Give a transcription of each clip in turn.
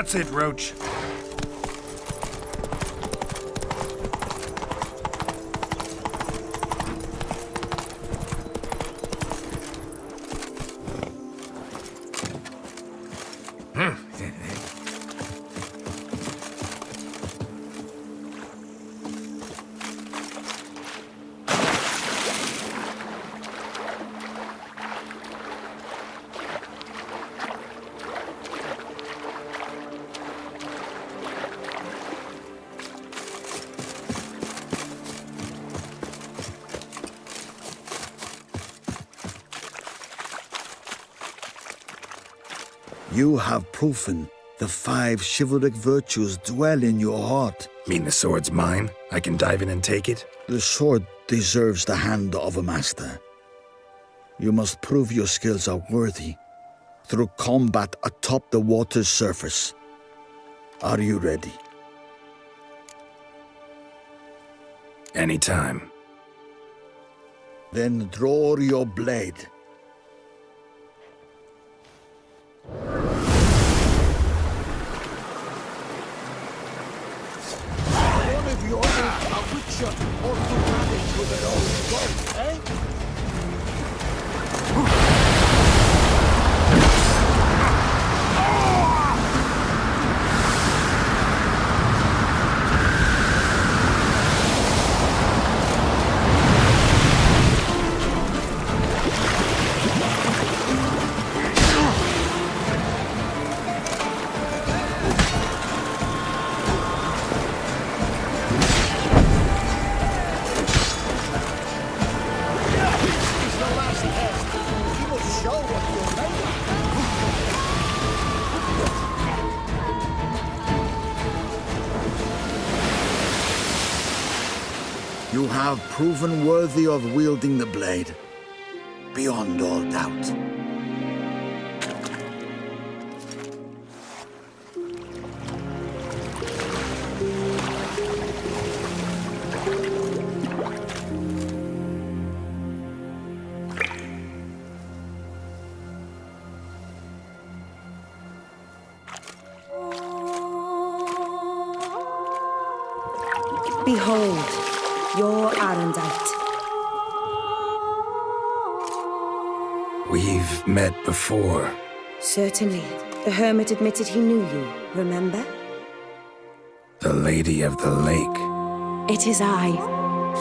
That's it, Roach. You have proven the 5 chivalric virtues dwell in your heart. Mean the sword's mine? I can dive in and take it? The sword deserves the hand of a master. You must prove your skills are worthy through combat atop the water's surface. Are you ready? Anytime. Then draw your blade. One of you is a witcher or to manage with their own gold, eh? You have proven worthy of wielding the blade, beyond all doubt. Behold, your Arendite. We've met before. Certainly. The hermit admitted he knew you, remember? The Lady of the Lake. It is I.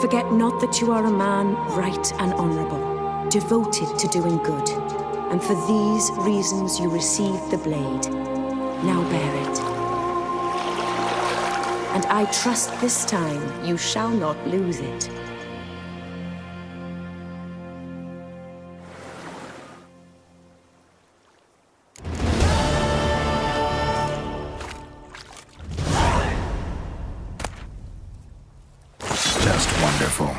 Forget not that you are a man right and honorable, devoted to doing good. And for these reasons you received the blade. Now bear it. And I trust this time you shall not lose it. Just wonderful.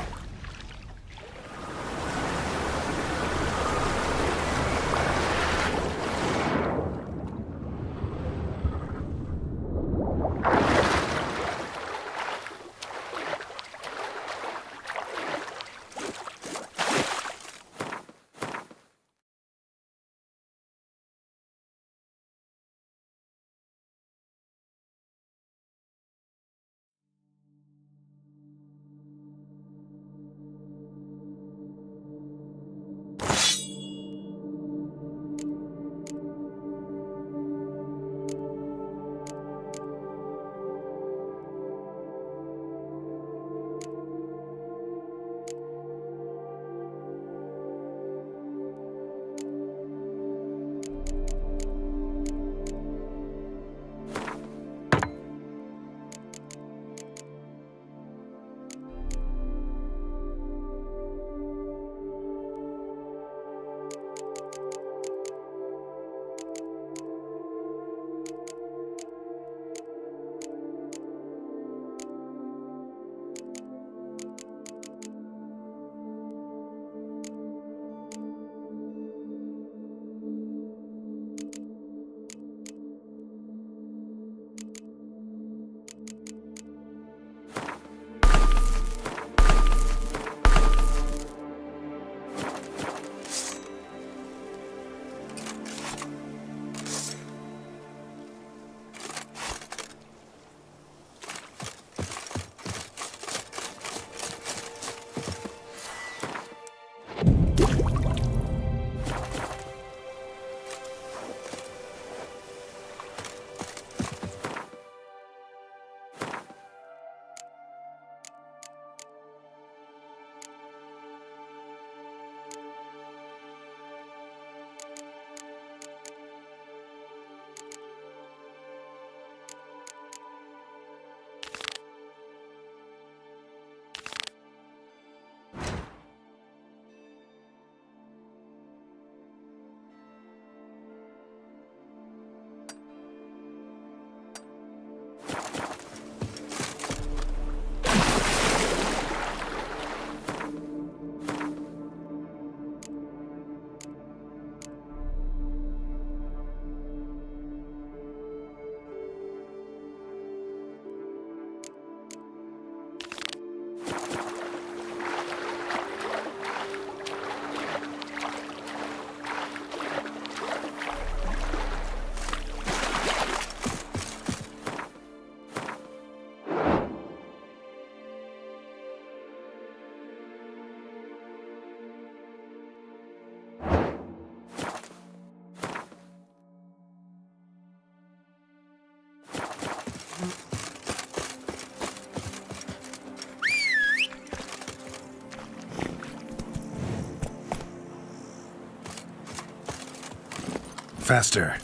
Faster.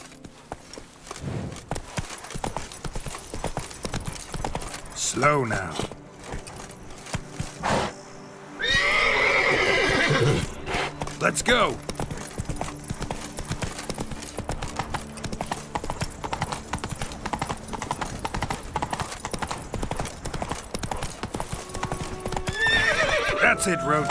Slow now. Let's go! That's it, Roach.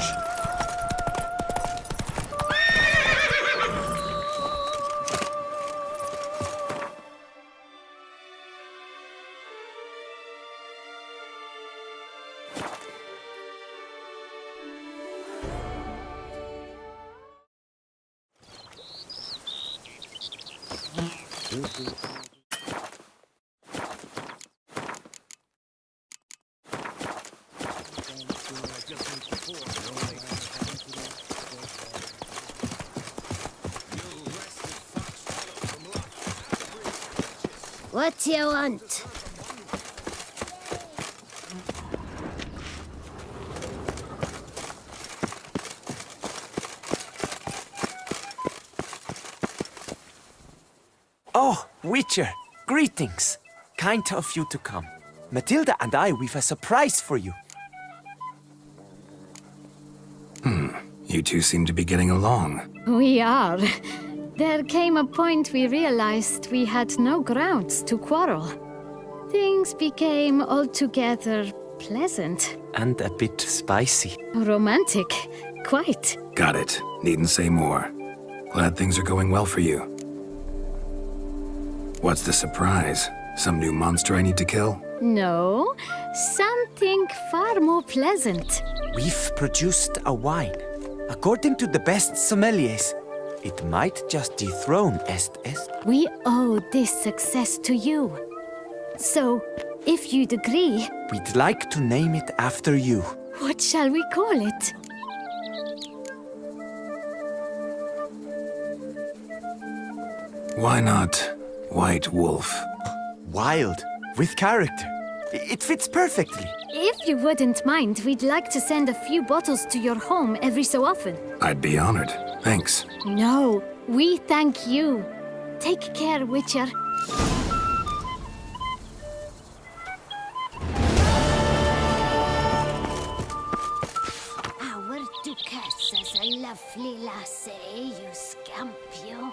What you want? Oh, Witcher, greetings. Kind of you to come. Matilda and we've a surprise for you. You two seem to be getting along. We are. There came a point we realized we had no grounds to quarrel. Things became altogether pleasant. And a bit spicy. Romantic. Quite. Got it. Needn't say more. Glad things are going well for you. What's the surprise? Some new monster I need to kill? No, something far more pleasant. We've produced a wine. According to the best sommeliers, it might just dethrone Est. We owe this success to you. So, if you'd agree, We'd like to name it after you. what shall we call it? Why not White Wolf? Wild, with character. It fits perfectly. If you wouldn't mind, we'd like to send a few bottles to your home every so often. I'd be honored. Thanks. No, we thank you. Take care, Witcher. Our Duchess is a lovely lassie, you scamp, you.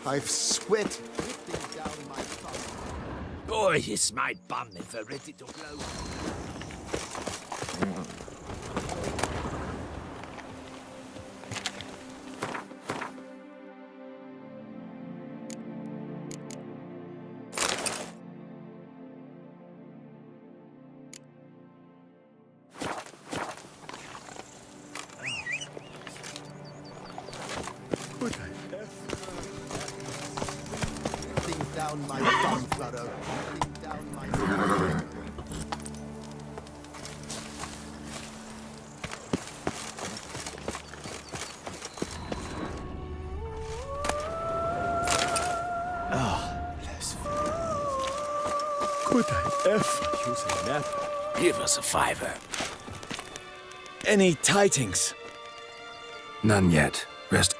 I've sweat. Boy, is my bum ever ready to blow. Down my thumb, Flutter. Down my thumb. Could I ever use a nap? Give us a fiver. Any tidings? None yet. Rest.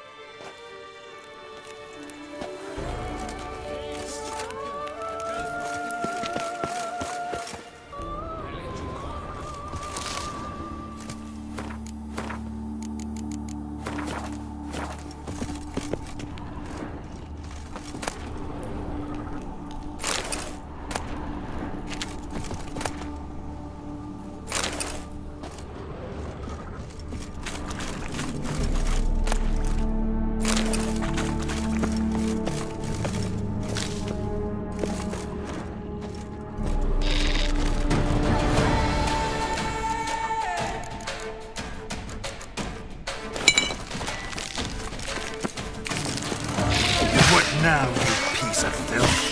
Now, you piece of filth.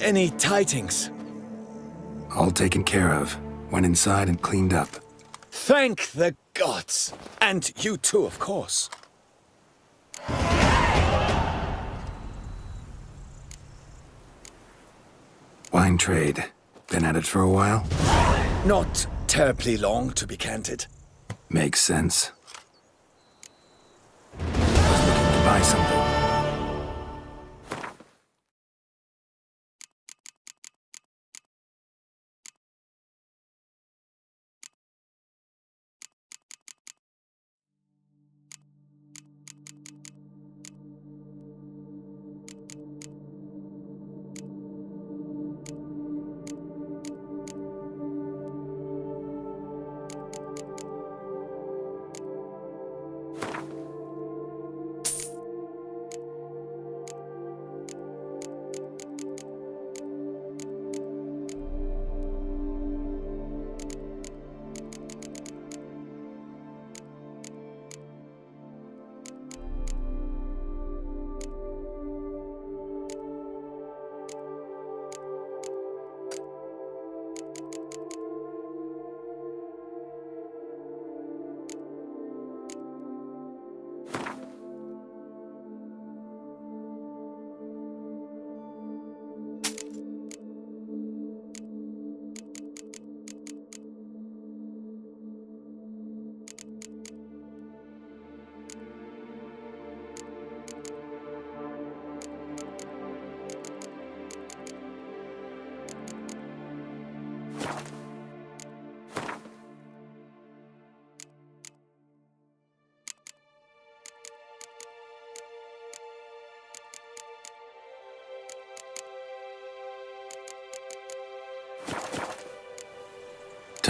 Any tidings? All taken care of. Went inside and cleaned up. Thank the gods! And you too, of course. Wine trade. Been at it for a while? Not terribly long, to be candid. Makes sense. I was looking to buy something.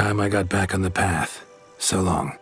Time I got back on the path. So long.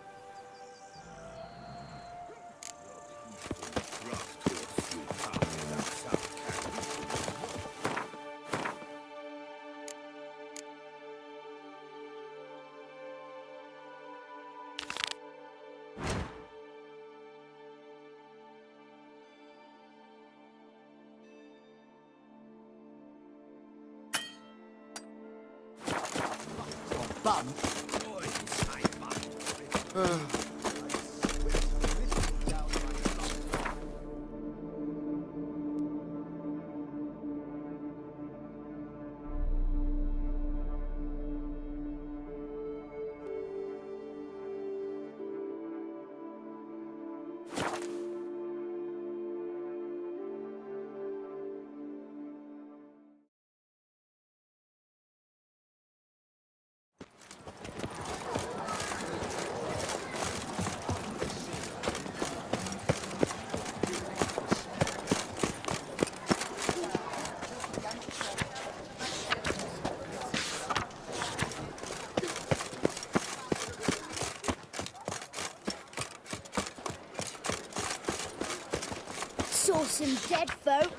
Saw some dead folk.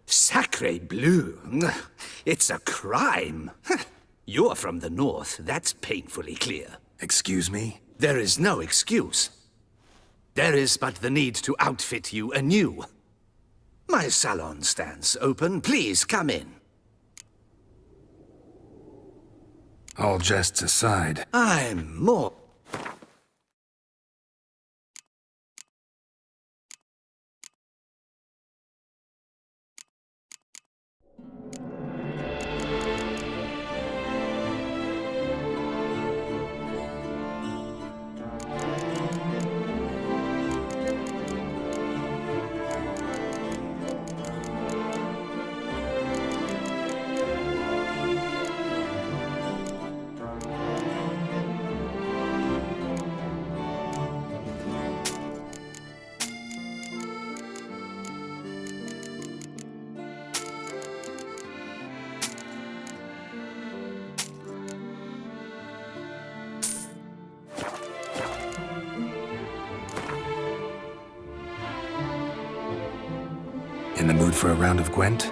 Sacre bleu! It's a crime. You're from the north, that's painfully clear. Excuse me? There is no excuse. There is but the need to outfit you anew. My salon stands open. Please come in. All jests aside, I'm more... in the mood for a round of Gwent?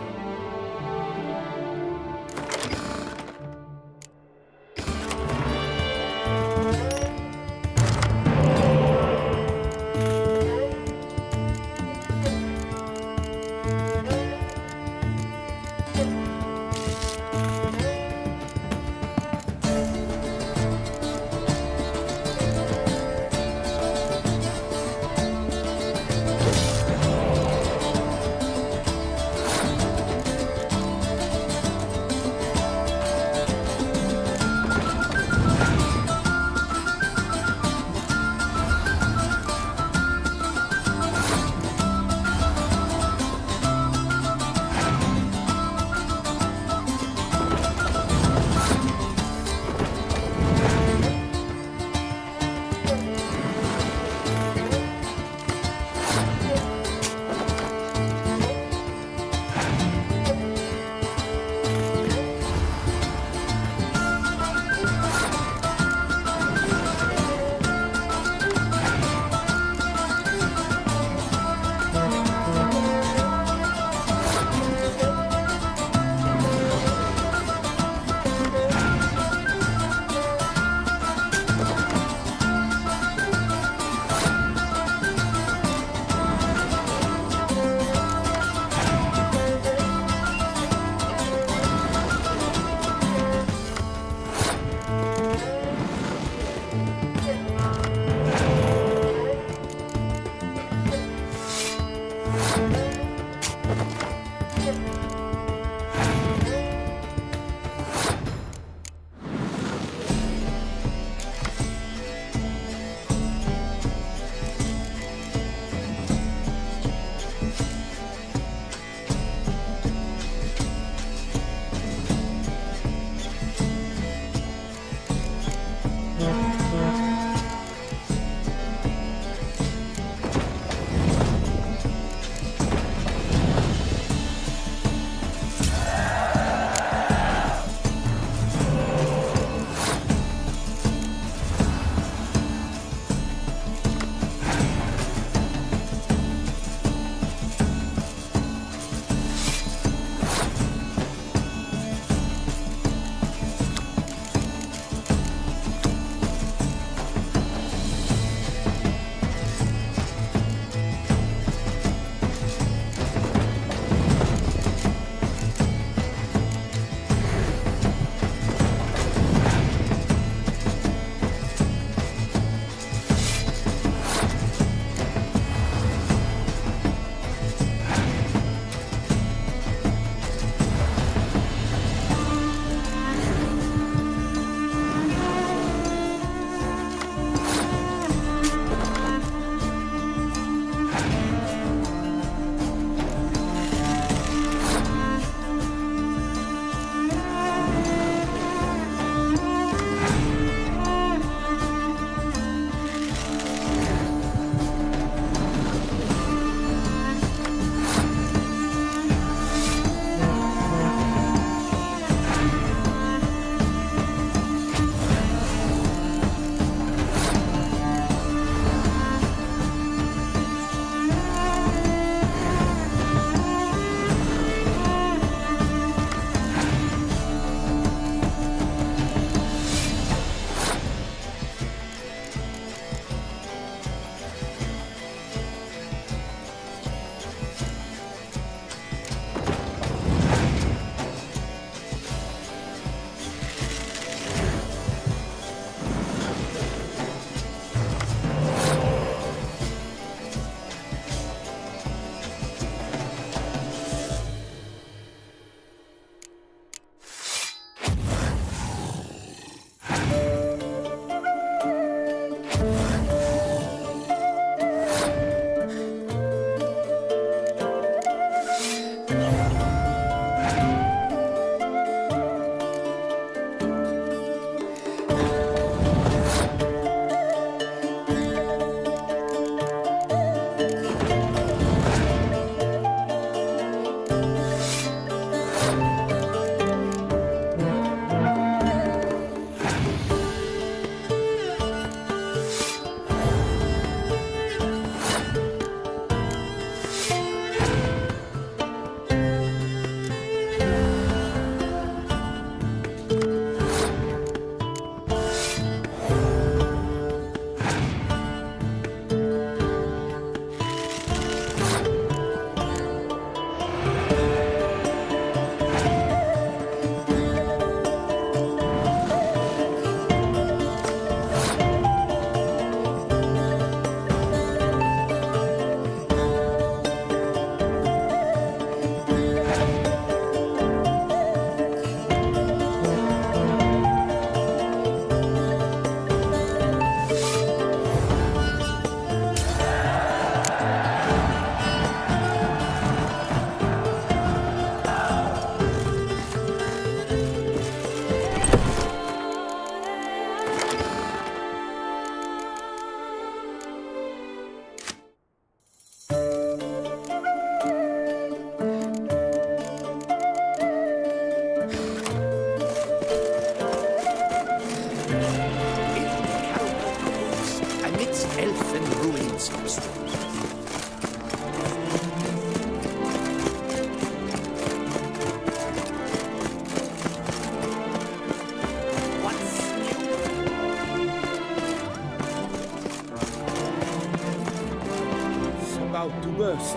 worst.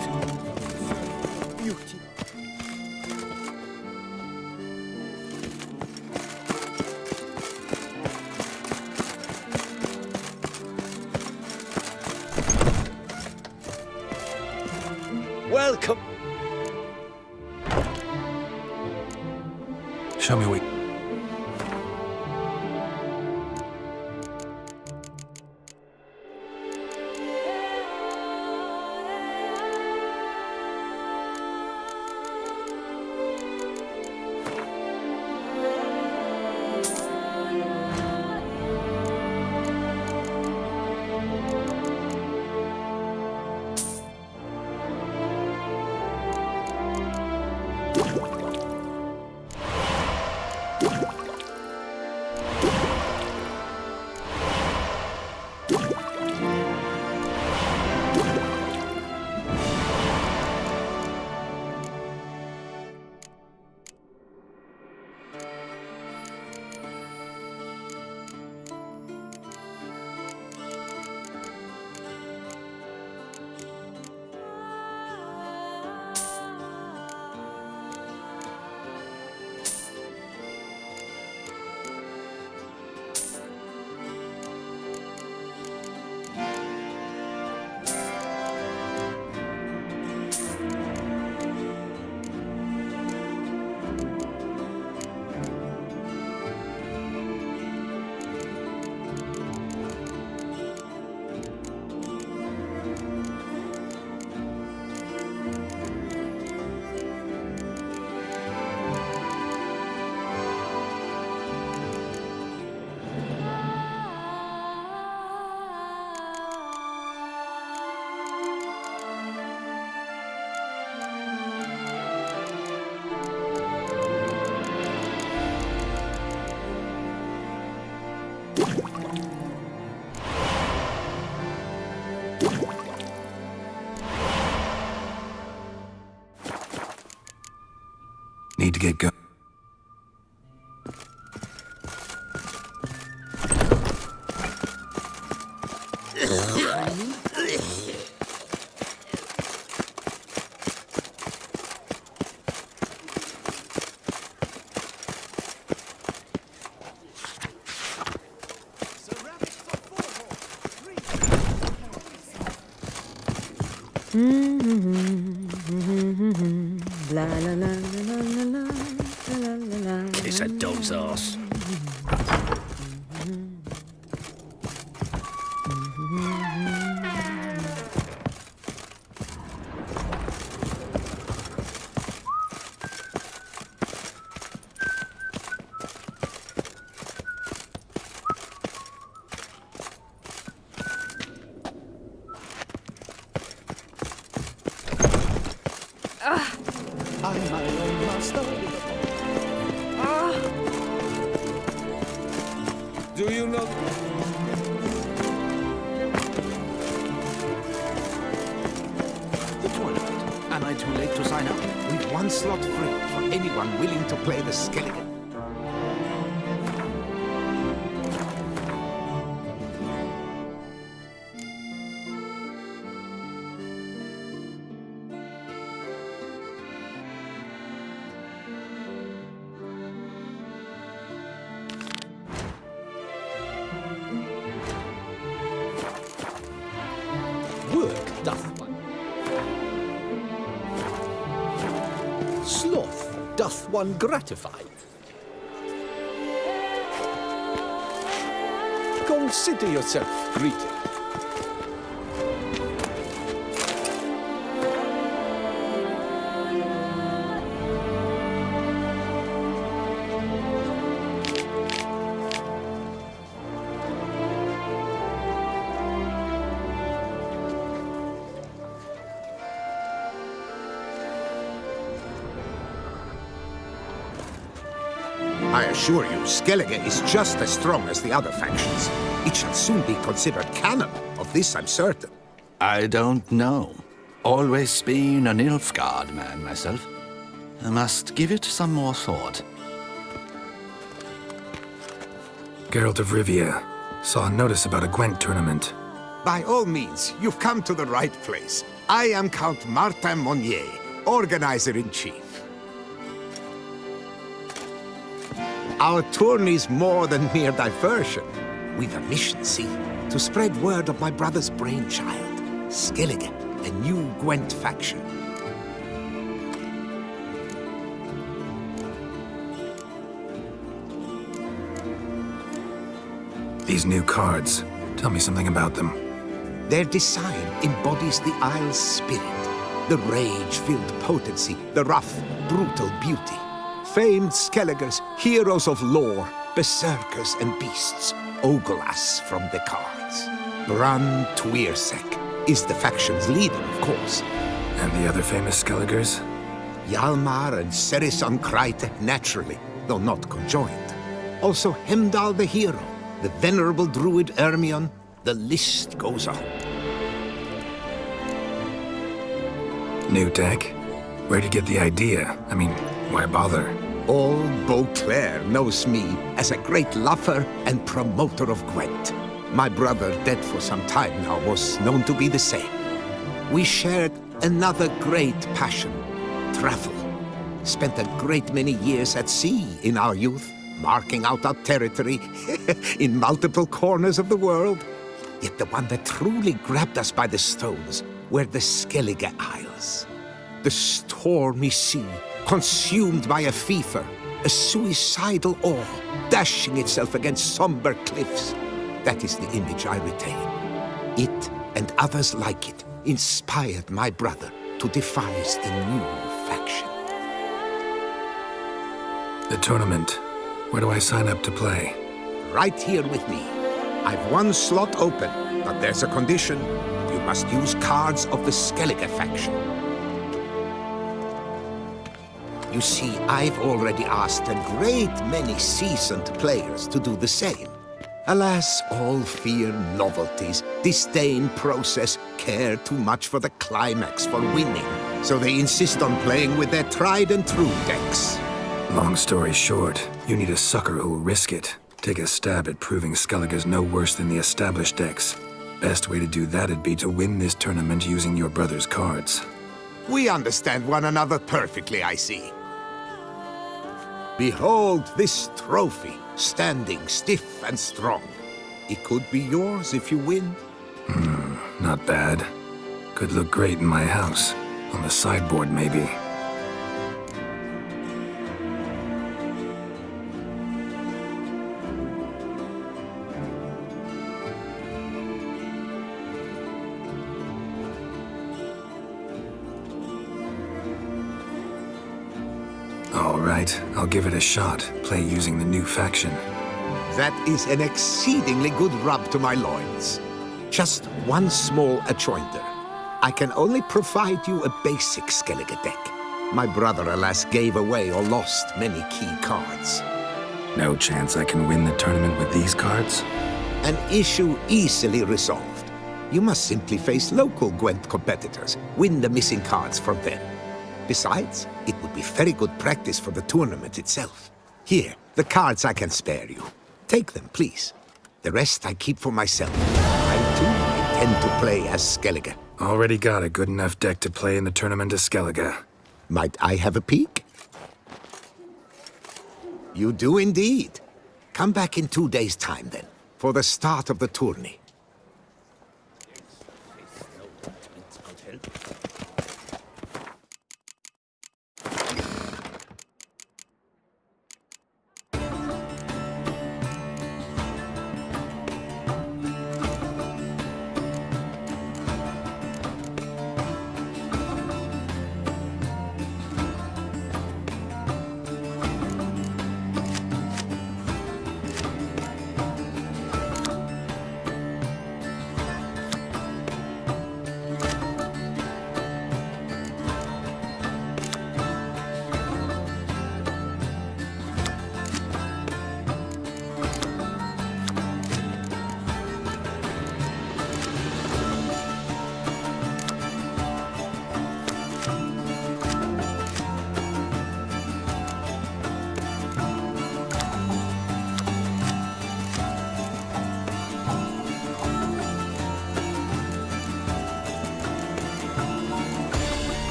Beauty. Welcome. Show me what. Need to get going. La la la la la la la la la. It's a dog's arse. I'm my own master. Do you know? The tournament. Am I too late to sign up? We've one slot free for anyone willing to play the skeleton. Work doth one. Sloth doth one gratify. Consider yourself greeted. I assure you, Skellige is just as strong as the other factions. It shall soon be considered canon. Of this I'm certain. I don't know. Always been an Nilfgaard man myself. I must give it some more thought. Geralt of Rivia. Saw a notice about a Gwent tournament. By all means, you've come to the right place. I am Count Martin Monnier, Organizer-in-Chief. Our tourney's more than mere diversion. We've a mission, see? To spread word of my brother's brainchild, Skellige, a new Gwent faction. These new cards. Tell me something about them. Their design embodies the Isle's spirit. The rage-filled potency, the rough, brutal beauty. Famed Skelligers, heroes of lore, berserkers and beasts, ogle us from the cards. Bran Tuirsek is the faction's leader, of course. And the other famous Skelligers? Hjalmar and Serisan Kreite, naturally, though not conjoined. Also Hemdal the hero, the venerable druid Ermion. The list goes on. New deck? Where'd you get the idea? I mean, why bother? All Beauclair knows me as a great lover and promoter of Gwent. My brother, dead for some time now, was known to be the same. We shared another great passion, travel. Spent a great many years at sea in our youth, marking out our territory in multiple corners of the world. Yet the one that truly grabbed us by the stones were the Skellige Isles. The stormy sea, consumed by a fever, a suicidal awe, dashing itself against somber cliffs. That is the image I retain. It, and others like it, inspired my brother to devise the new faction. The tournament. Where do I sign up to play? Right here with me. I've one slot open, but there's a condition. You must use cards of the Skellige faction. You see, I've already asked a great many seasoned players to do the same. Alas, all fear novelties, disdain process, care too much for the climax, for winning. So they insist on playing with their tried and true decks. Long story short, you need a sucker who'll risk it. Take a stab at proving Skellige's no worse than the established decks. Best way to do that'd be to win this tournament using your brother's cards. We understand one another perfectly, I see. Behold this trophy, standing stiff and strong. It could be yours if you win. Not bad. Could look great in my house. On the sideboard, maybe. All right, I'll give it a shot. Play using the new faction. That is an exceedingly good rub to my loins. Just one small adjoinder. I can only provide you a basic Skellige deck. My brother, alas, gave away or lost many key cards. No chance I can win the tournament with these cards? An issue easily resolved. You must simply face local Gwent competitors, win the missing cards from them. Besides, it would be very good practice for the tournament itself. Here, the cards I can spare you. Take them, please. The rest I keep for myself. I, too, intend to play as Skellige. Already got a good enough deck to play in the tournament as Skellige. Might I have a peek? You do indeed. Come back in 2 days' time, then, for the start of the tourney.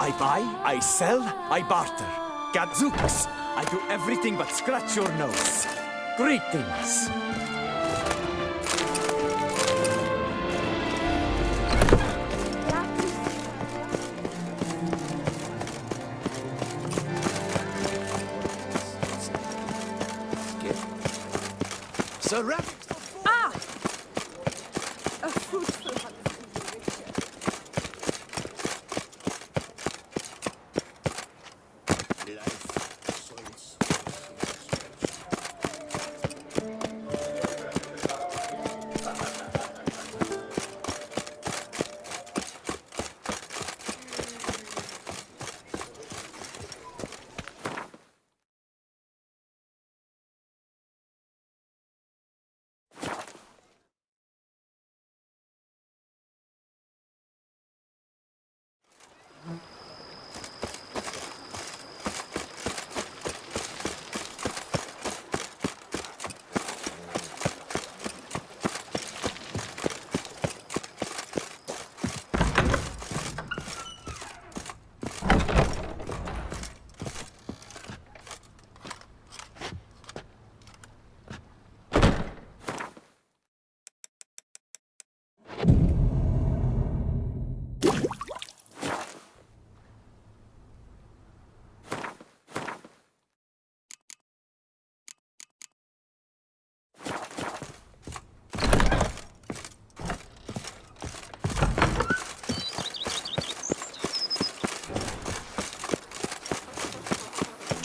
I buy, I sell, I barter. Gadzooks, I do everything but scratch your nose. Greetings. Sir Rabbit! A fruitful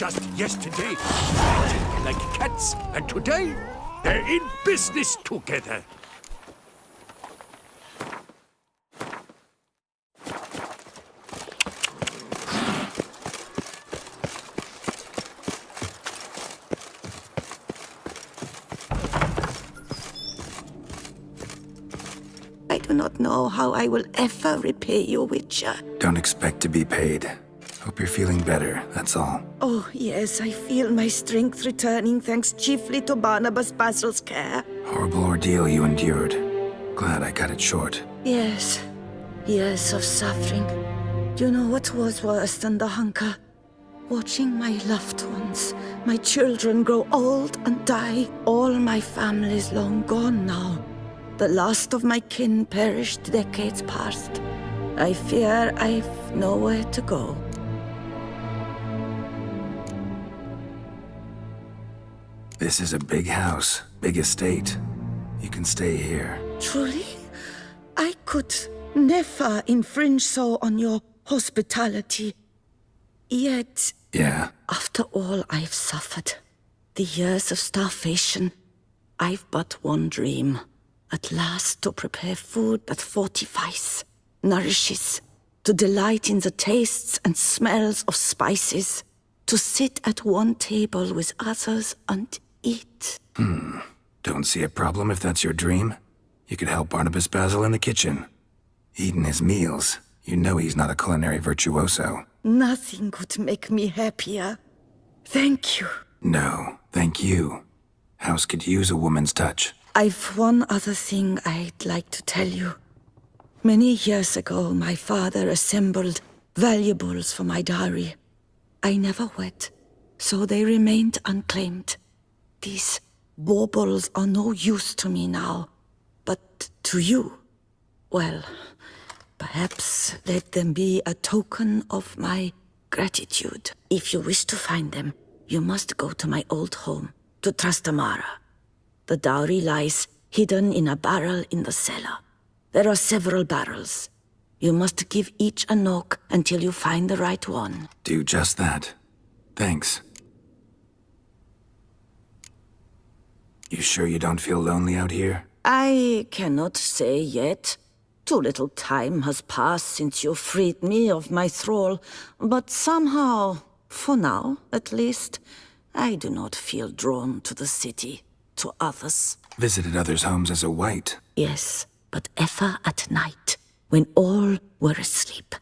Just yesterday, fighting like cats, and today, they're in business together. I do not know how I will ever repay you, Witcher. Don't expect to be paid. Hope you're feeling better, that's all. Oh, yes, I feel my strength returning thanks chiefly to Barnabas Basil's care. Horrible ordeal you endured. Glad I cut it short. Yes, years of suffering. You know what was worse than the hunger? Watching my loved ones, my children grow old and die. All my family's long gone now. The last of my kin perished decades past. I fear I've nowhere to go. This is a big house, big estate. You can stay here. Truly? I could never infringe so on your hospitality. Yet, Yeah, after all I've suffered, the years of starvation, I've but one dream. At last to prepare food that fortifies, nourishes, to delight in the tastes and smells of spices, to sit at one table with others and eat. don't see a problem if that's your dream. You could help Barnabas Basil in the kitchen. Eating his meals. You know he's not a culinary virtuoso. Nothing could make me happier. Thank you. No, thank you. House could use a woman's touch. I've one other thing I'd like to tell you. Many years ago, my father assembled valuables for my dowry. I never wed, so they remained unclaimed. These baubles are no use to me now, but to you, well, perhaps let them be a token of my gratitude. If you wish to find them, you must go to my old home, to Trastamara. The dowry lies hidden in a barrel in the cellar. There are several barrels. You must give each a knock until you find the right one. Do just that. Thanks. You sure you don't feel lonely out here? I cannot say yet. Too little time has passed since you freed me of my thrall, but somehow, for now at least, I do not feel drawn to the city, to others. Visited others' homes as a white. Yes, but ever at night, when all were asleep,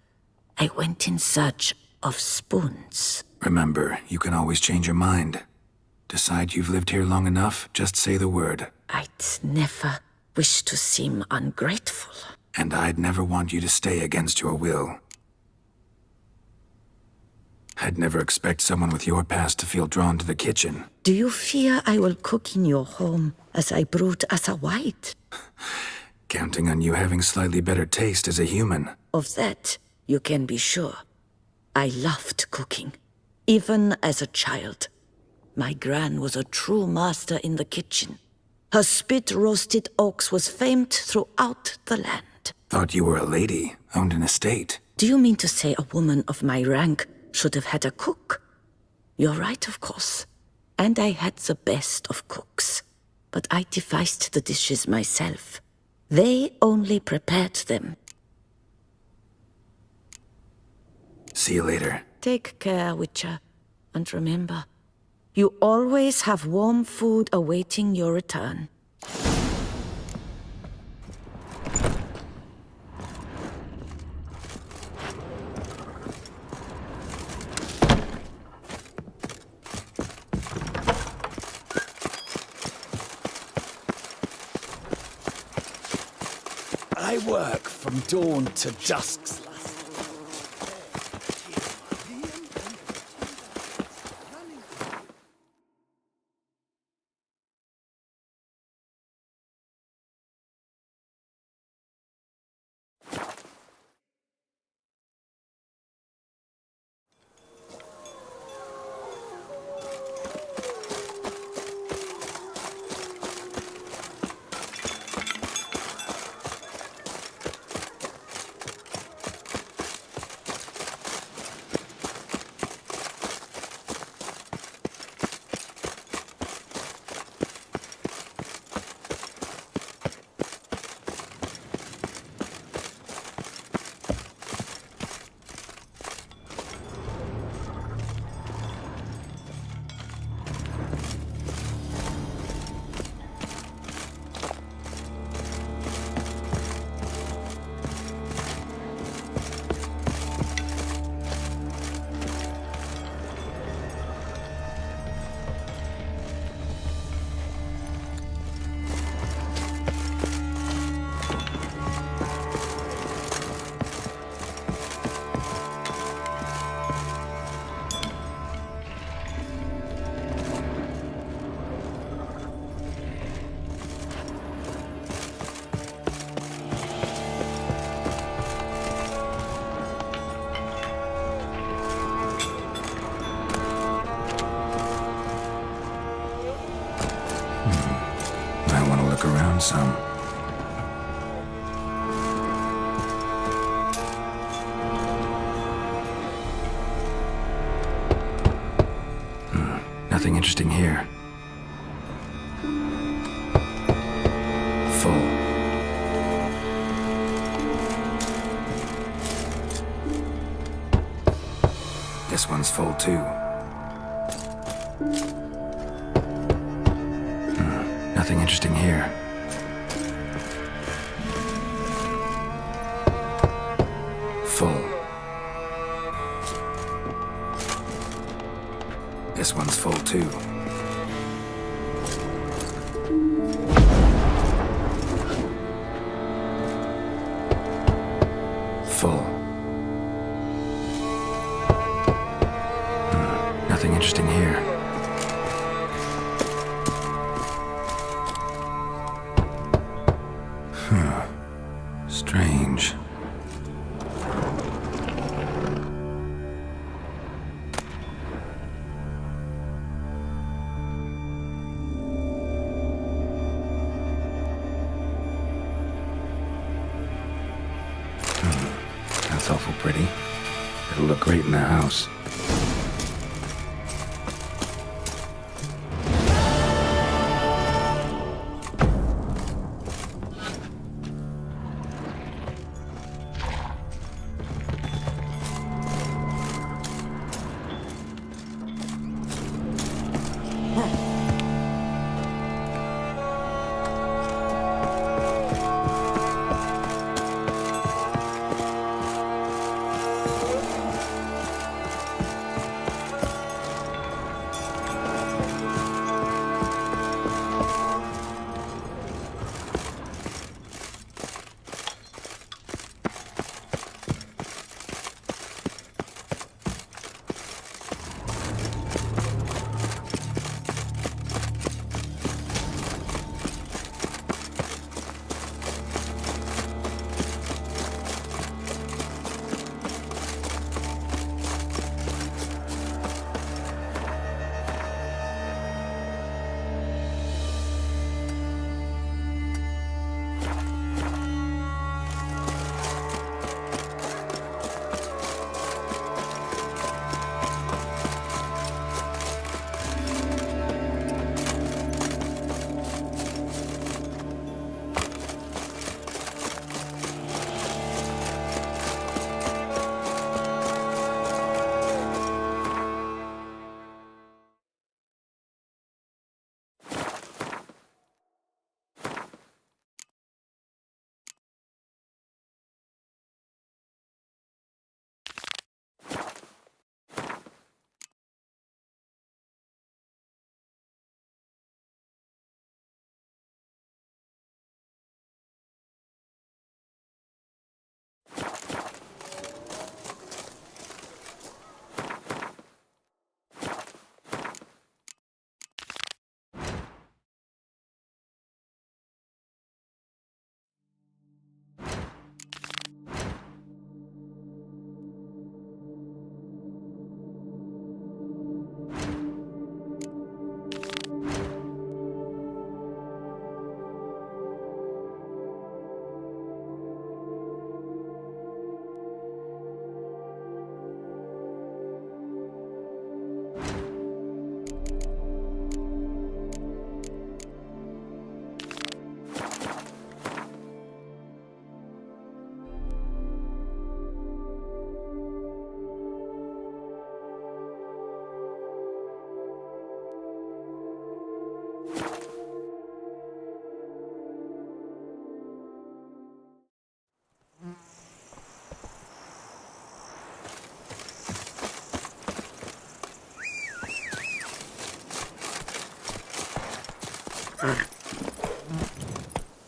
I went in search of spoons. Remember, you can always change your mind. Decide you've lived here long enough, just say the word. I'd never wish to seem ungrateful. And I'd never want you to stay against your will. I'd never expect someone with your past to feel drawn to the kitchen. Do you fear I will cook in your home as I brewed as a white? Counting on you having slightly better taste as a human. Of that, you can be sure. I loved cooking, even as a child. My gran was a true master in the kitchen. Her spit-roasted ox was famed throughout the land. Thought you were a lady, owned an estate. Do you mean to say a woman of my rank should have had a cook? You're right, of course. And I had the best of cooks. But I devised the dishes myself. They only prepared them. See you later. Take care, Witcher. And remember, you always have warm food awaiting your return. I work from dawn to dusk. Around some. Nothing interesting here. Full. This one's full too. Nothing interesting here. Full. This one's full too. Full. Nothing interesting here. Strange. That's awful pretty. It'll look great in the house.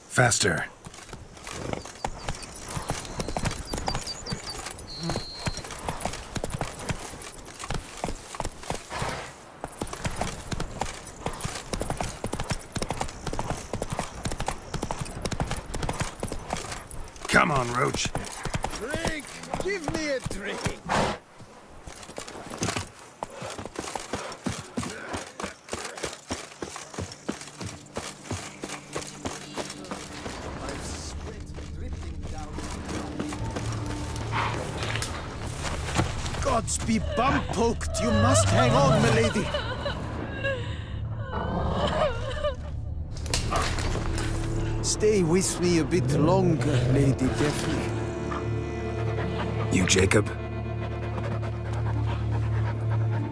Faster. Come on, Roach. Drink! Give me a drink! Gods be bum-poked! You must hang on, milady! Stay with me a bit longer, Lady Daphne. You, Jacob?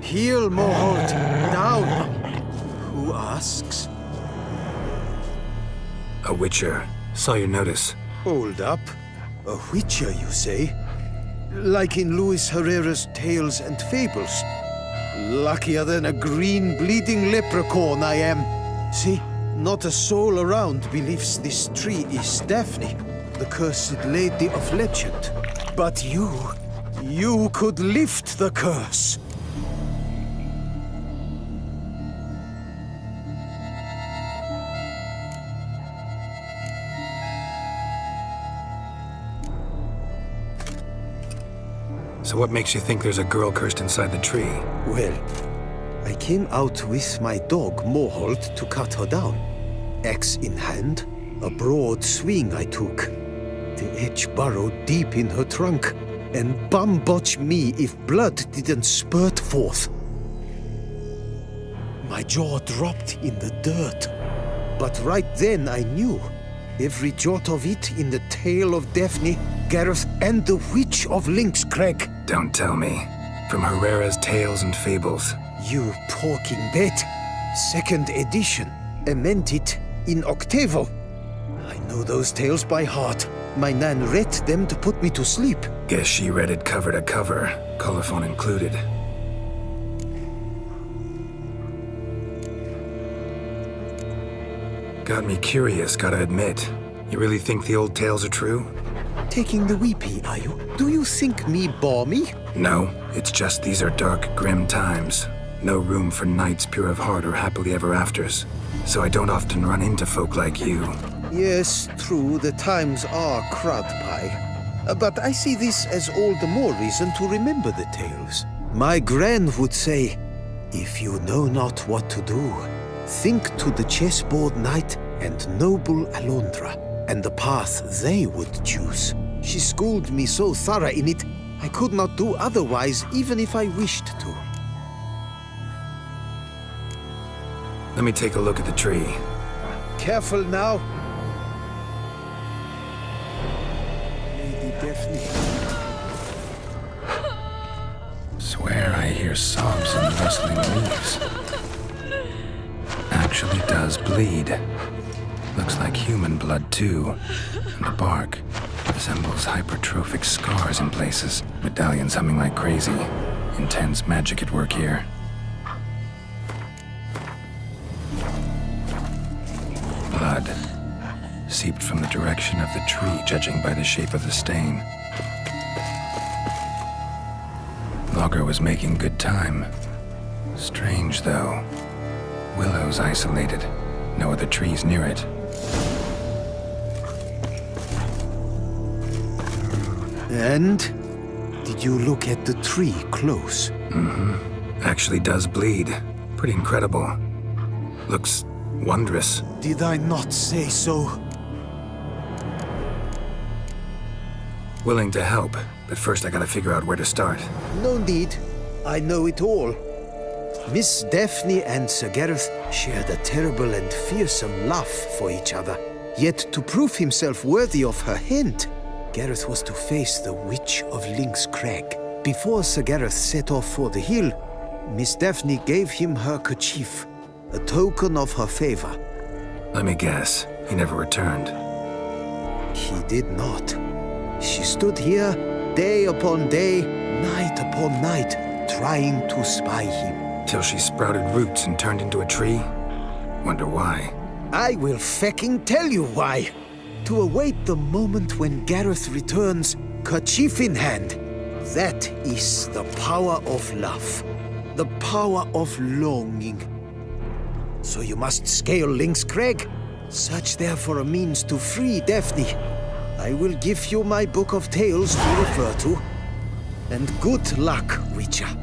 Heel, Moholt! Down! Who asks? A witcher. Saw your notice. Hold up. A witcher, you say? Like in Luis Herrera's Tales and Fables. Luckier than a green bleeding leprechaun I am. See, not a soul around believes this tree is Daphne, the cursed lady of legend. But you could lift the curse. So what makes you think there's a girl cursed inside the tree? Well, I came out with my dog, Moholt, to cut her down. Axe in hand, a broad swing I took. The edge burrowed deep in her trunk, and bum-botch me if blood didn't spurt forth. My jaw dropped in the dirt. But right then I knew. Every jot of it in the tale of Daphne, Gareth, and the Witch of Lynx Crag. Don't tell me. From Herrera's Tales and Fables. You talking bet. Second edition. Amended in octavo. I know those tales by heart. My nan read them to put me to sleep. Guess she read it cover to cover, colophon included. Got me curious, gotta admit. You really think the old tales are true? Taking the weepy, are you? Do you think me balmy? No, it's just these are dark, grim times. No room for knights pure of heart or happily ever afters. So I don't often run into folk like you. Yes, true, the times are crud pie. But I see this as all the more reason to remember the tales. My gran would say, if you know not what to do, think to the chessboard knight and noble Alondra, and the path they would choose. She schooled me so thorough in it, I could not do otherwise even if I wished to. Let me take a look at the tree. Careful now. Lady Daphne. Swear I hear sobs and rustling leaves. Actually does bleed. Looks like human blood, too. And the bark resembles hypertrophic scars in places. Medallions humming like crazy. Intense magic at work here. Blood. Seeped from the direction of the tree, judging by the shape of the stain. Logger was making good time. Strange, though. Willow's isolated. No other trees near it. And? Did you look at the tree close? Mm-hmm. Actually does bleed. Pretty incredible. Looks wondrous. Did I not say so? Willing to help, but first I gotta figure out where to start. No need. I know it all. Miss Daphne and Sir Gareth shared a terrible and fearsome love for each other. Yet to prove himself worthy of her hand, Gareth was to face the Witch of Lynx Crag. Before Sir Gareth set off for the hill, Miss Daphne gave him her kerchief, a token of her favor. Let me guess, he never returned. He did not. She stood here day upon day, night upon night, trying to spy him. Till she sprouted roots and turned into a tree? Wonder why. I will fecking tell you why. To await the moment when Gareth returns, kerchief in hand. That is the power of love. The power of longing. So you must scale Lynx Crag. Search there for a means to free Daphne. I will give you my book of tales to refer to. And good luck, Reacher.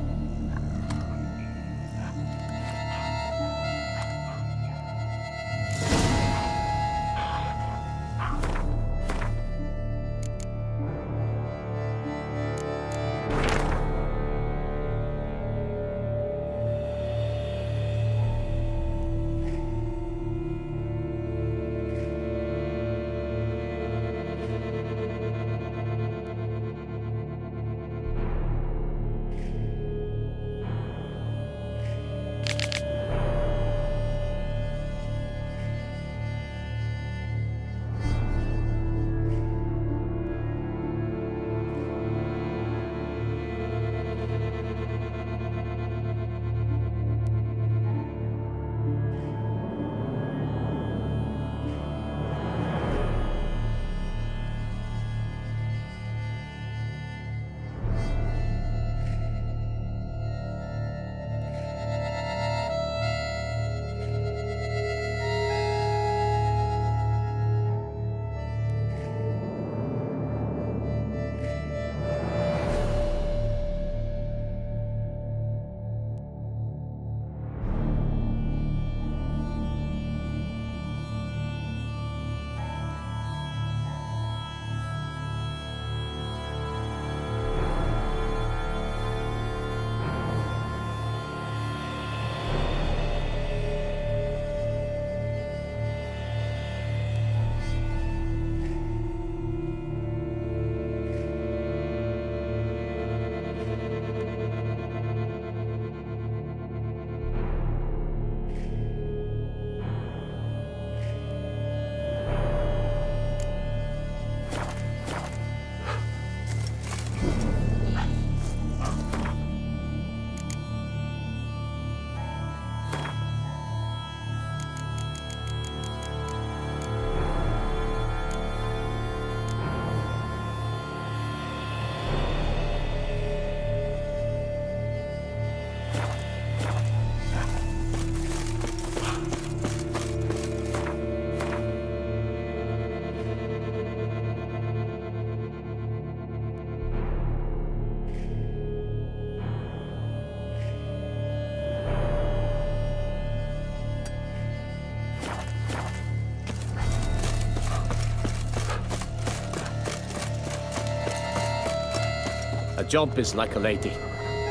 A job is like a lady.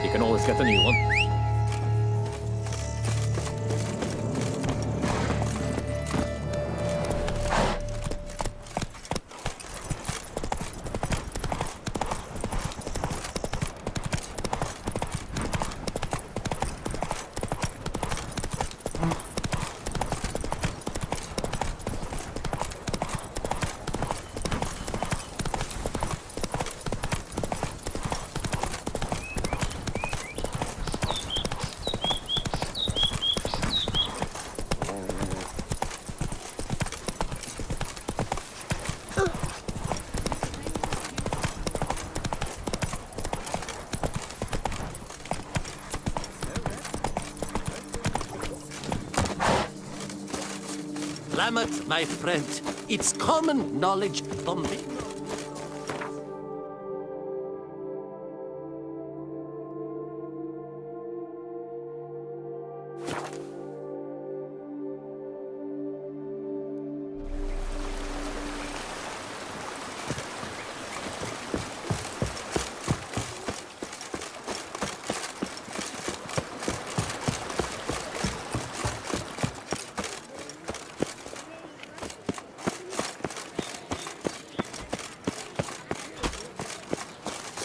You can always get a new one. Lamoth, my friend, it's common knowledge from me.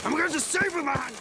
I'm going to save him, man!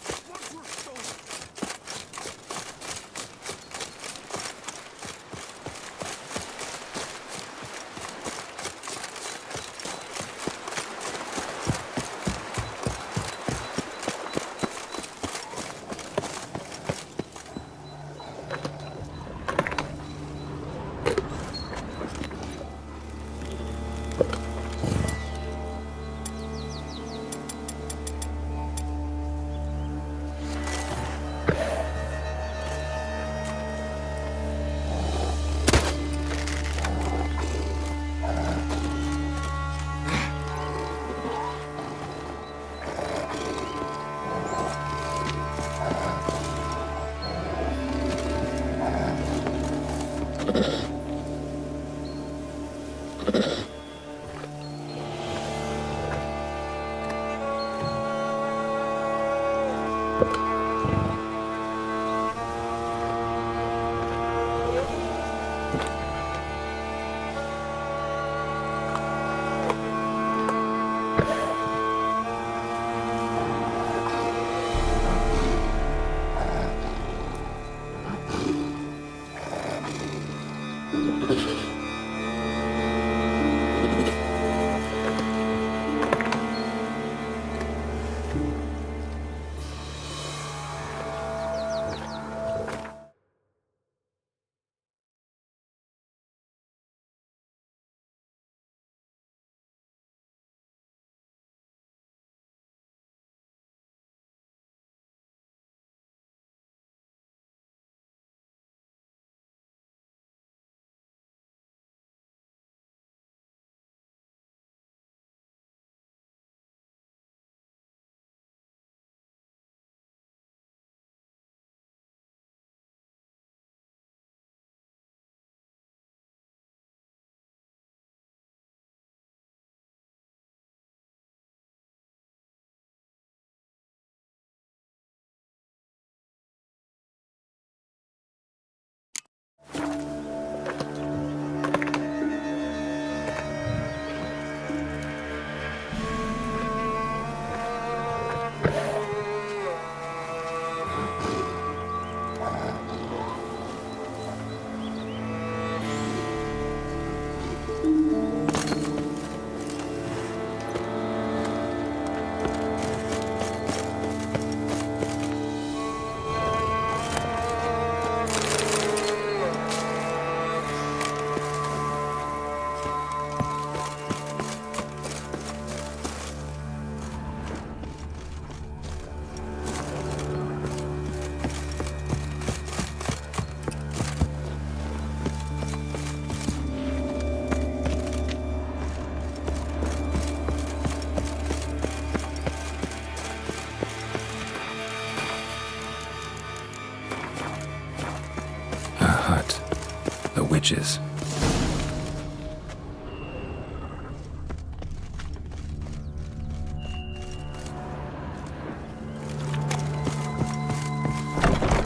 Witches.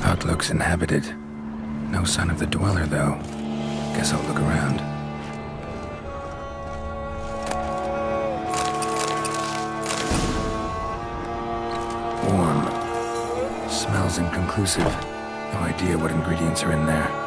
Hut looks inhabited. No sign of the dweller, though. Guess I'll look around. Warm. Smells inconclusive. No idea what ingredients are in there.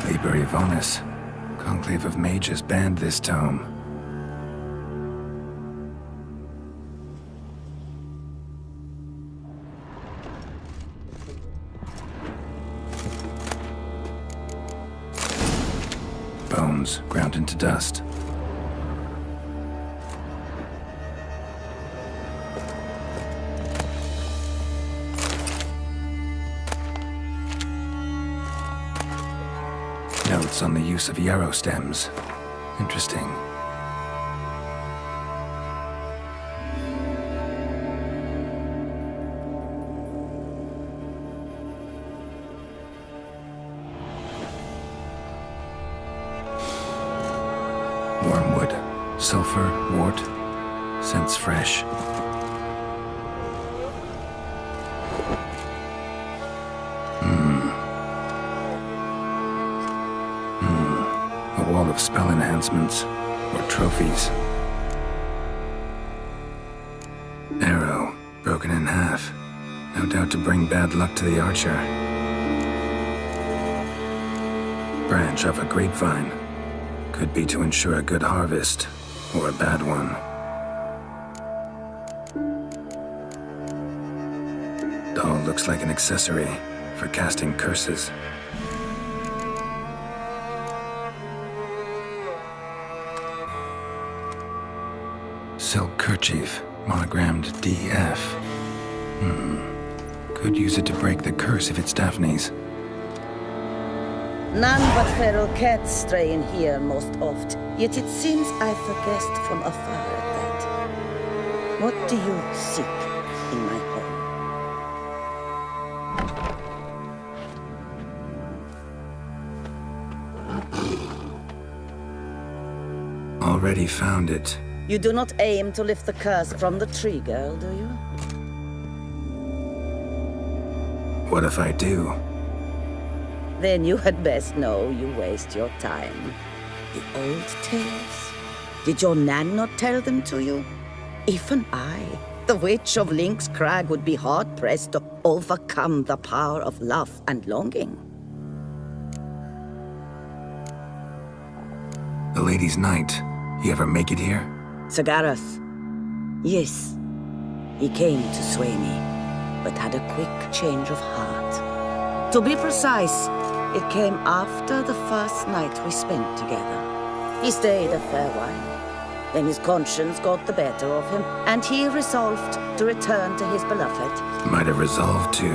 Liber Yvonis. Conclave of Mages banned this tome. Bones ground into dust. Notes on the use of yarrow stems. Interesting. Wormwood, sulfur, wort, scents fresh. A wall of spell enhancements, or trophies. Arrow, broken in half. No doubt to bring bad luck to the archer. Branch of a grapevine. Could be to ensure a good harvest, or a bad one. Doll looks like an accessory for casting curses. Silk kerchief, monogrammed DF. Could use it to break the curse if it's Daphne's. None but feral cats stray in here most oft, yet it seems I've a guest from afar at that. What do you seek in my home? Already found it. You do not aim to lift the curse from the tree, girl, do you? What if I do? Then you had best know you waste your time. The old tales? Did your Nan not tell them to you? Even I, the Witch of Lynx Crag, would be hard-pressed to overcome the power of love and longing. The Lady's Knight. You ever make it here? Sagarath. Yes. He came to sway me, but had a quick change of heart. To be precise, it came after the first night we spent together. He stayed a fair while. Then his conscience got the better of him, and he resolved to return to his beloved. Might have resolved to,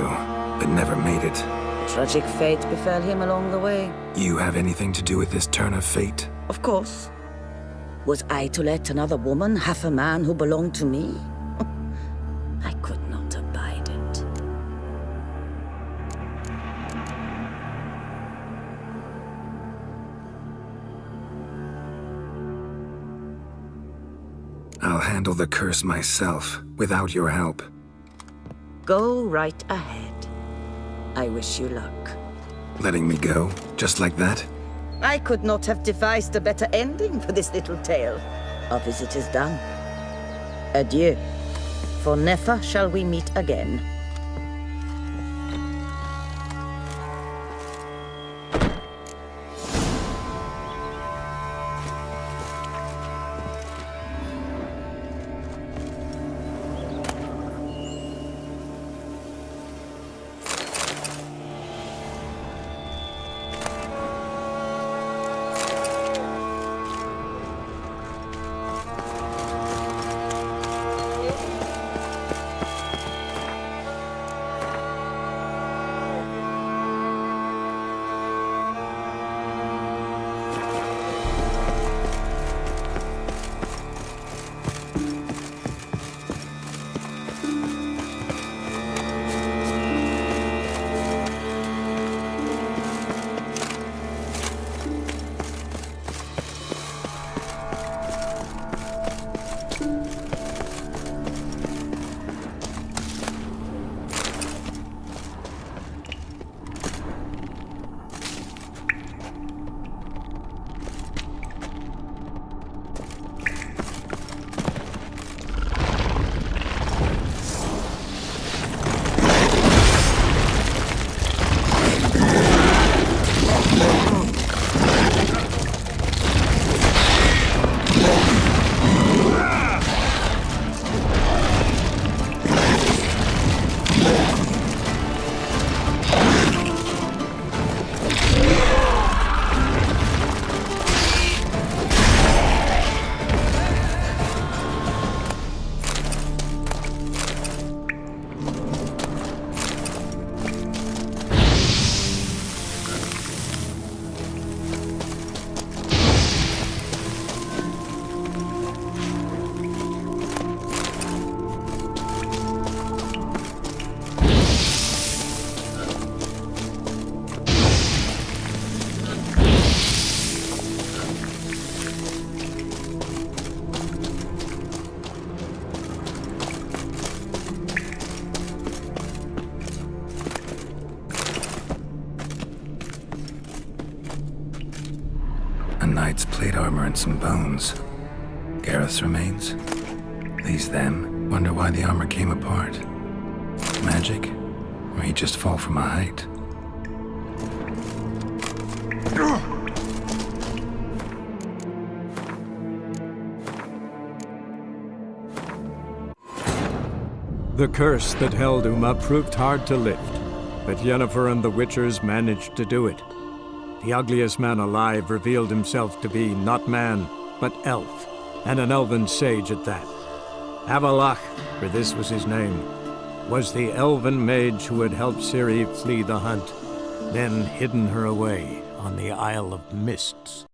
but never made it. A tragic fate befell him along the way. You have anything to do with this turn of fate? Of course. Was I to let another woman have a man who belonged to me? I could not abide it. I'll handle the curse myself, without your help. Go right ahead. I wish you luck. Letting me go, just like that? I could not have devised a better ending for this little tale. Our visit is done. Adieu. For never shall we meet again. Knight's plate armor and some bones. Gareth's remains? These them? Wonder why the armor came apart. Magic? Or he'd just fall from a height? The curse that held Uma proved hard to lift, but Yennefer and the Witchers managed to do it. The ugliest man alive revealed himself to be not man, but elf, and an elven sage at that. Avalach, for this was his name, was the elven mage who had helped Ciri flee the hunt, then hidden her away on the Isle of Mists.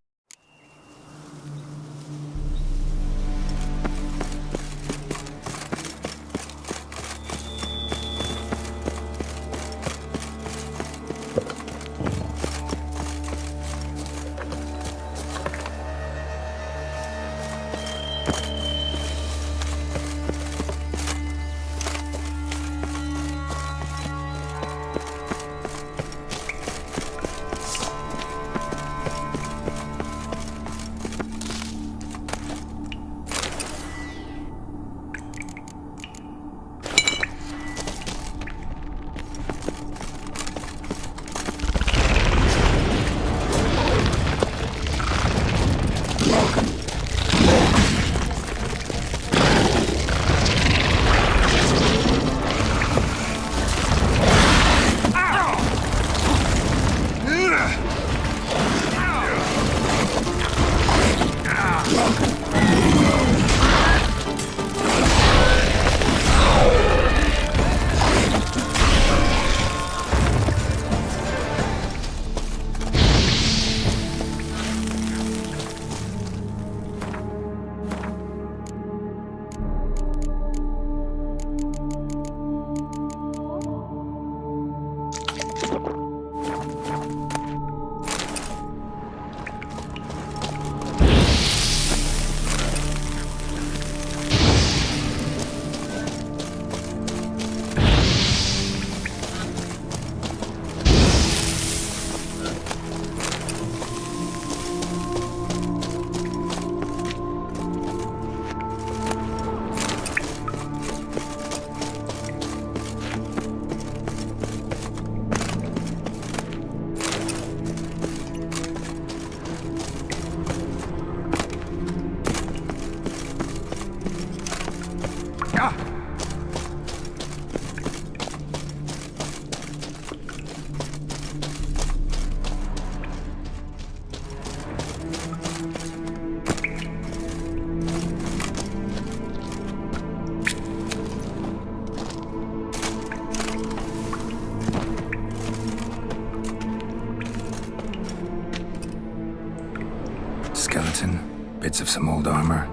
Skeleton, bits of some old armor.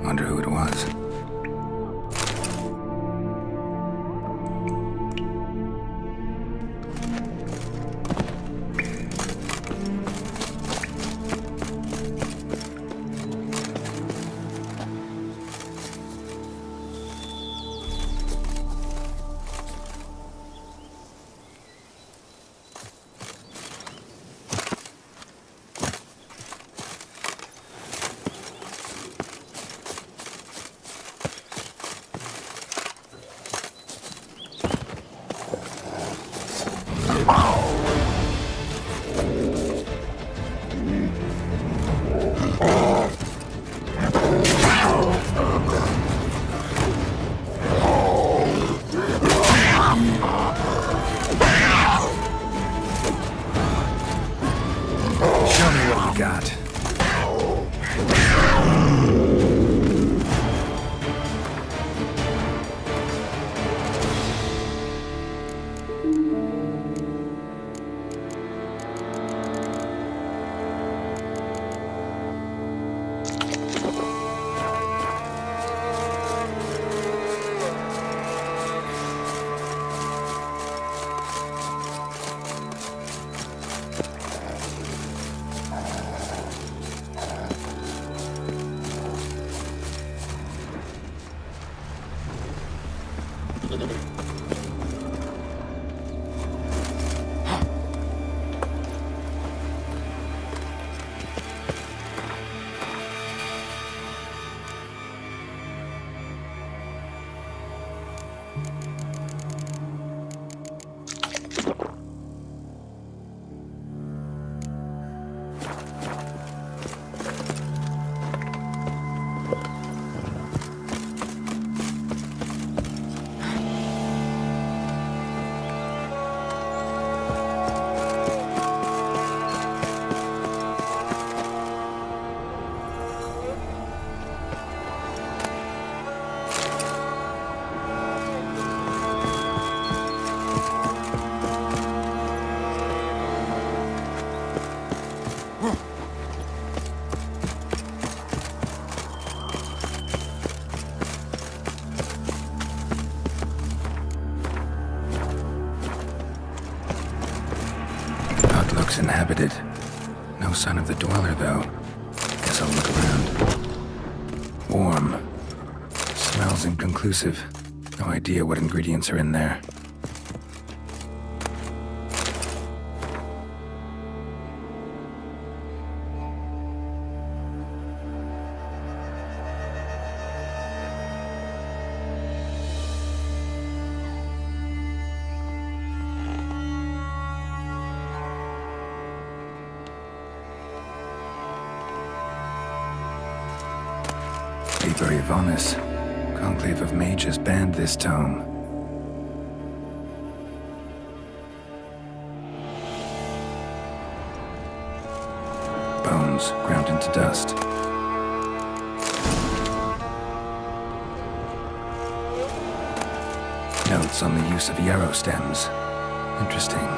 Wonder who it was. Got. inhabited. No sign of the dweller, though. Guess I'll look around. Warm. Smells inconclusive. No idea what ingredients are in there. Liber Ivanis. Conclave of Mages banned this tome. Bones ground into dust. Notes on the use of yarrow stems. Interesting.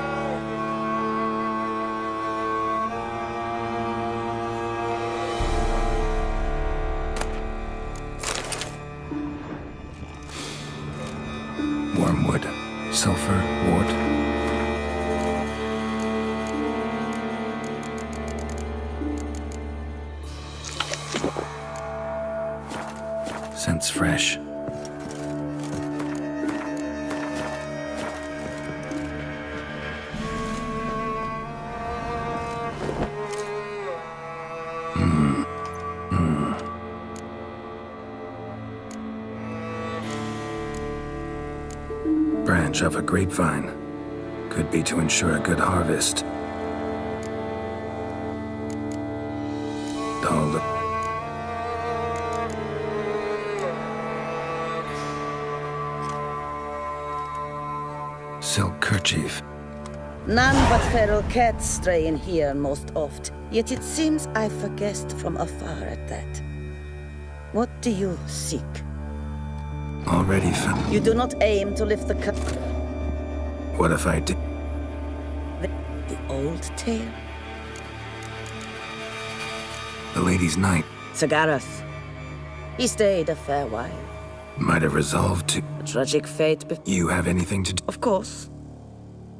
Wormwood, sulfur, wart. Scents fresh. Branch of a grapevine. Could be to ensure a good harvest. All the... Silk kerchief. None but feral cats stray in here most oft. Yet it seems I forguessed from afar at that. What do you seek? Already found. You do not aim to lift the cup. What if I did? The old tale? The lady's knight Sir Gareth. He stayed a fair while. might have resolved to... A tragic fate You have anything to do? Of course.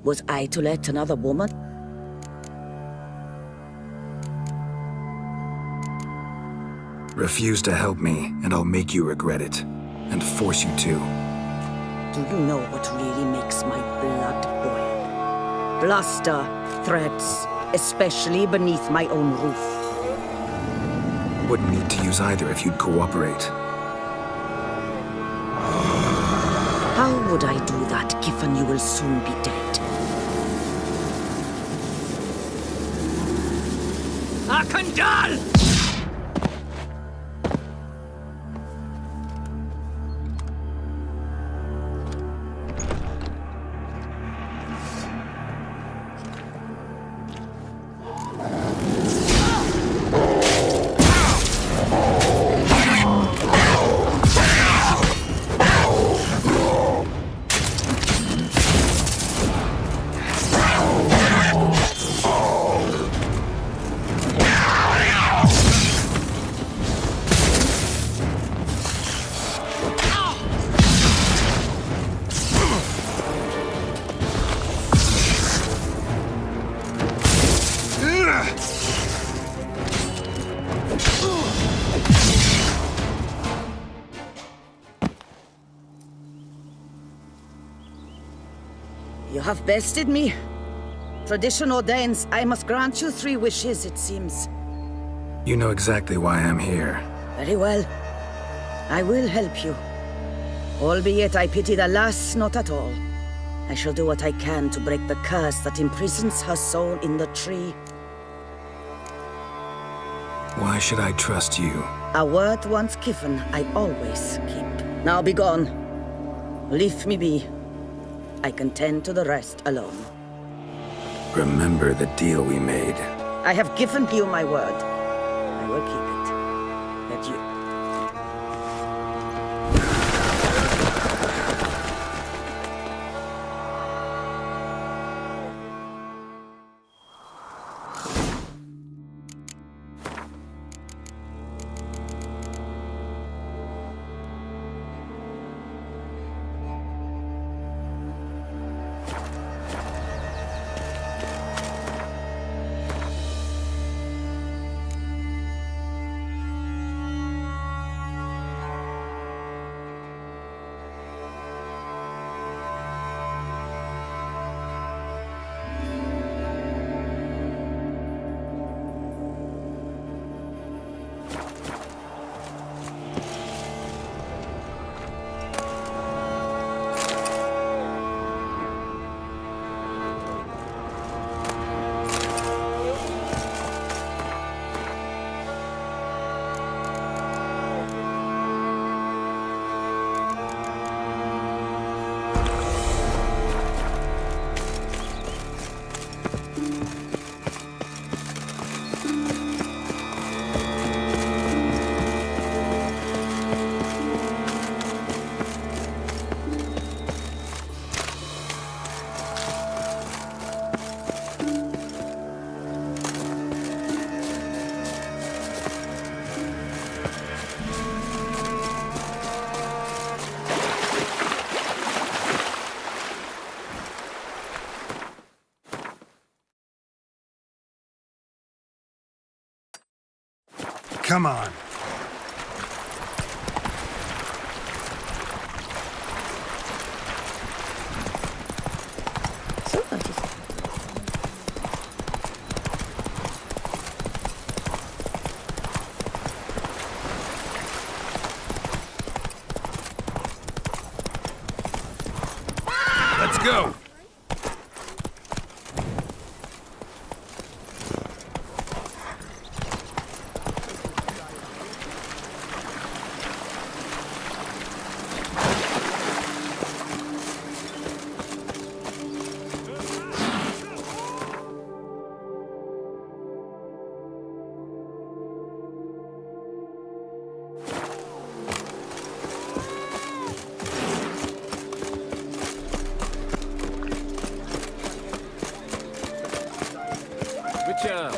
Was I to let another woman? Refuse to help me, and I'll make you regret it. And force you to. Do you know what really makes my blood boil? Bluster, threats, especially beneath my own roof. Wouldn't need to use either if you'd cooperate. How would I do that, given you will soon be dead? Akandal! You have bested me. Tradition ordains I must grant you 3 wishes, it seems. You know exactly why I'm here. Very well. I will help you. Albeit I pity the lass not at all. I shall do what I can to break the curse that imprisons her soul in the tree. Why should I trust you? A word once given, I always keep. Now be gone. Leave me be. I can tend to the rest alone. Remember the deal we made. I have given you my word. I will keep it. Adieu. Come on. Let's go. Witcher!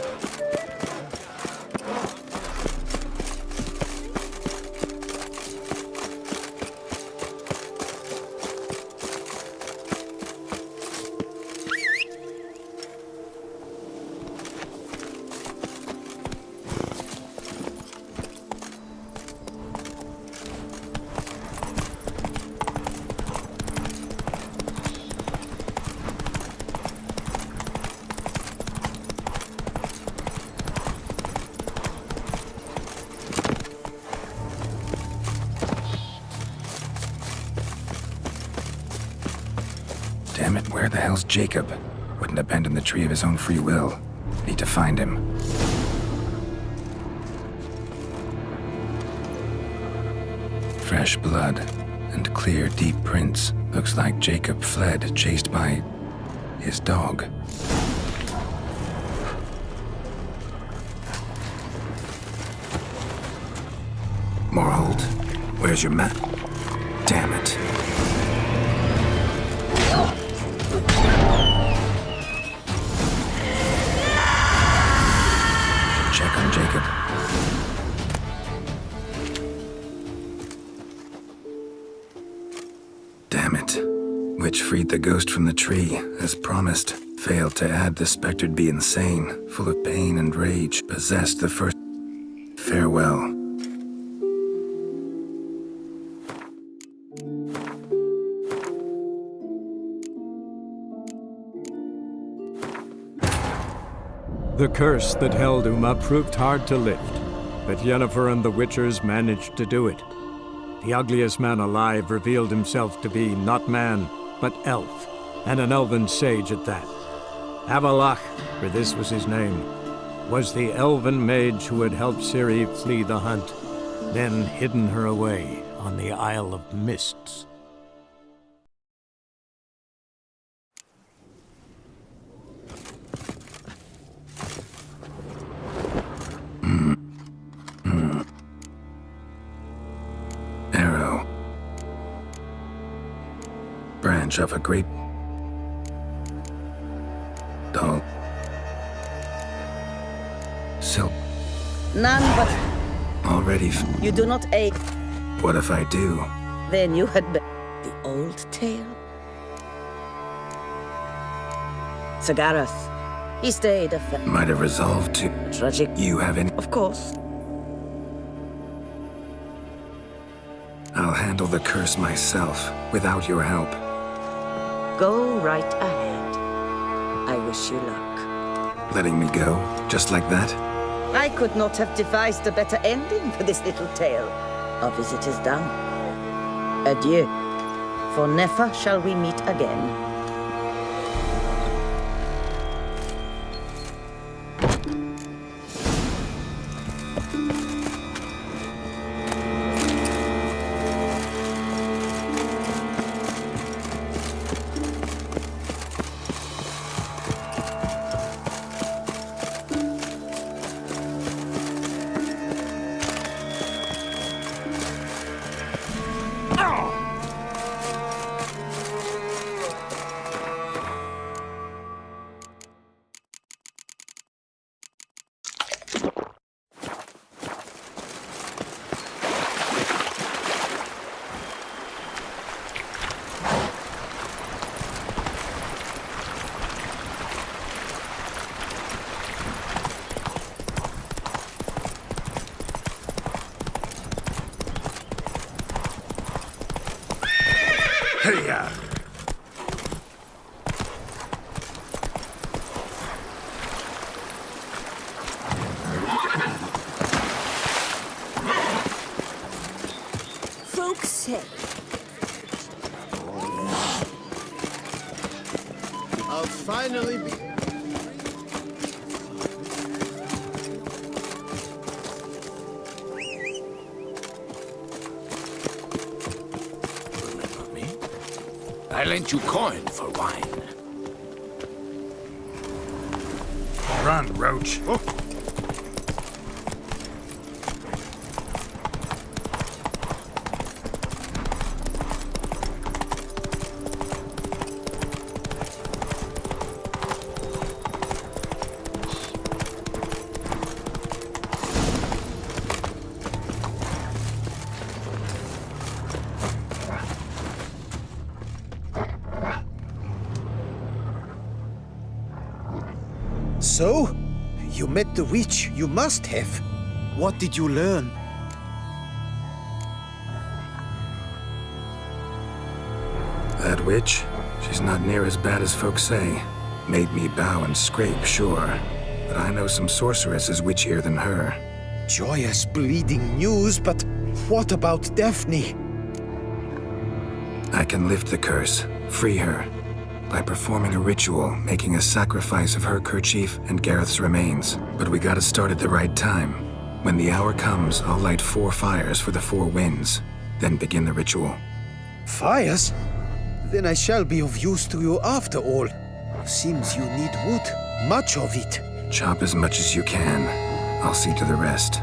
Damn it, where the hell's Jacob? Wouldn't abandon the tree of his own free will. Need to find him. Fresh blood and clear, deep prints. Looks like Jacob fled, chased by his dog. Morhold, where's your map? Damn it. Check on Jacob. Damn it. Witch freed the ghost from the tree, as promised. Failed to add the spectre to be insane, full of pain and rage. Possessed the first... Farewell. The curse that held Uma proved hard to lift, but Yennefer and the Witchers managed to do it. The ugliest man alive revealed himself to be not man, but elf, and an elven sage at that. Avalach, for this was his name, was the elven mage who had helped Ciri flee the hunt, then hidden her away on the Isle of Mists. Arrow. Branch of a great dog. Silk. None but Already. you do not aid. What if I do? Then you had the old tale. Sagarath. He stayed a Might have resolved to. tragic. You have any. Of course. I'll handle the curse myself, without your help. Go right ahead. I wish you luck. Letting me go, just like that? I could not have devised a better ending for this little tale. Our visit is done. Adieu. For never shall we meet again. Hey-ya! Folks say I'll finally be... Remember me? I lent you coin for wine. Run, Roach. Oh. So? You met the witch. You must have. What did you learn? That witch? She's not near as bad as folks say. Made me bow and scrape, sure. But I know some sorceresses witchier than her. Joyous, bleeding news, but what about Daphne? I can lift the curse, free her, by performing a ritual, making a sacrifice of her kerchief and Gareth's remains. But we gotta start at the right time. When the hour comes, I'll light 4 fires for the 4 winds, then begin the ritual. Fires? Then I shall be of use to you after all. Seems you need wood. Much of it. Chop as much as you can. I'll see to the rest.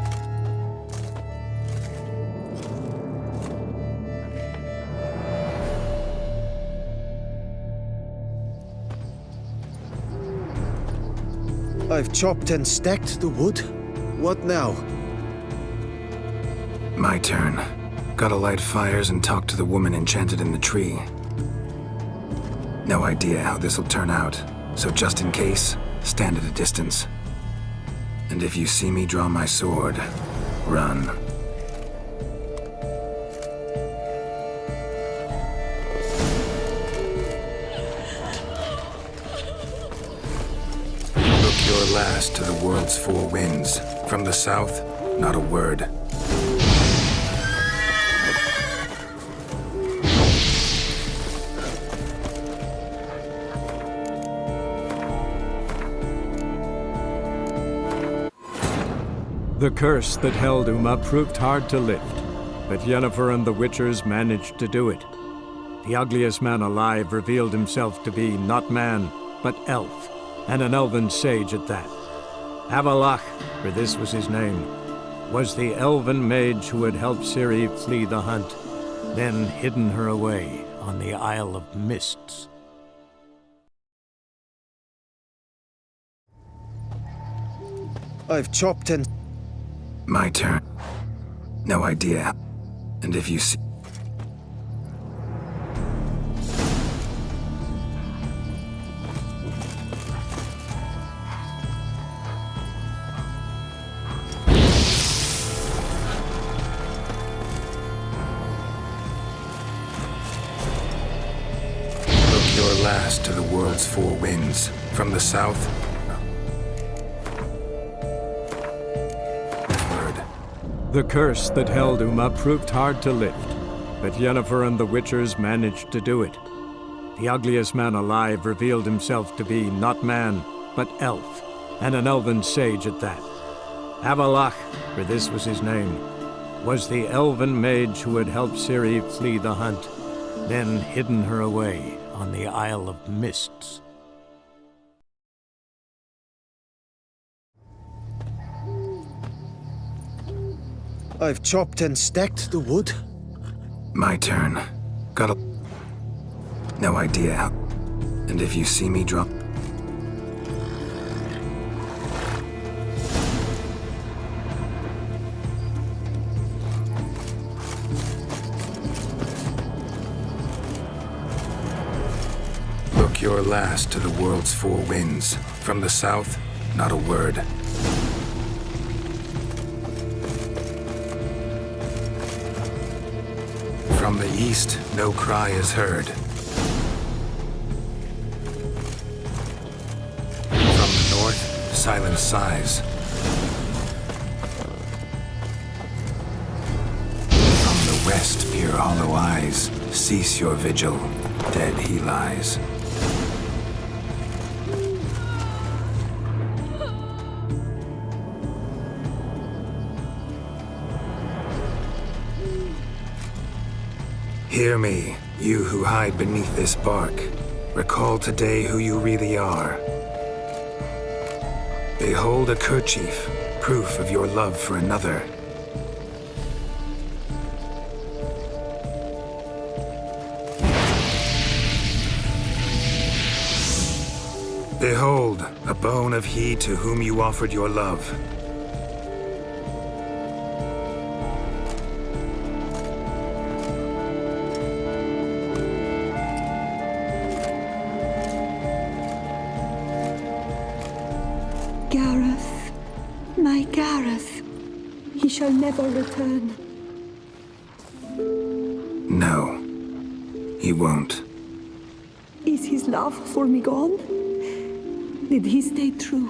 I've chopped and stacked the wood. What now? My turn. Gotta light fires and talk to the woman enchanted in the tree. No idea how this'll turn out, so just in case, stand at a distance. And if you see me draw my sword, run. Look your last to the world's 4 winds. From the south, not a word. The curse that held Uma proved hard to lift, but Yennefer and the Witchers managed to do it. The ugliest man alive revealed himself to be not man, but elf, and an elven sage at that. Avalach, for this was his name, was the elven mage who had helped Ciri flee the hunt, then hidden her away on the Isle of Mists. I've chopped and... My turn. No idea. And if you see... Look your last to the world's 4 winds. From the south, The curse that held Uma proved hard to lift, but Yennefer and the Witchers managed to do it. The ugliest man alive revealed himself to be not man, but elf, and an elven sage at that. Avalach, for this was his name, was the elven mage who had helped Ciri flee the hunt, then hidden her away on the Isle of Mists. I've chopped and stacked the wood. my turn. Gotta... No idea how... And if you see me drop... Look your last to the world's 4 winds. From the south, not a word. From the east, no cry is heard. From the north, silence sighs. From the west, peer hollow eyes. Cease your vigil. Dead he lies. Hear me, you who hide beneath this bark. Recall today who you really are. Behold a kerchief, proof of your love for another. Behold, a bone of he to whom you offered your love. Gareth, my Gareth, he shall never return. No, he won't. Is his love for me gone? Did he stay true?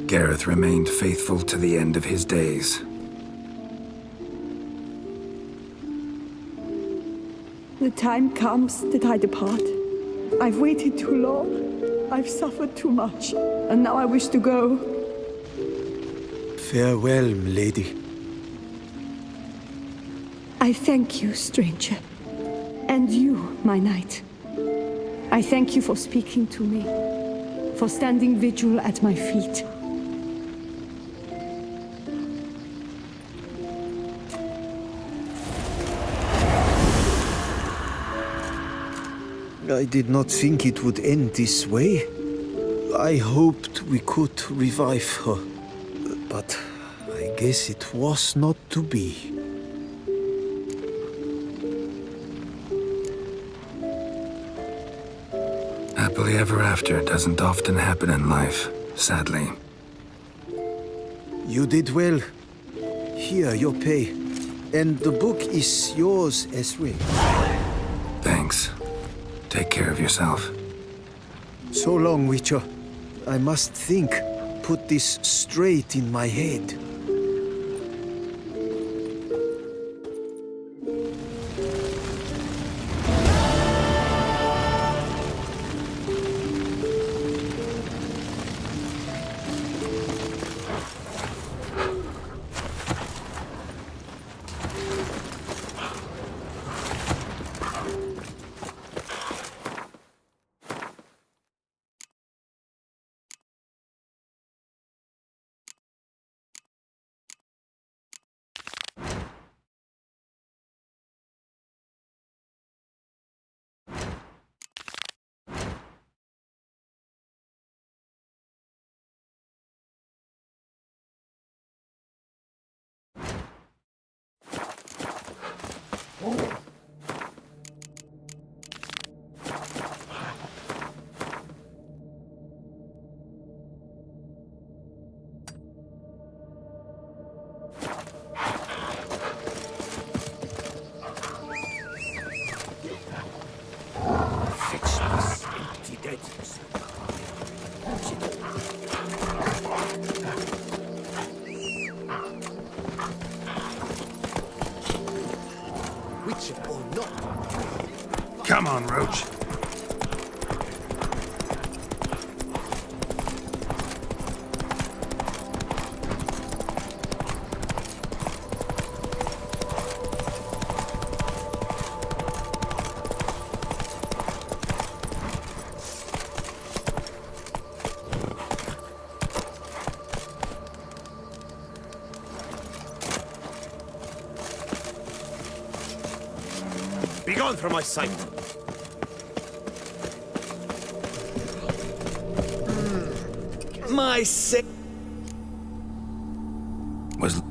Gareth remained faithful to the end of his days. The time comes that I depart. I've waited too long. I've suffered too much. And now I wish to go. Farewell, milady. I thank you, stranger. And you, my knight. I thank you for speaking to me, for standing vigil at my feet. I did not think it would end this way. I hoped we could revive her, but I guess it was not to be. Happily ever after doesn't often happen in life, sadly. You did well. Here, your pay. And the book is yours as well. Thanks. Take care of yourself. So long, Witcher. I must think, put this straight in my head. Come on, Roach. Begone from my sight! My sick was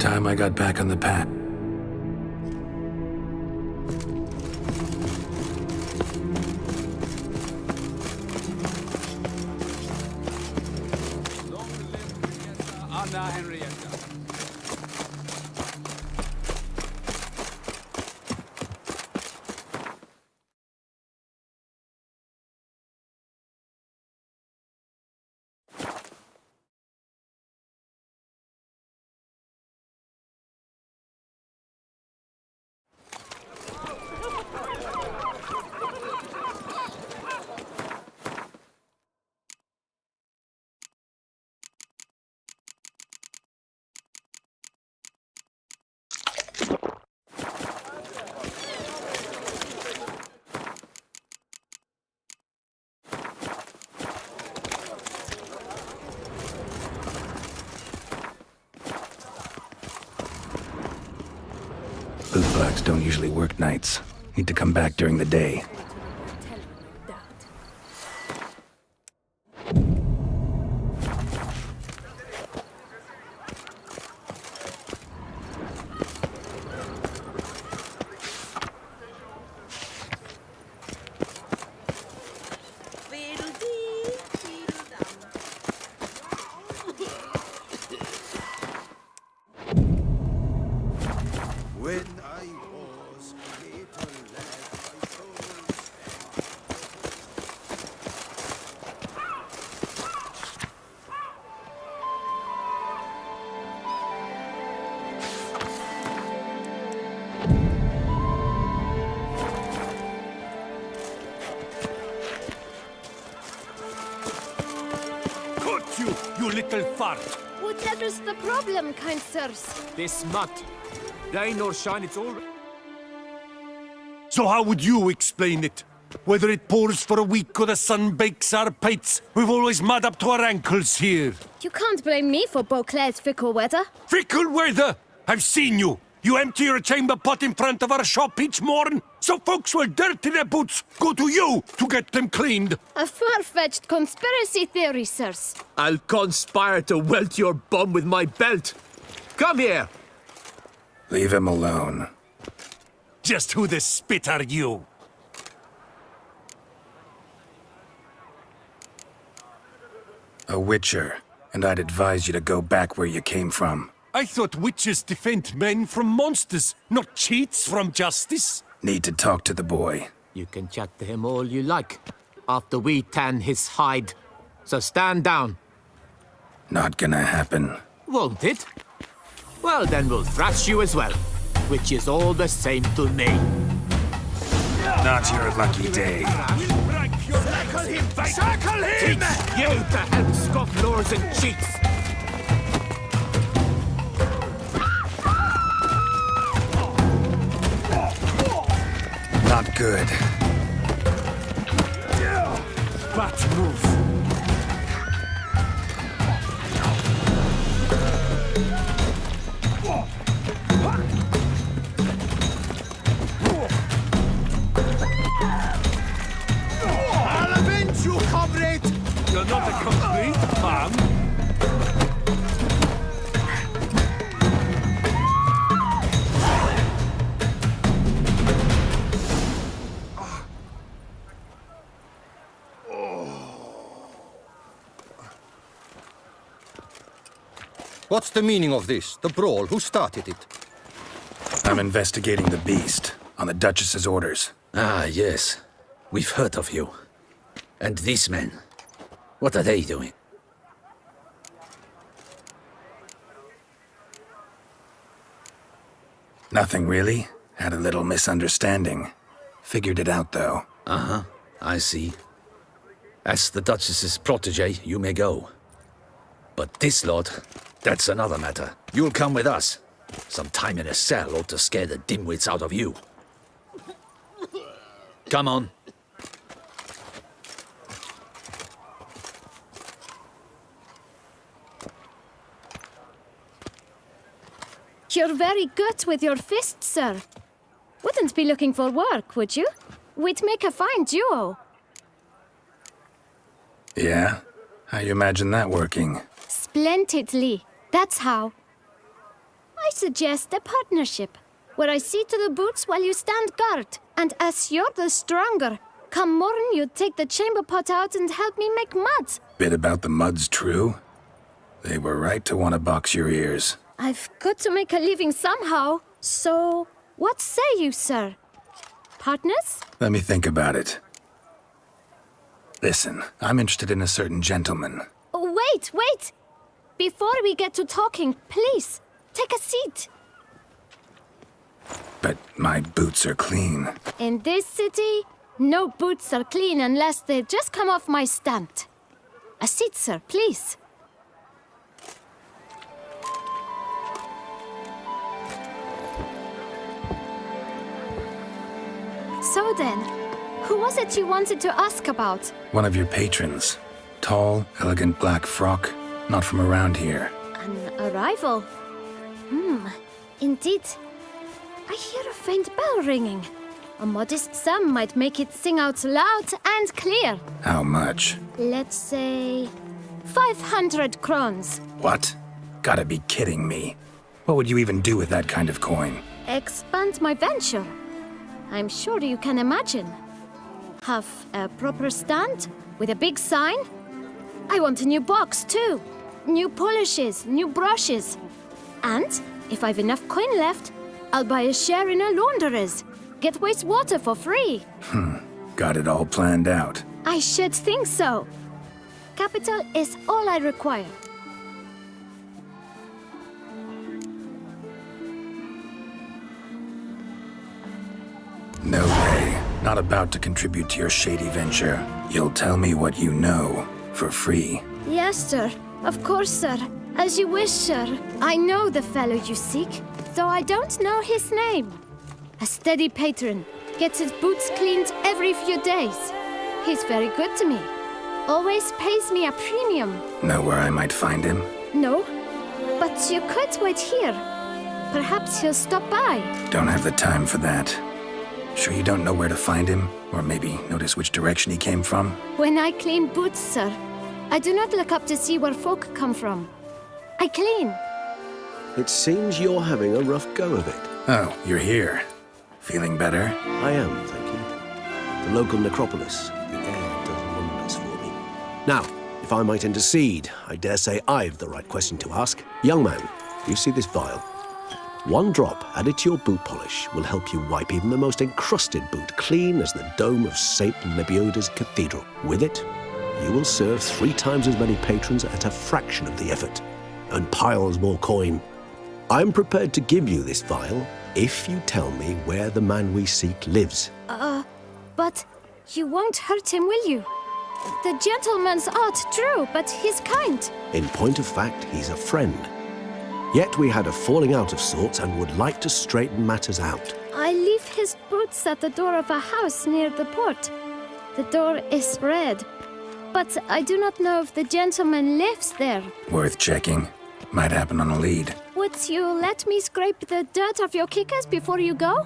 time I got back on the path. Anna Henrietta. Bootblacks don't usually work nights. Need to come back during the day. When I was a little lad, I chose. Cut you, you little fart! Whatever's the problem, kind sirs? This mud. Rain or shine, it's all... So how would you explain it? Whether it pours for a week or the sun bakes our pates, we've always mud up to our ankles here. You can't blame me for Beauclair's fickle weather. Fickle weather! I've seen you! You empty your chamber pot in front of our shop each morn, so folks will dirty their boots, go to you to get them cleaned. A far-fetched conspiracy theory, sirs. I'll conspire to welt your bum with my belt. Come here. Leave him alone. Just who the spit are you? A witcher, and I'd advise you to go back where you came from. I thought witches defend men from monsters, not cheats from justice. Need to talk to the boy. You can chat to him all you like, after we tan his hide. So stand down. Not gonna happen. Won't it? Well, then we'll thrash you as well, which is all the same to me. Not your lucky day. Circle him! Circle him! Teach you to help scofflaws and cheats! Not good. Bad move. I'll avenge you, comrade! You're not a complete man. What's the meaning of this? The brawl? Who started it? I'm investigating the beast, on the Duchess's orders. Ah, yes. We've heard of you. And these men, what are they doing? Nothing really. Had a little misunderstanding. Figured it out, though. Uh-huh, I see. As the Duchess's protege, you may go. But this lot, that's another matter. You'll come with us. Some time in a cell ought to scare the dimwits out of you. Come on. You're very good with your fists, sir. Wouldn't be looking for work, would you? We'd make a fine duo. Yeah? How you imagine that working? Splendidly. That's how. I suggest a partnership, where I see to the boots while you stand guard. And as you're the stronger, come morn you take the chamber pot out and help me make mud. Bit about the mud's true? They were right to want to box your ears. I've got to make a living somehow, so what say you, sir? Partners? Let me think about it. Listen, I'm interested in a certain gentleman. Oh, wait! Before we get to talking, please, take a seat. But my boots are clean. In this city, no boots are clean unless they just come off my stand. A seat, sir, please. So then, who was it you wanted to ask about? One of your patrons. Tall, elegant black frock. Not from around here. An arrival? Indeed. I hear a faint bell ringing. A modest sum might make it sing out loud and clear. How much? Let's say 500 crowns. What? Gotta be kidding me. What would you even do with that kind of coin? Expand my venture. I'm sure you can imagine. Have a proper stand with a big sign. I want a new box too. New polishes, new brushes. And if I've enough coin left, I'll buy a share in a launderer's. Get wastewater for free. Got it all planned out. I should think so. Capital is all I require. No way. Not about to contribute to your shady venture. You'll tell me what you know, for free. Yes, sir. Of course, sir. As you wish, sir. I know the fellow you seek, though I don't know his name. A steady patron. Gets his boots cleaned every few days. He's very good to me. Always pays me a premium. Know where I might find him? No, but you could wait here. Perhaps he'll stop by. Don't have the time for that. Sure you don't know where to find him? Or maybe notice which direction he came from? When I clean boots, sir, I do not look up to see where folk come from. I clean. It seems you're having a rough go of it. Oh, you're here. Feeling better? I am, thank you. The local necropolis. The air does wonders for me. Now, if I might intercede, I dare say I've the right question to ask. Young man, you see this vial? One drop added to your boot polish will help you wipe even the most encrusted boot clean as the dome of St. Lebioda's Cathedral. With it, you will serve 3 times as many patrons at a fraction of the effort, and piles more coin. I'm prepared to give you this vial if you tell me where the man we seek lives. But you won't hurt him, will you? The gentleman's odd, true, but he's kind. In point of fact, he's a friend. Yet we had a falling out of sorts and would like to straighten matters out. I leave his boots at the door of a house near the port. The door is red, but I do not know if the gentleman lives there. Worth checking. Might happen on a lead. Would you let me scrape the dirt off your kickers before you go?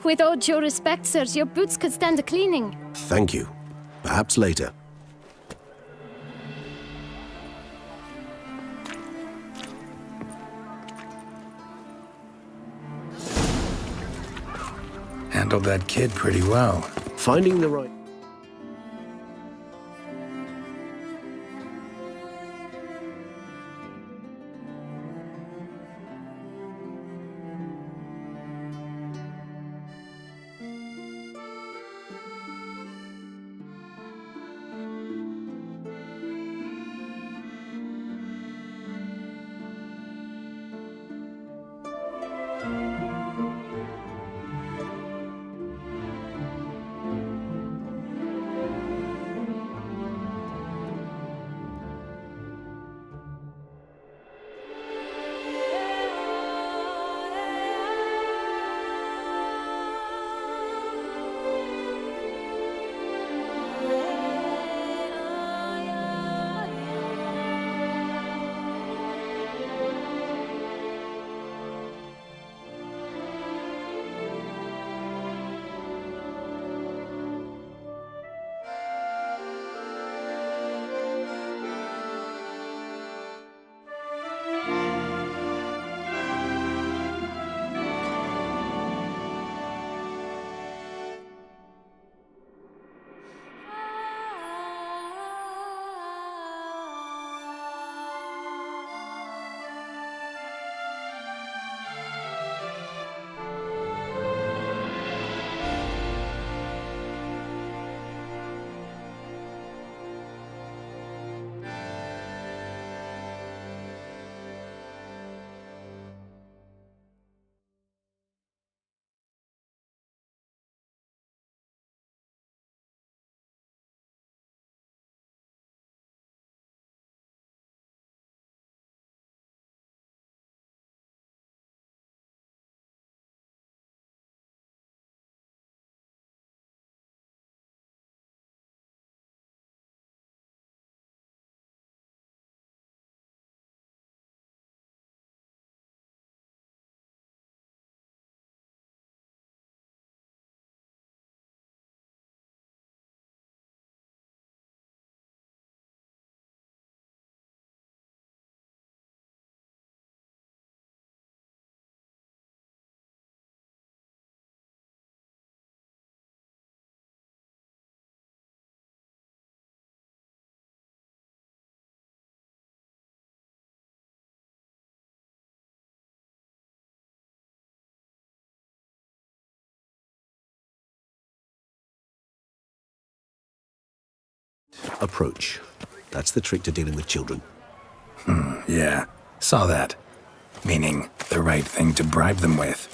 With all due respect, sirs, your boots could stand a cleaning. Thank you. Perhaps later. Handled that kid pretty well. Finding the right... approach. That's the trick to dealing with children. Yeah, saw that. Meaning, the right thing to bribe them with.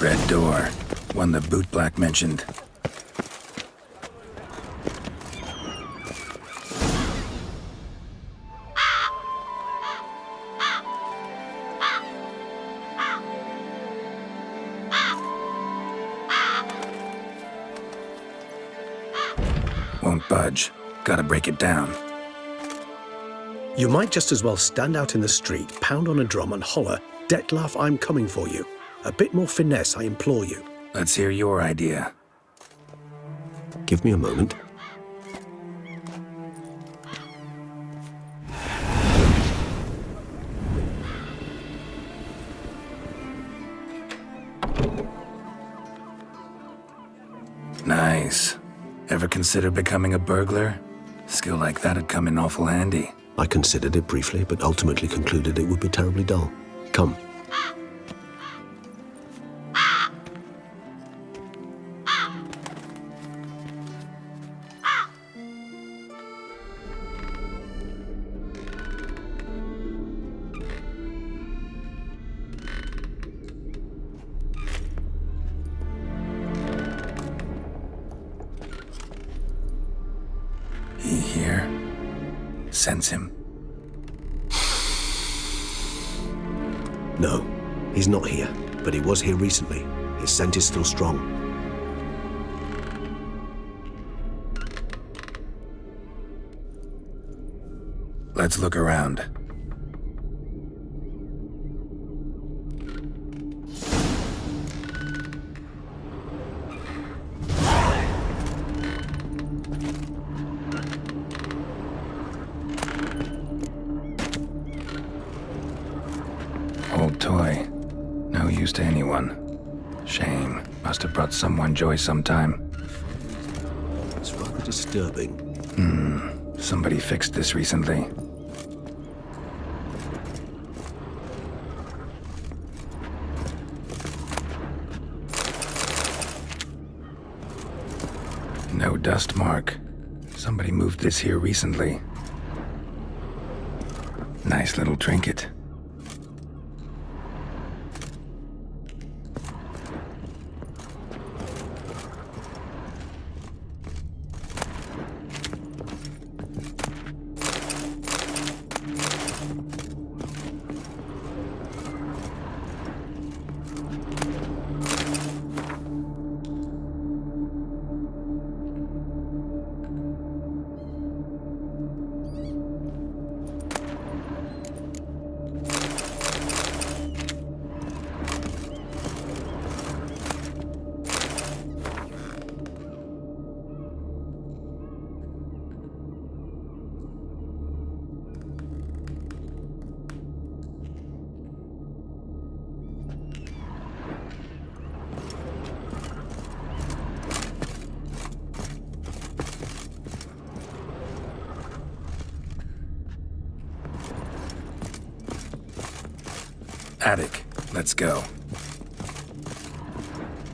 Red door. One the bootblack mentioned. Won't budge. Gotta break it down. You might just as well stand out in the street, pound on a drum and holler, "Dettlaff, I'm coming for you." A bit more finesse, I implore you. Let's hear your idea. Give me a moment. Nice. Ever consider becoming a burglar? Skill like that'd come in awful handy. I considered it briefly, but ultimately concluded it would be terribly dull. Come. He here? Sense him. No, he's not here, but he was here recently. His scent is still strong. Let's look around. Old toy. No use to anyone. Shame. Must have brought someone joy sometime. It's rather disturbing. Somebody fixed this recently. No dust mark. Somebody moved this here recently. Nice little trinket. Attic. Let's go.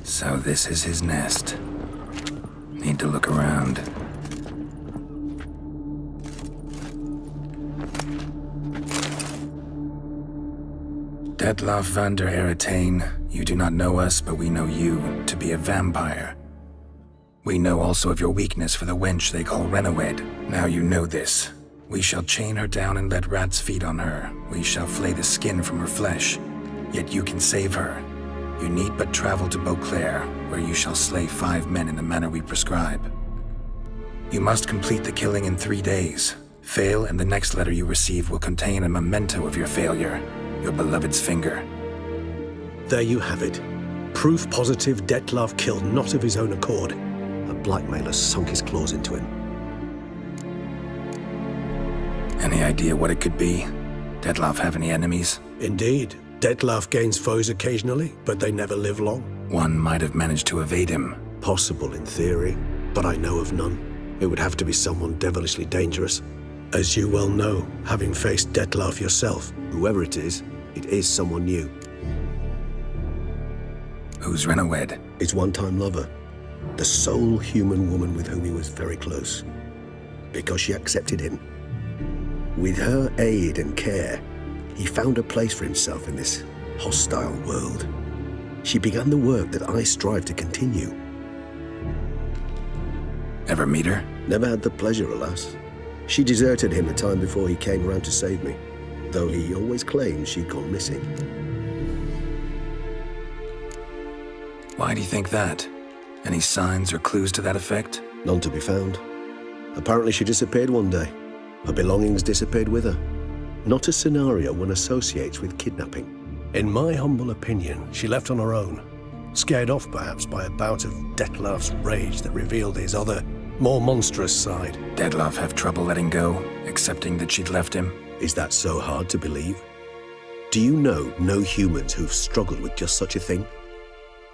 So this is his nest. Need to look around. Dettlaff van der Eretain, you do not know us, but we know you to be a vampire. We know also of your weakness for the wench they call Renawed. Now you know this. We shall chain her down and let rats feed on her. We shall flay the skin from her flesh. Yet you can save her. You need but travel to Beauclair, where you shall slay 5 men in the manner we prescribe. You must complete the killing in 3 days. Fail, and the next letter you receive will contain a memento of your failure. Your beloved's finger. There you have it. Proof positive Dettlaff killed not of his own accord. A blackmailer sunk his claws into him. Any idea what it could be? Dettlaff have any enemies? Indeed. Dettlaff gains foes occasionally, but they never live long. One might have managed to evade him. Possible in theory, but I know of none. It would have to be someone devilishly dangerous. As you well know, having faced Dettlaff yourself, whoever it is someone new. Who's Renawed? His one-time lover. The sole human woman with whom he was very close. Because she accepted him. With her aid and care, he found a place for himself in this hostile world. She began the work that I strive to continue. Ever meet her? Never had the pleasure, alas. She deserted him a time before he came around to save me, though he always claimed she'd gone missing. Why do you think that? Any signs or clues to that effect? None to be found. Apparently she disappeared one day. Her belongings disappeared with her. Not a scenario one associates with kidnapping. In my humble opinion, she left on her own. Scared off perhaps by a bout of Dettlaff's rage that revealed his other, more monstrous side. Dettlaff have trouble letting go, accepting that she'd left him? Is that so hard to believe? Do you know no humans who've struggled with just such a thing?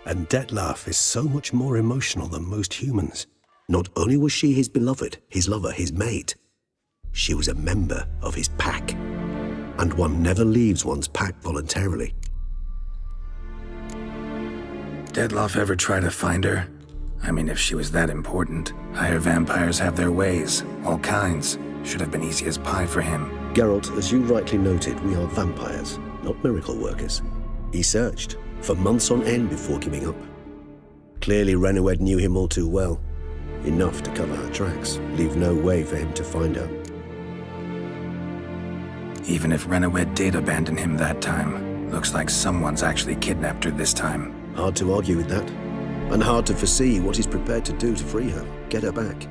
And Dettlaff is so much more emotional than most humans. Not only was she his beloved, his lover, his mate, she was a member of his pack. And one never leaves one's pack voluntarily. Dettlaff ever try to find her? I mean, if she was that important. Higher vampires have their ways, all kinds. Should have been easy as pie for him. Geralt, as you rightly noted, we are vampires, not miracle workers. He searched for months on end before giving up. Clearly Renawed knew him all too well. Enough to cover her tracks, leave no way for him to find her. Even if Renawed did abandon him that time, looks like someone's actually kidnapped her this time. Hard to argue with that. And hard to foresee what he's prepared to do to free her, get her back.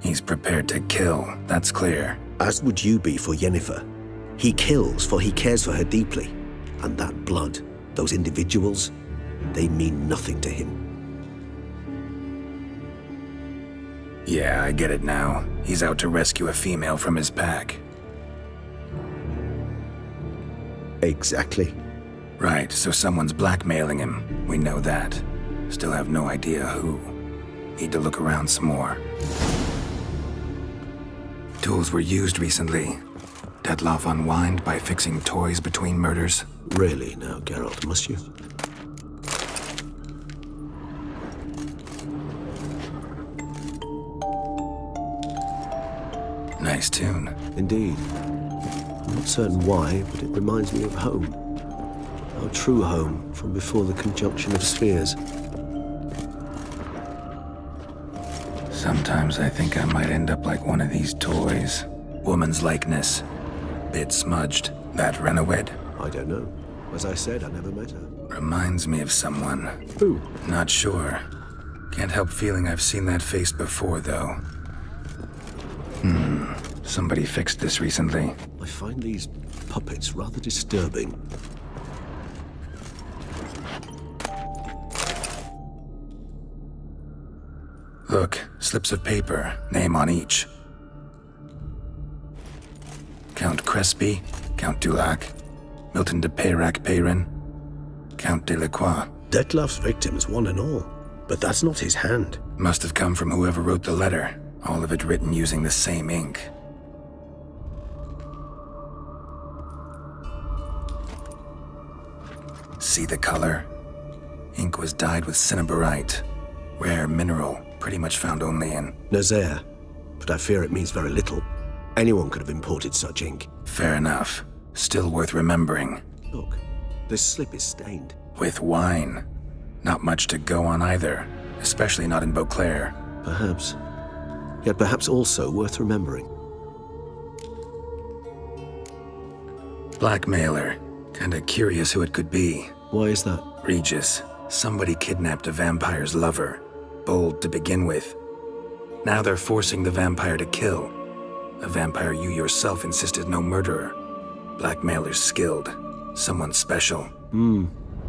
He's prepared to kill, that's clear. As would you be for Yennefer. He kills for he cares for her deeply. And that blood, those individuals, they mean nothing to him. Yeah, I get it now. He's out to rescue a female from his pack. Exactly. Right, so someone's blackmailing him. We know that. Still have no idea who. Need to look around some more. Tools were used recently. Dettlaff unwind by fixing toys between murders. Really now, Geralt, must you? Nice tune. Indeed. I'm not certain why, but it reminds me of home. Our true home from before the conjunction of spheres. Sometimes I think I might end up like one of these toys. Woman's likeness. Bit smudged. That Renawed? I don't know. As I said, I never met her. Reminds me of someone. Who? Not sure. Can't help feeling I've seen that face before, though. Somebody fixed this recently. I find these puppets rather disturbing. Look, slips of paper, name on each. Count Crespi, Count Dulac, Milton de Peyrac-Peyrin, Count Delacroix. Dettlaff's victims, one and all. But that's not his hand. Must have come from whoever wrote the letter. All of it written using the same ink. See the color? Ink was dyed with cinnabarite. Rare mineral, pretty much found only in Nazaire, but I fear it means very little. Anyone could have imported such ink. Fair enough. Still worth remembering. Look, this slip is stained. With wine. Not much to go on either, especially not in Beauclair. Perhaps. Yet perhaps also worth remembering. Blackmailer. Kinda curious who it could be. Why is that? Regis. Somebody kidnapped a vampire's lover. Bold to begin with. Now they're forcing the vampire to kill. A vampire you yourself insisted no murderer. Blackmailer's skilled. Someone special.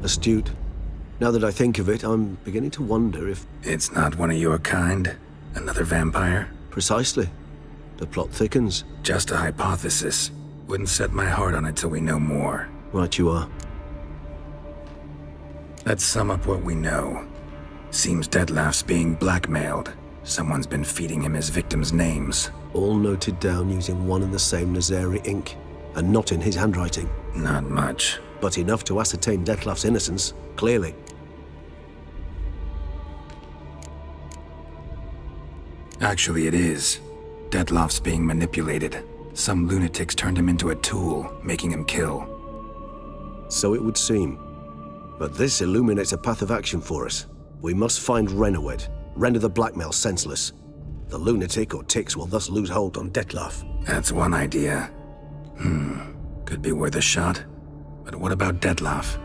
Astute. Now that I think of it, I'm beginning to wonder if... It's not one of your kind? Another vampire? Precisely. The plot thickens. Just a hypothesis. Wouldn't set my heart on it till we know more. Right you are. Let's sum up what we know. Seems Detlef's being blackmailed. Someone's been feeding him his victims' names. All noted down using one and the same Nazeri ink, and not in his handwriting. Not much. But enough to ascertain Detlef's innocence, clearly. Actually, it is. Detlef's being manipulated. Some lunatics turned him into a tool, making him kill. So it would seem. But this illuminates a path of action for us. We must find Renowed, render the blackmail senseless. The lunatic or ticks will thus lose hold on Detlef. That's one idea. Could be worth a shot. But what about Detlef?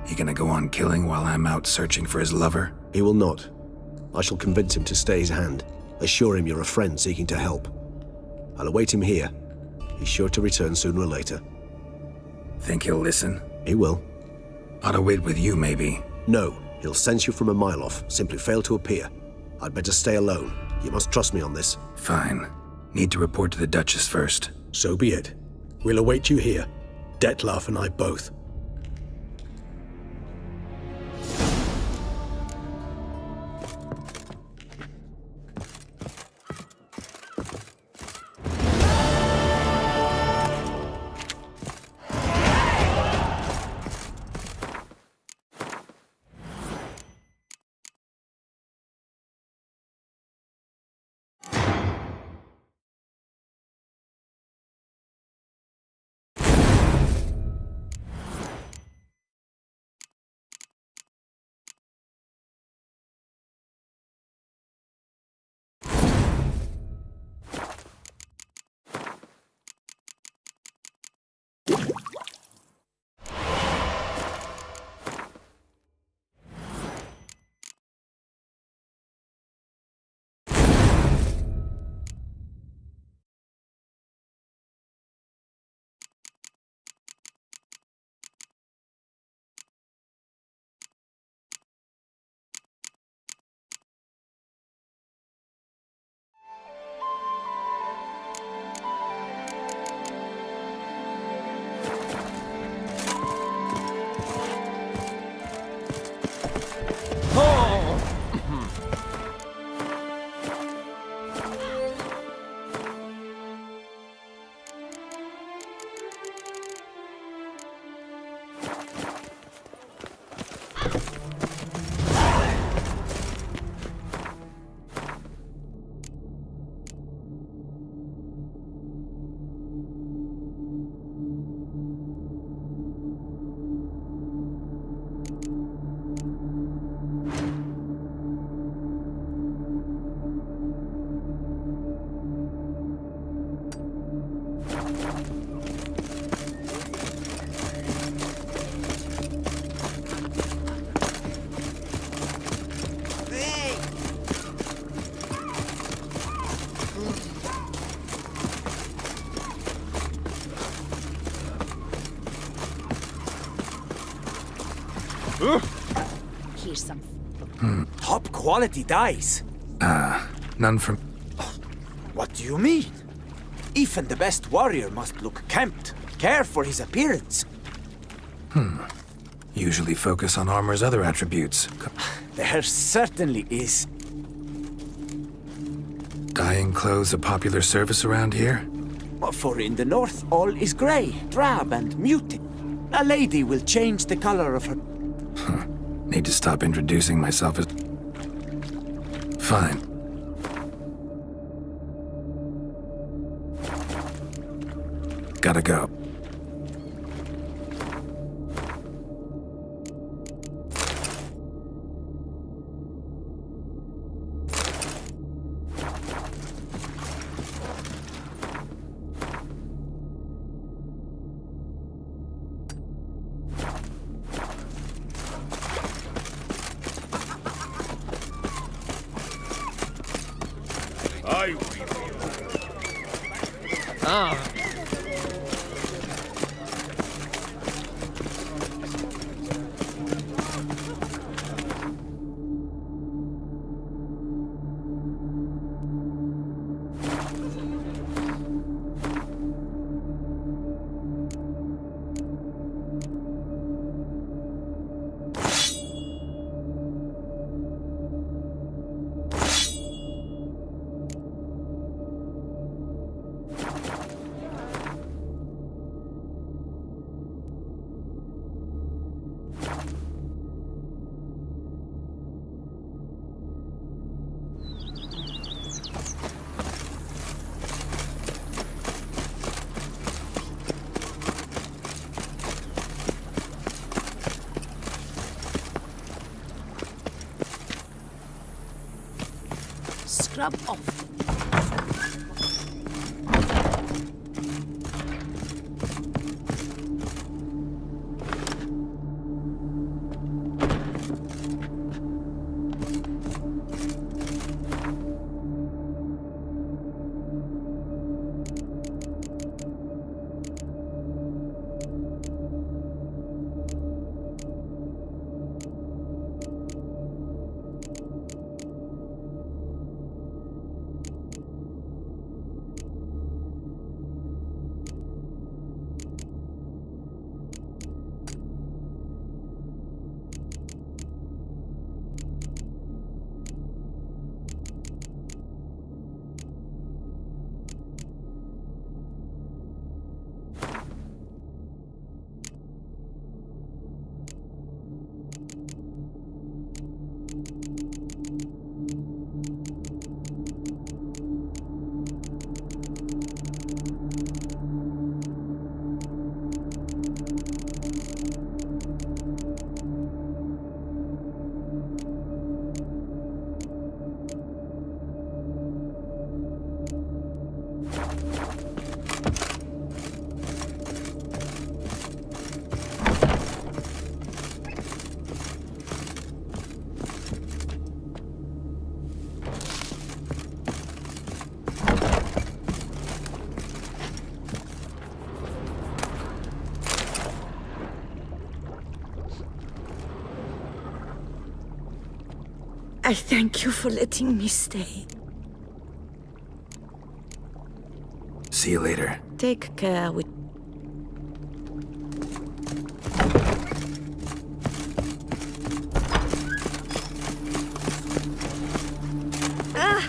He gonna go on killing while I'm out searching for his lover? He will not. I shall convince him to stay his hand. Assure him you're a friend seeking to help. I'll await him here. He's sure to return sooner or later. Think he'll listen? He will. Ought to wait with you, maybe. No, he'll sense you from a mile off. Simply fail to appear. I'd better stay alone. You must trust me on this. Fine. Need to report to the Duchess first. So be it. We'll await you here. Detlef and I both. Here's some top quality dice. None from... What do you mean? Even the best warrior must look kempt, care for his appearance. Usually focus on armor's other attributes. There certainly is. Dyeing clothes a popular service around here? For in the north, all is grey, drab, and muted. A lady will change the color of her... Need to stop introducing myself as... Fine. Gotta go. Scrub off. I thank you for letting me stay. See you later. Take care with... Ah!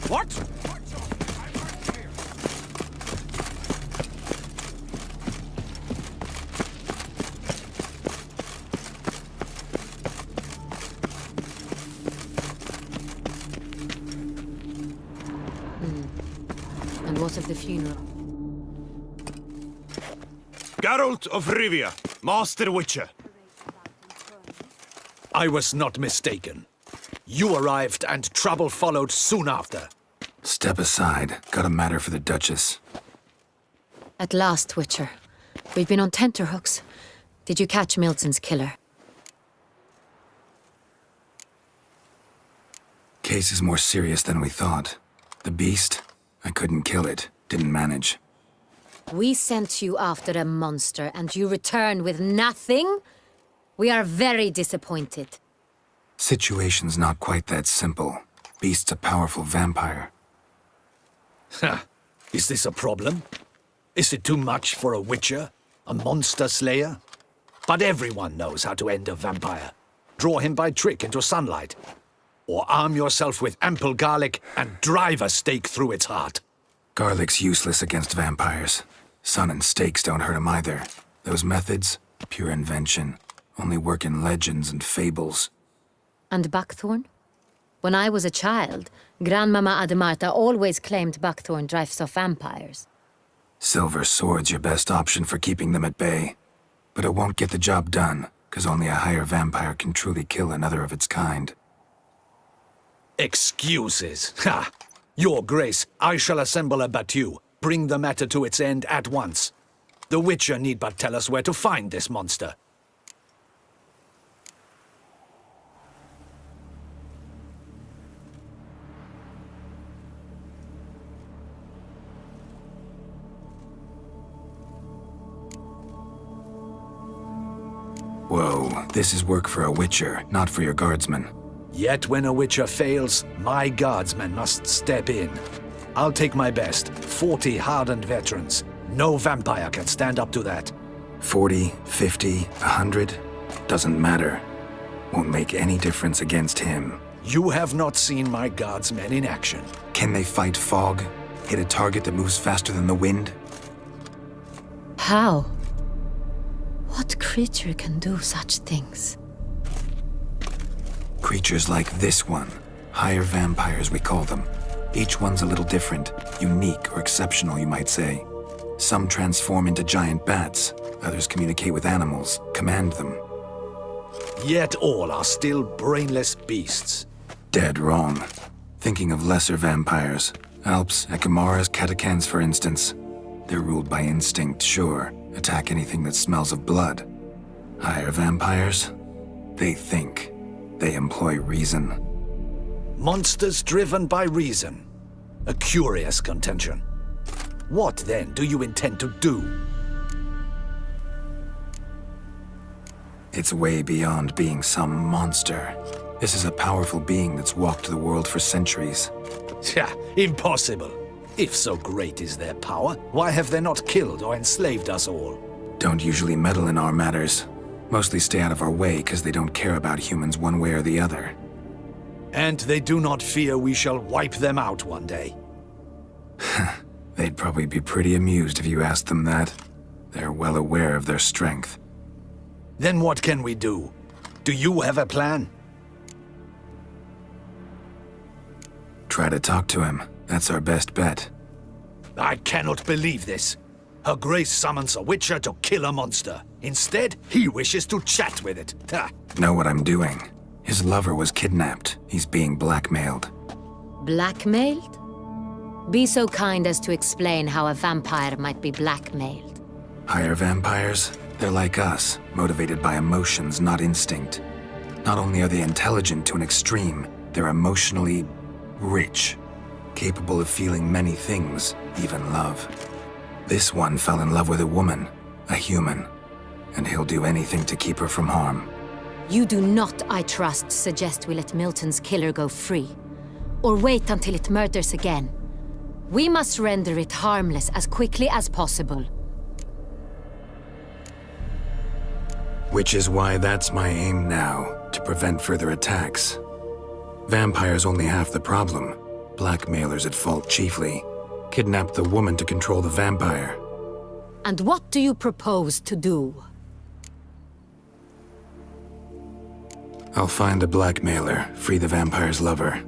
What? And what of the funeral? Geralt of Rivia, Master Witcher. I was not mistaken. You arrived and trouble followed soon after. Step aside. Got a matter for the Duchess. At last, Witcher. We've been on tenterhooks. Did you catch Milton's killer? Case is more serious than we thought. The beast? I couldn't kill it. Didn't manage. We sent you after a monster, and you return with nothing? We are very disappointed. Situation's not quite that simple. Beast's a powerful vampire. Ha! Is this a problem? Is it too much for a witcher? A monster slayer? But everyone knows how to end a vampire. Draw him by trick into sunlight. Or arm yourself with ample garlic and drive a stake through its heart. Garlic's useless against vampires. Sun and stakes don't hurt him either. Those methods, pure invention. Only work in legends and fables. And Buckthorn? When I was a child, Grandmama Ademarta always claimed Buckthorn drives off vampires. Silver sword's your best option for keeping them at bay. But it won't get the job done, because only a higher vampire can truly kill another of its kind. Excuses. Ha! Your Grace, I shall assemble a battue. Bring the matter to its end at once. The Witcher need but tell us where to find this monster. Whoa, this is work for a Witcher, not for your guardsmen. Yet when a Witcher fails, my guardsmen must step in. I'll take my best, 40 hardened veterans. No vampire can stand up to that. 40, 50, 100? Doesn't matter. Won't make any difference against him. You have not seen my guardsmen in action. Can they fight fog? Hit a target that moves faster than the wind? How? What creature can do such things? Creatures like this one. Higher vampires, we call them. Each one's a little different. Unique or exceptional, you might say. Some transform into giant bats. Others communicate with animals, command them. Yet all are still brainless beasts. Dead wrong. Thinking of lesser vampires. Alps, Ekamaras, Catacans, for instance. They're ruled by instinct, sure. Attack anything that smells of blood. Higher vampires? They think. They employ reason. Monsters driven by reason. A curious contention. What, then, do you intend to do? It's way beyond being some monster. This is a powerful being that's walked the world for centuries. Yeah, impossible. If so great is their power, why have they not killed or enslaved us all? Don't usually meddle in our matters. Mostly stay out of our way because they don't care about humans one way or the other. And they do not fear we shall wipe them out one day. They'd probably be pretty amused if you asked them that. They're well aware of their strength. Then what can we do? Do you have a plan? Try to talk to him. That's our best bet. I cannot believe this. Her Grace summons a witcher to kill a monster. Instead, he wishes to chat with it. Ha! Know what I'm doing. His lover was kidnapped. He's being blackmailed. Blackmailed? Be so kind as to explain how a vampire might be blackmailed. Higher vampires? They're like us, motivated by emotions, not instinct. Not only are they intelligent to an extreme, they're emotionally rich, capable of feeling many things, even love. This one fell in love with a woman, a human, and he'll do anything to keep her from harm. You do not, I trust, suggest we let Milton's killer go free, or wait until it murders again. We must render it harmless as quickly as possible. Which is why that's my aim now, to prevent further attacks. Vampires only half the problem. Blackmailers at fault chiefly. Kidnap the woman to control the vampire. And what do you propose to do? I'll find the blackmailer, free the vampire's lover.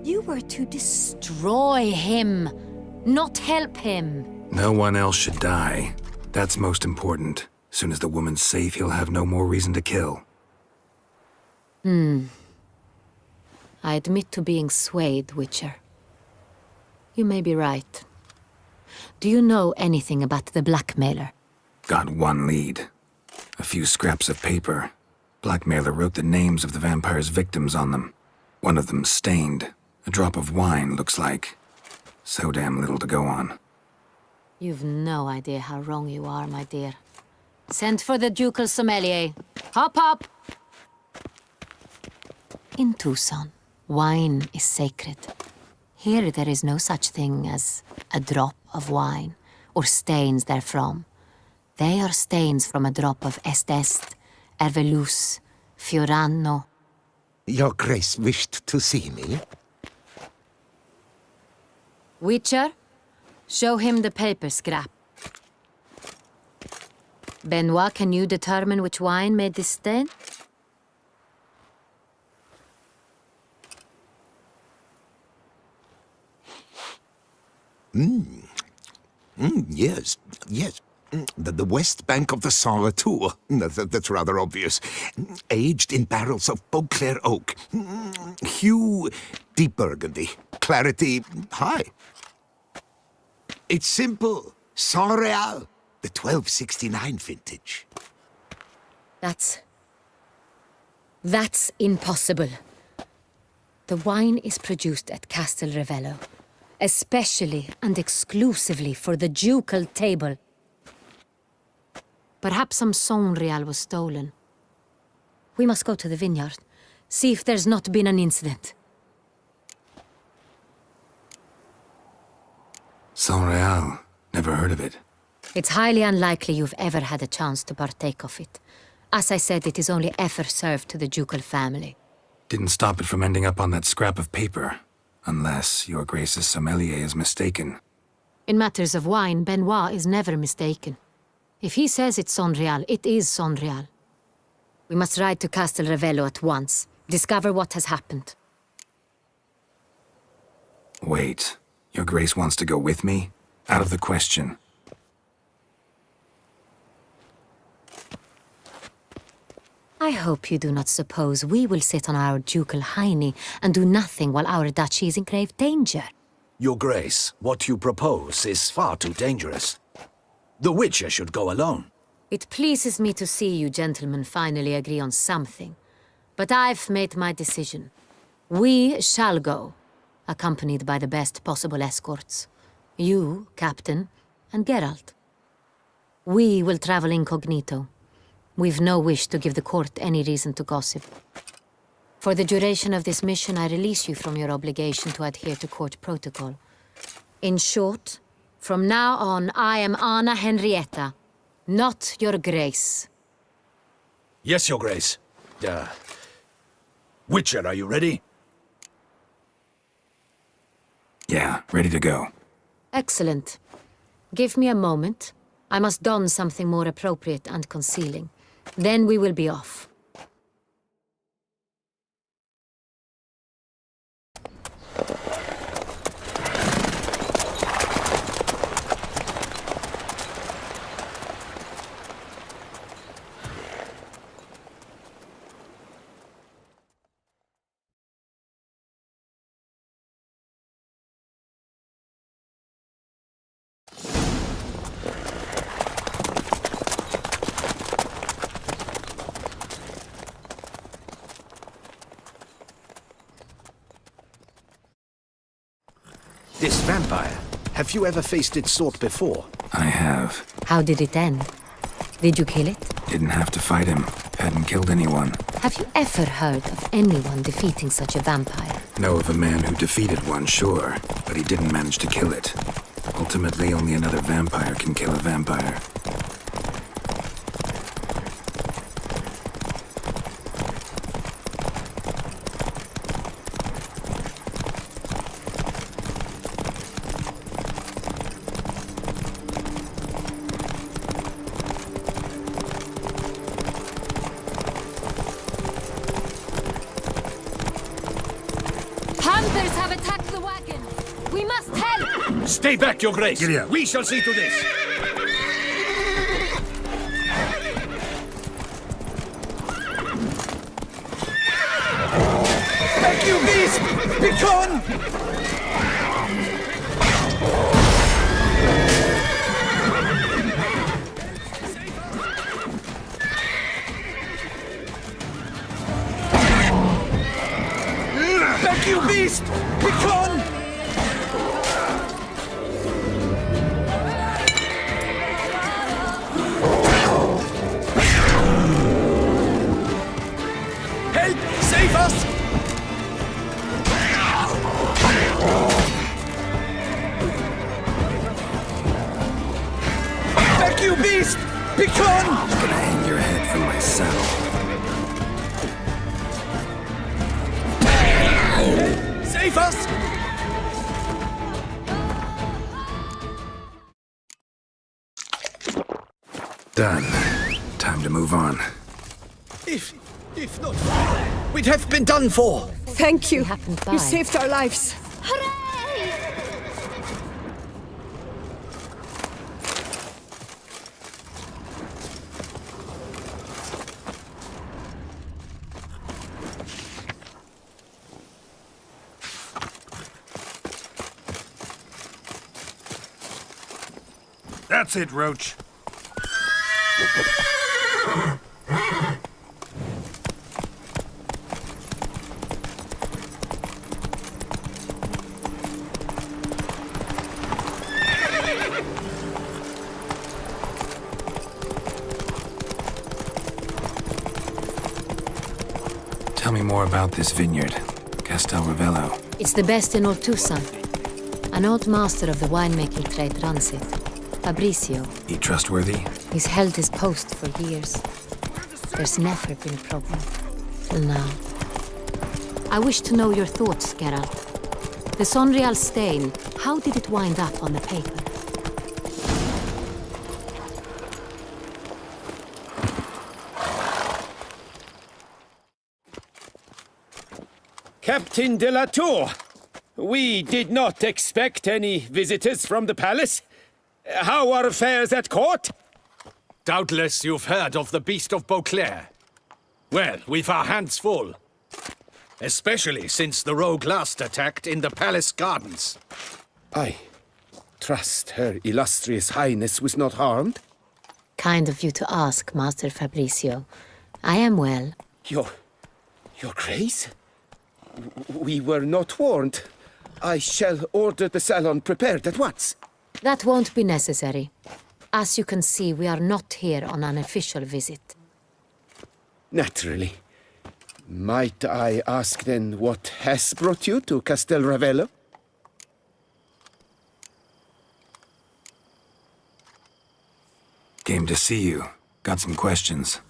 You were to destroy him, not help him. No one else should die. That's most important. Soon as the woman's safe, he'll have no more reason to kill. I admit to being swayed, Witcher. You may be right. Do you know anything about the blackmailer? Got one lead. A few scraps of paper. Blackmailer wrote the names of the vampire's victims on them. One of them stained. A drop of wine, looks like. So damn little to go on. You've no idea how wrong you are, my dear. Send for the ducal sommelier. Hop, hop! In Tucson, wine is sacred. Here there is no such thing as a drop of wine, or stains therefrom. They are stains from a drop of Est, Ervelus, Fiorano. Your Grace wished to see me? Witcher, show him the paper scrap. Benoit, can you determine which wine made this stain? Yes, yes. The west bank of the Saint Latour. That's rather obvious. Aged in barrels of Beauclair oak. Hue, deep burgundy. Clarity, high. It's simple. Saint Real, the 1269 vintage. That's impossible. The wine is produced at Castel Ravello, especially and exclusively for the ducal table. Perhaps some Saint Real was stolen. We must go to the vineyard, see if there's not been an incident. Saint Real. Never heard of it. It's highly unlikely you've ever had a chance to partake of it. As I said, it is only ever served to the ducal family. Didn't stop it from ending up on that scrap of paper. Unless your Grace's sommelier is mistaken. In matters of wine, Benoit is never mistaken. If he says it's Sonreal, it is Sonreal. We must ride to Castel Ravello at once. Discover what has happened. Wait. Your Grace wants to go with me? Out of the question. I hope you do not suppose we will sit on our ducal hiney and do nothing while our duchy is in grave danger. Your Grace, what you propose is far too dangerous. The Witcher should go alone. It pleases me to see you gentlemen finally agree on something. But I've made my decision. We shall go, accompanied by the best possible escorts. You, Captain, and Geralt. We will travel incognito. We've no wish to give the court any reason to gossip. For the duration of this mission, I release you from your obligation to adhere to court protocol. In short, from now on, I am Anna Henrietta, not your Grace. Yes, Your Grace. Witcher, are you ready? Yeah, ready to go. Excellent. Give me a moment. I must don something more appropriate and concealing. Then we will be off. This vampire, have you ever faced its sort before? I have. How did it end? Did you kill it? Didn't have to fight him. Hadn't killed anyone. Have you ever heard of anyone defeating such a vampire? Know of a man who defeated one, sure, but he didn't manage to kill it. Ultimately, only another vampire can kill a vampire. Hunters have attacked the wagon! We must help! Stay back, Your Grace! Giddy up. We shall see to this! Thank you, beast! Begone! Thank you, beast! Begone! Help! Save us! Thank you, beast! Begone! I'm gonna hang your head from my saddle. Save us! Done. Time to move on. If not, we'd have been done for. Thank you. Happened by. You saved our lives. That's it, Roach. Tell me more about this vineyard, Castel Ravello. It's the best in Oltusa. An old master of the winemaking trade runs it. Fabricio. He trustworthy? He's held his post for years. There's never been a problem. Till now. I wish to know your thoughts, Geralt. The Sonreal stain, how did it wind up on the paper? Captain de la Tour, we did not expect any visitors from the palace. How are affairs at court? Doubtless you've heard of the Beast of Beauclair. Well, we've our hands full. Especially since the rogue last attacked in the palace gardens. I trust Her Illustrious Highness was not harmed? Kind of you to ask, Master Fabricio. I am well. Your Grace? We were not warned. I shall order the salon prepared at once. That won't be necessary. As you can see, we are not here on an official visit. Naturally. Might I ask then what has brought you to Castel Ravello? Came to see you. Got some questions.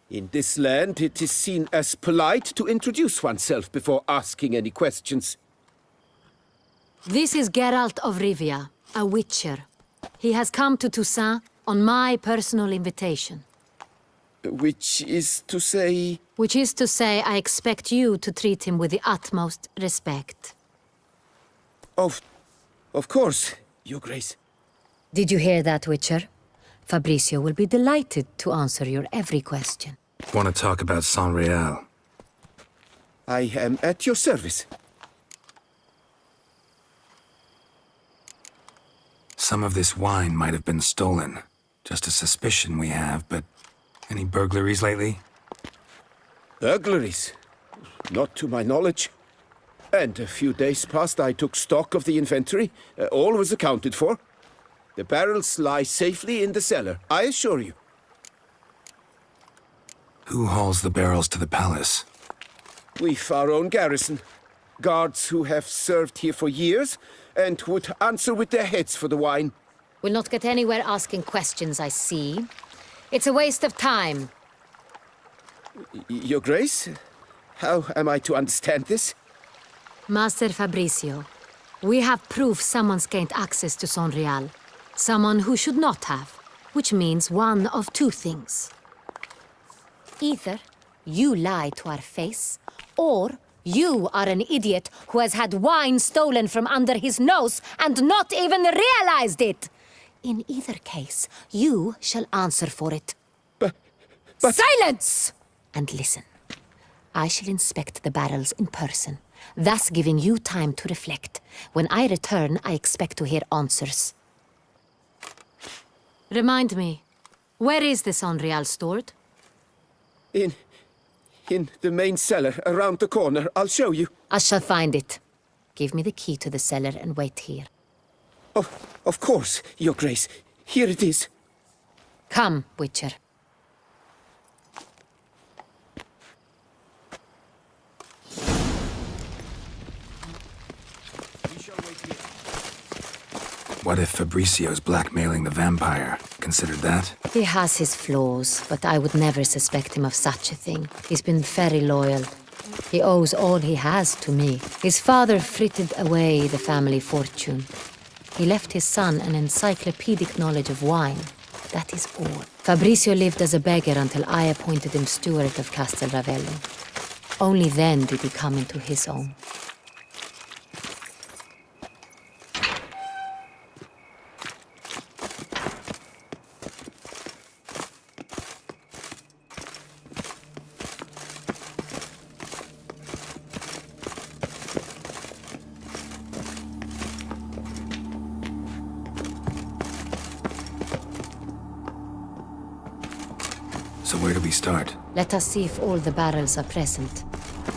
In this land, it is seen as polite to introduce oneself before asking any questions. This is Geralt of Rivia, a witcher. He has come to Toussaint on my personal invitation. Which is to say... Which is to say, I expect you to treat him with the utmost respect. Of course, Your Grace. Did you hear that, Witcher? Fabricio will be delighted to answer your every question. Want to talk about Sonreal? I am at your service. Some of this wine might have been stolen. Just a suspicion we have, but any burglaries lately? Burglaries? Not to my knowledge. And a few days past I took stock of the inventory. All was accounted for. The barrels lie safely in the cellar, I assure you. Who hauls the barrels to the palace? We've our own garrison. Guards who have served here for years and would answer with their heads for the wine. We'll not get anywhere asking questions, I see. It's a waste of time. Your Grace? How am I to understand this? Master Fabricio, we have proof someone's gained access to Sonreal. Someone who should not have, which means one of two things. Either you lie to our face, or you are an idiot who has had wine stolen from under his nose and not even realized it. In either case, you shall answer for it. But... Silence! And listen. I shall inspect the barrels in person, thus giving you time to reflect. When I return, I expect to hear answers. Remind me, where is the Sonreal stored? In the main cellar, around the corner. I'll show you. I shall find it. Give me the key to the cellar and wait here. Of course, Your Grace. Here it is. Come, Witcher. What if Fabricio's blackmailing the vampire? Considered that? He has his flaws, but I would never suspect him of such a thing. He's been very loyal. He owes all he has to me. His father frittered away the family fortune. He left his son an encyclopedic knowledge of wine. That is all. Fabricio lived as a beggar until I appointed him steward of Castel Ravello. Only then did he come into his own. So where do we start? Let us see if all the barrels are present.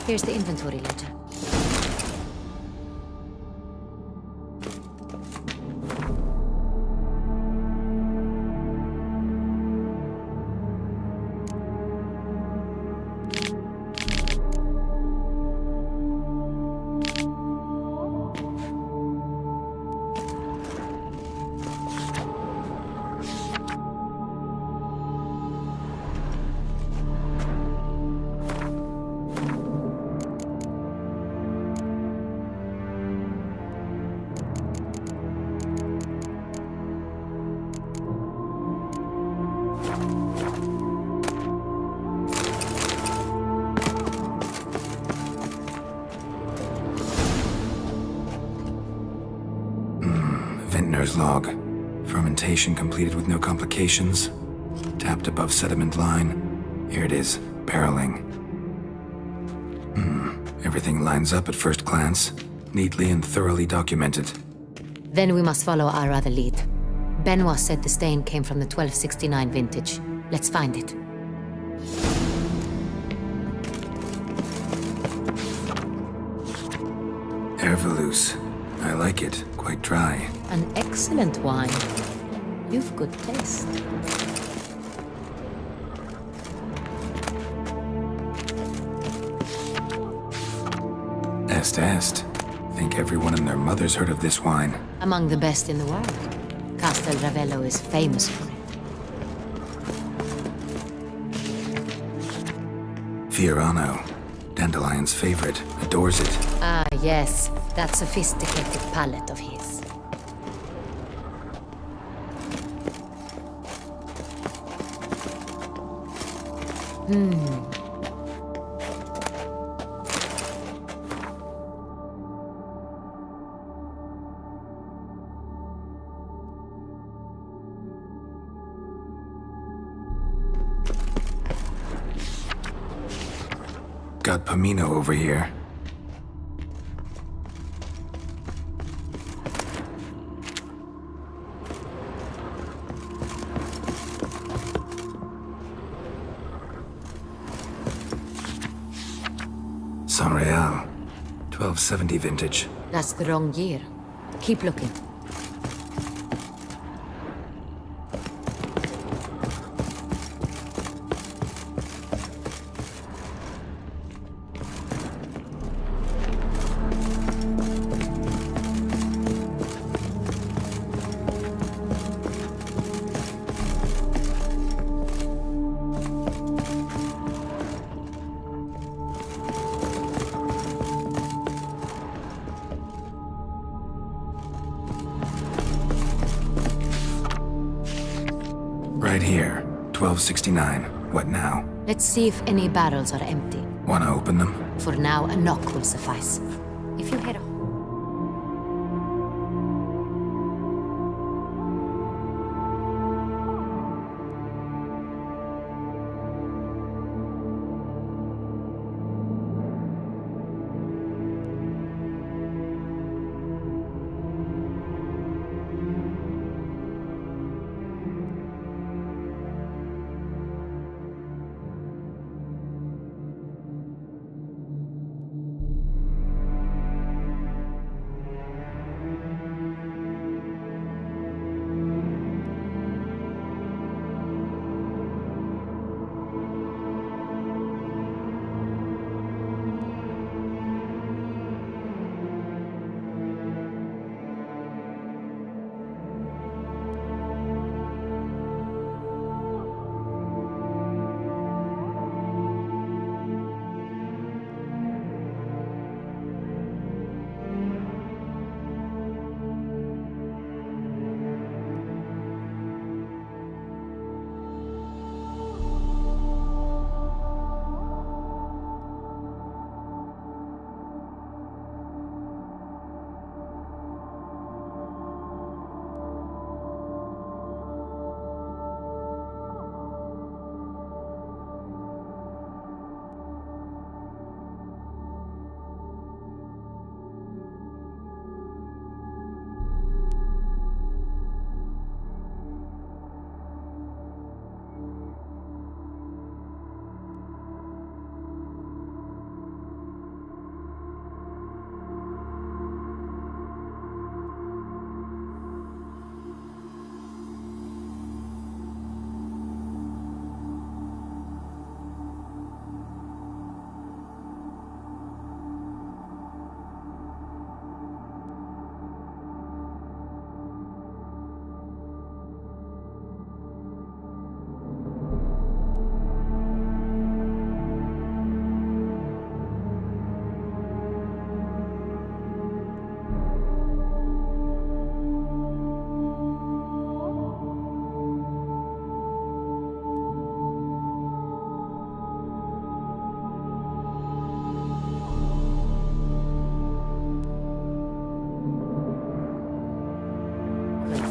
Here's the inventory ledger. Vintner's log. Fermentation completed with no complications. Tapped above sediment line. Here it is, barreling. Everything lines up at first glance. Neatly and thoroughly documented. Then we must follow our other lead. Benoit said the stain came from the 1269 vintage. Let's find it. Herveloos. I like it. Quite dry. An excellent wine. You've good taste. Est. Think everyone and their mother's heard of this wine. Among the best in the world. Castel Ravello is famous for it. Fiorano. Dandelion's favorite. Adores it. Ah, yes. That sophisticated palate of his. Got Pomino over here. San Real. 1270 vintage. That's the wrong year. Keep looking. Right here. 1269. What now? Let's see if any barrels are empty. Wanna open them? For now, a knock will suffice. If you head on.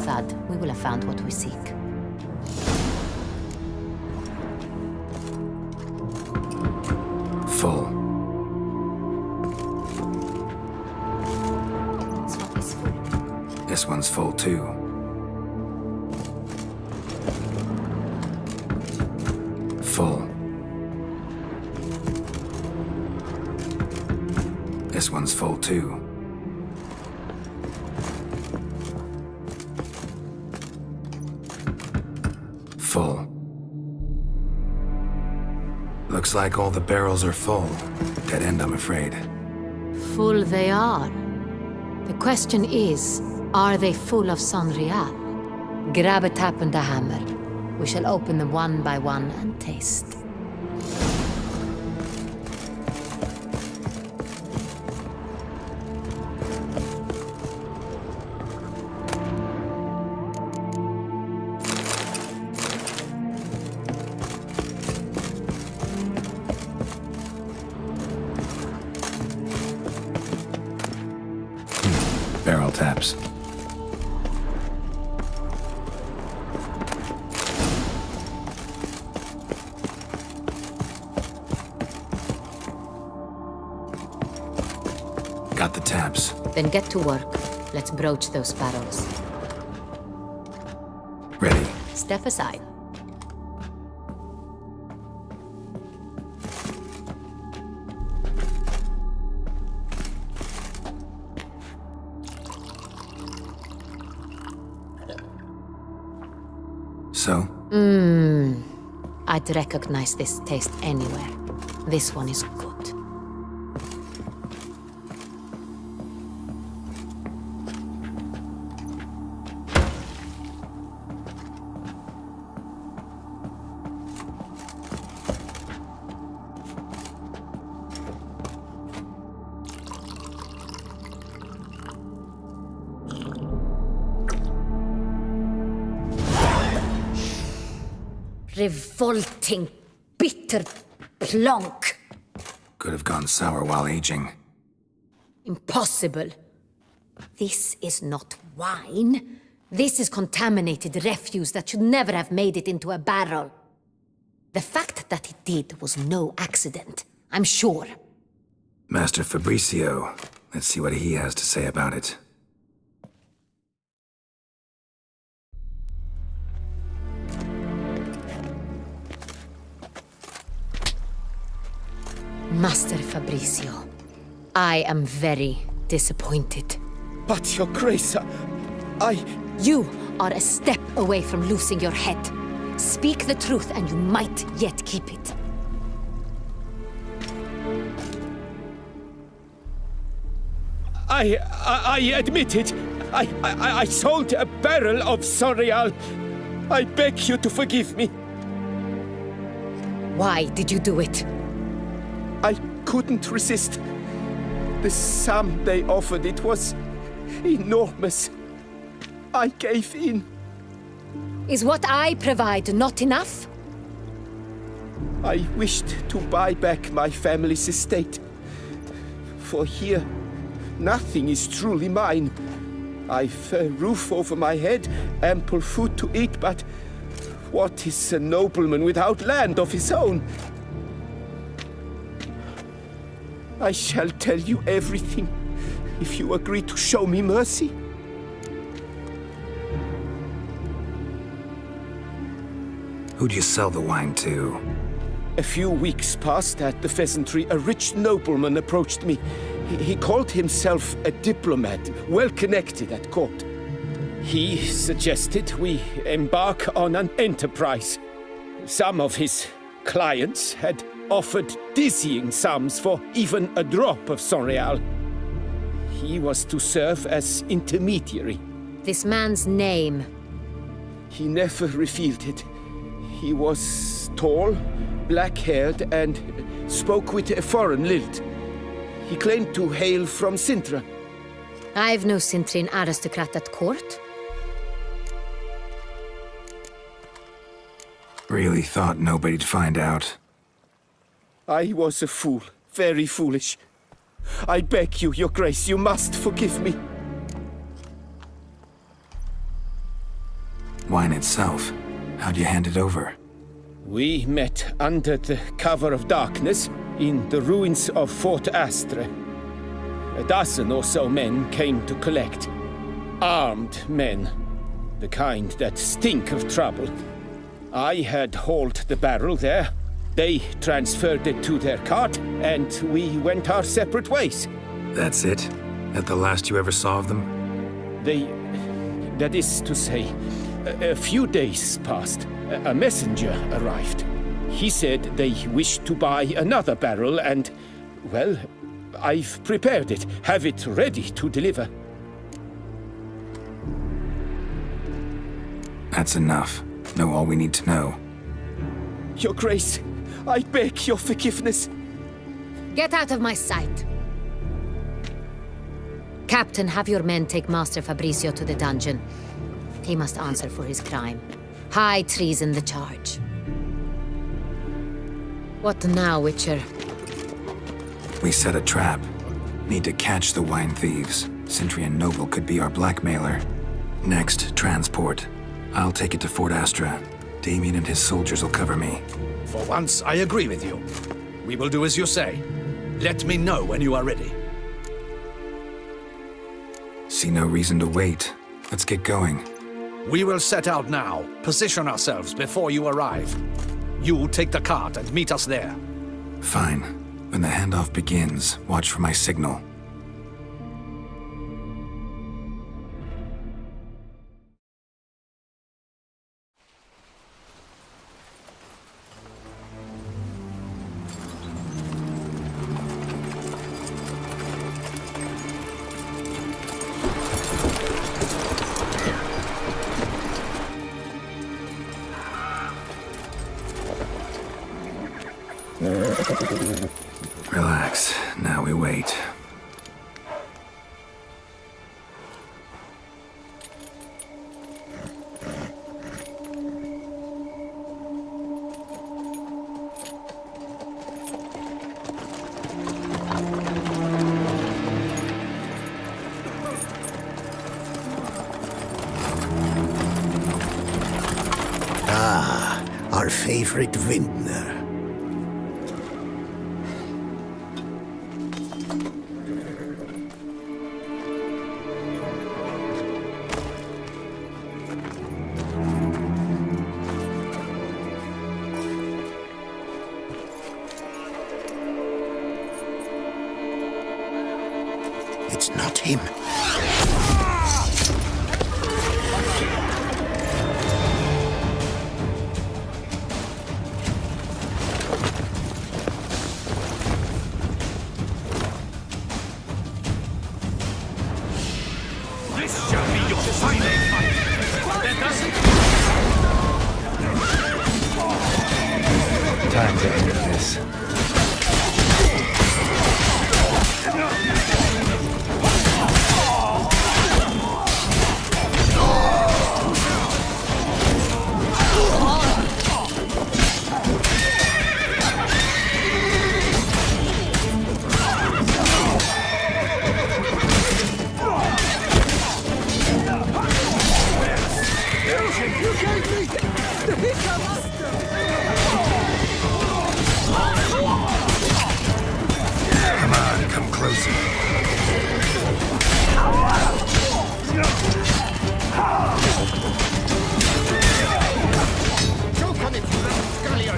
thud, we will have found what we seek. Full. Swap is full. This one's full too. Full. This one's full too. Full. Looks like all the barrels are full. Dead end, I'm afraid. Full they are. The question is, are they full of Sonrial? Grab a tap and a hammer. We shall open them one by one and taste. Barrel taps. Got the taps. Then get to work. Let's broach those barrels. Ready. Step aside. So? I'd recognize this taste anywhere. This one is good. Revolting, bitter plonk. Could have gone sour while aging. Impossible. This is not wine. This is contaminated refuse that should never have made it into a barrel. The fact that it did was no accident, I'm sure. Master Fabricio. Let's see what he has to say about it. Master Fabricio, I am very disappointed. But, Your Grace, I... You are a step away from losing your head. Speak the truth and you might yet keep it. I admit it. I sold a barrel of Sonrial. I beg you to forgive me. Why did you do it? I couldn't resist. The sum they offered, it was enormous. I gave in. Is what I provide not enough? I wished to buy back my family's estate. For here, nothing is truly mine. I've a roof over my head, ample food to eat, but what is a nobleman without land of his own? I shall tell you everything, if you agree to show me mercy. Who'd you sell the wine to? A few weeks past at the Pheasantry, a rich nobleman approached me. He called himself a diplomat, well-connected at court. He suggested we embark on an enterprise. Some of his clients had offered dizzying sums for even a drop of Sonrial. He was to serve as intermediary. This man's name? He never revealed it. He was tall, black-haired, and spoke with a foreign lilt. He claimed to hail from Sintra. I've no Sintrian aristocrat at court. Really thought nobody'd find out. I was a fool, very foolish. I beg you, Your Grace, you must forgive me. Wine itself, how'd you hand it over? We met under the cover of darkness in the ruins of Fort Astre. A dozen or so men came to collect. Armed men. The kind that stink of trouble. I had hauled the barrel there. They transferred it to their cart, and we went our separate ways. That's it? That the last you ever saw of them? That is to say, a few days passed. A messenger arrived. He said they wished to buy another barrel and, well, I've prepared it. Have it ready to deliver. That's enough. Know all we need to know. Your Grace, I beg your forgiveness. Get out of my sight. Captain, have your men take Master Fabrizio to the dungeon. He must answer for his crime. High treason the charge. What now, Witcher? We set a trap. Need to catch the wine thieves. Sentry and Noble could be our blackmailer. Next, transport. I'll take it to Fort Astra. Damien and his soldiers will cover me. For once, I agree with you. We will do as you say. Let me know when you are ready. See no reason to wait. Let's get going. We will set out now. Position ourselves before you arrive. You take the cart and meet us there. Fine. When the handoff begins, watch for my signal. Relax. Now we wait. Ah, our favorite vintner. It's not him. This shall be your final fight. Let us... Time to end this. Come on, come closer. Choke on it, you little scullion!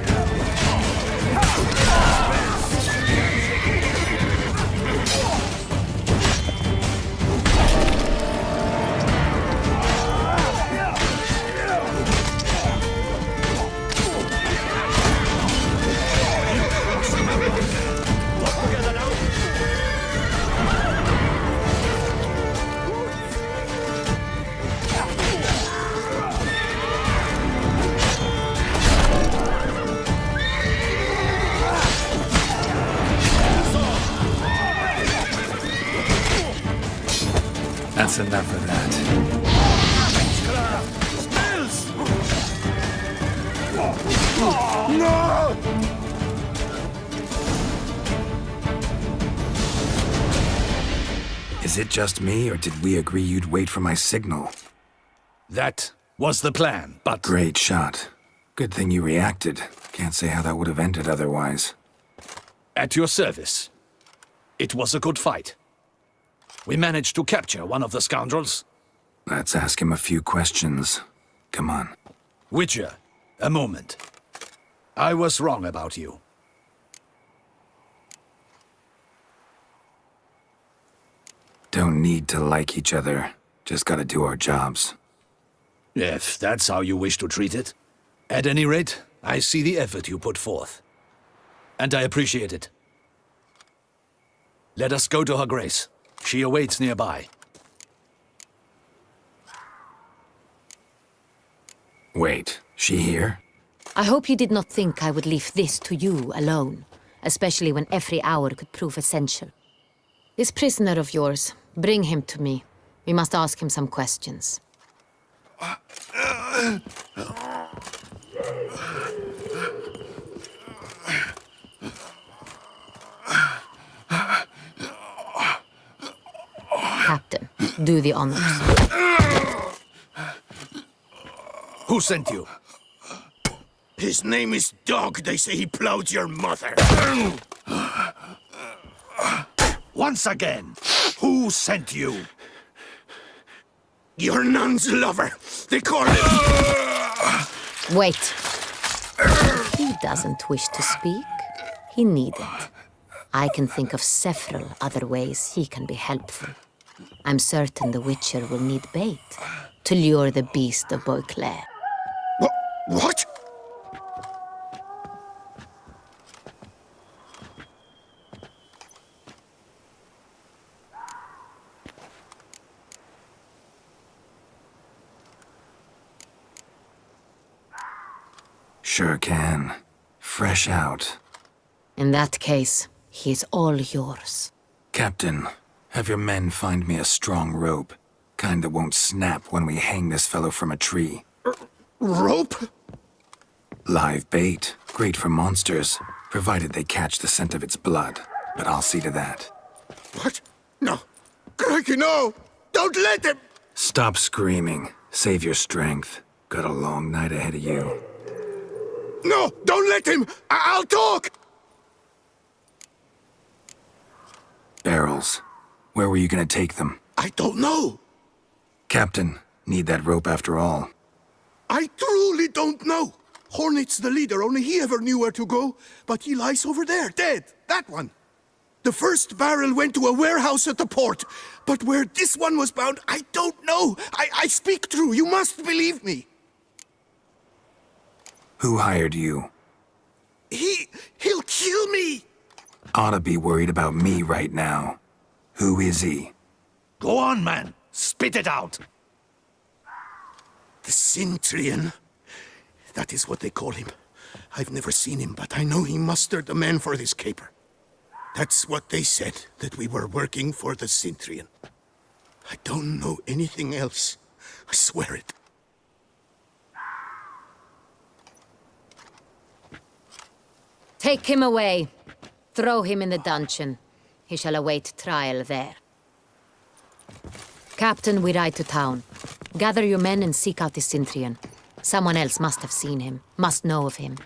That's enough of that. No! Is it just me, or did we agree you'd wait for my signal? That was the plan, but... Great shot. Good thing you reacted. Can't say how that would have ended otherwise. At your service. It was a good fight. We managed to capture one of the scoundrels. Let's ask him a few questions. Come on. Witcher, a moment. I was wrong about you. Don't need to like each other. Just gotta do our jobs. If that's how you wish to treat it. At any rate, I see the effort you put forth. And I appreciate it. Let us go to her grace. She awaits nearby. Wait, she here? I hope you did not think I would leave this to you alone, especially when every hour could prove essential. This prisoner of yours, bring him to me. We must ask him some questions. Captain, do the honors. Who sent you? His name is Dog. They say he plowed your mother. Once again, who sent you? Your nun's lover. They call him... Wait. He doesn't wish to speak. He needn't. I can think of several other ways he can be helpful. I'm certain the Witcher will need bait to lure the beast of Beauclair. What? Sure can. Fresh out. In that case, he's all yours. Captain, have your men find me a strong rope. Kind that won't snap when we hang this fellow from a tree. Rope? Live bait. Great for monsters, provided they catch the scent of its blood. But I'll see to that. What? No. Crikey, no! Don't let him! Stop screaming. Save your strength. Got a long night ahead of you. No! Don't let him! I'll talk! Barrels. Where were you gonna take them? I don't know. Captain, need that rope after all. I truly don't know. Hornet's the leader, only he ever knew where to go. But he lies over there, dead. That one. The first barrel went to a warehouse at the port. But where this one was bound, I don't know. I speak true. You must believe me. Who hired you? He'll kill me. Oughta be worried about me right now. Who is he? Go on, man. Spit it out. The Cintrian. That is what they call him. I've never seen him, but I know he mustered the men for this caper. That's what they said, that we were working for the Cintrian. I don't know anything else. I swear it. Take him away. Throw him in the dungeon. He shall await trial there. Captain, we ride to town. Gather your men and seek out the Cintrian. Someone else must have seen him, must know of him.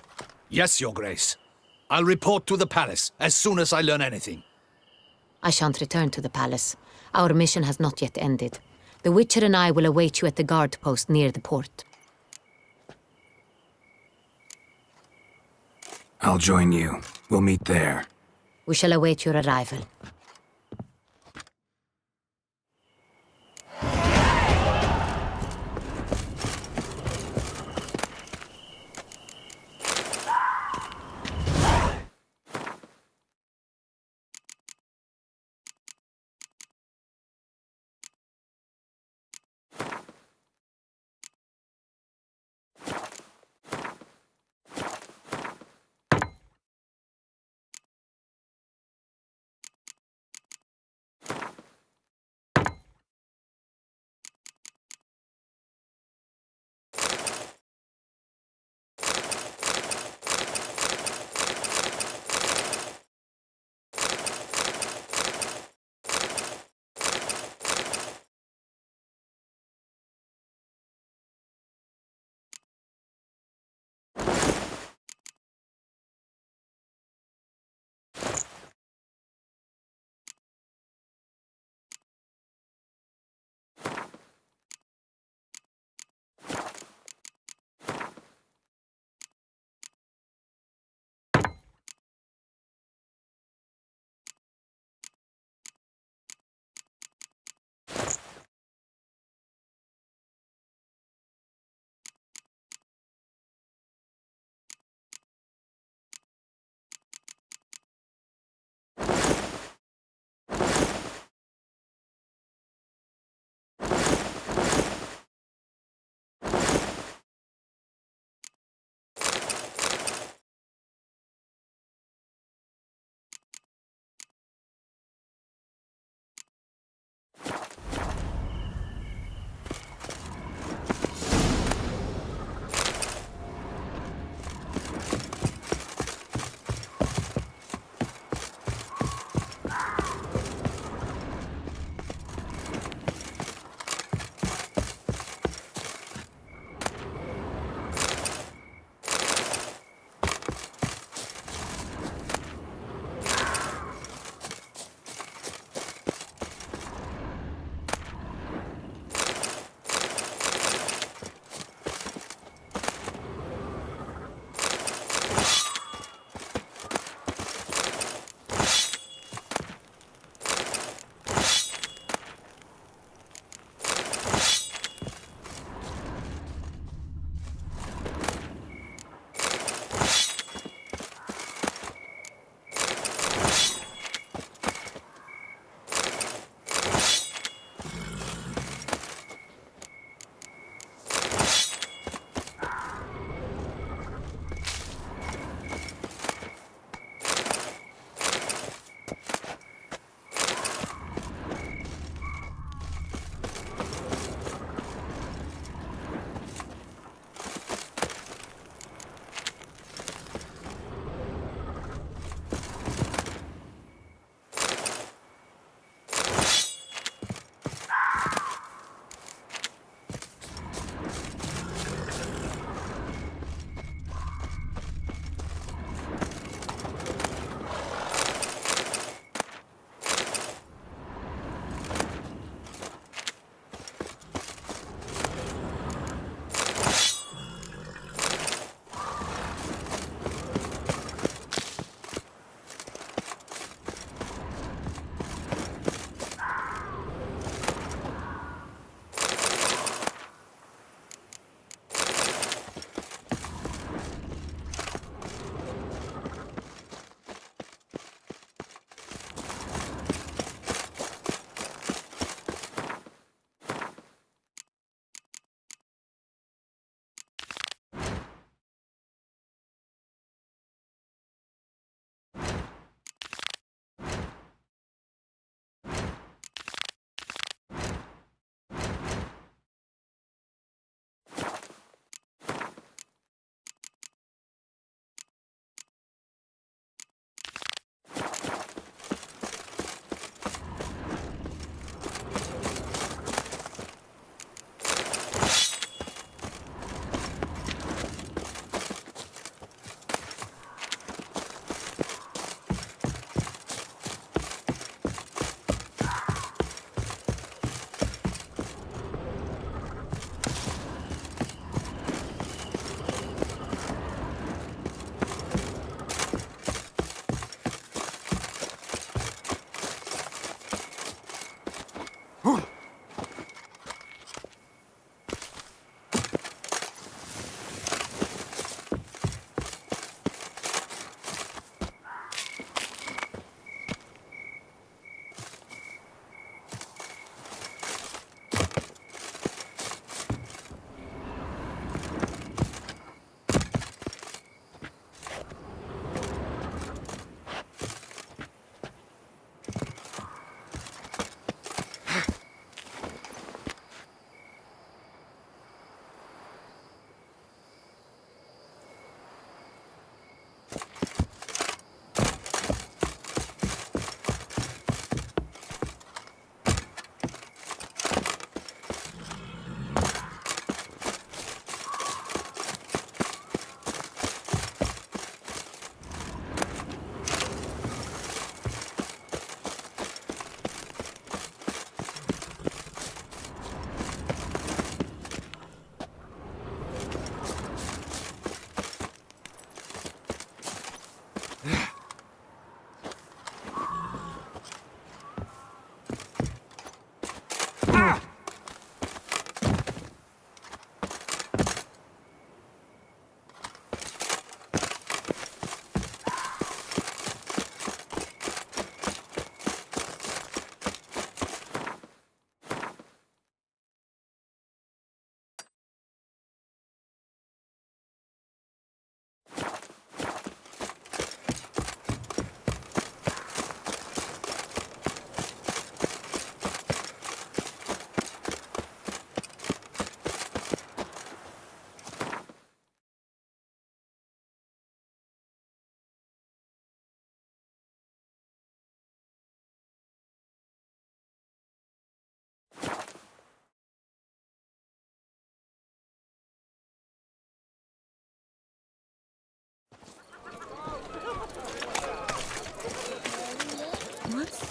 Yes, Your Grace. I'll report to the palace as soon as I learn anything. I shan't return to the palace. Our mission has not yet ended. The Witcher and I will await you at the guard post near the port. I'll join you. We'll meet there. We shall await your arrival.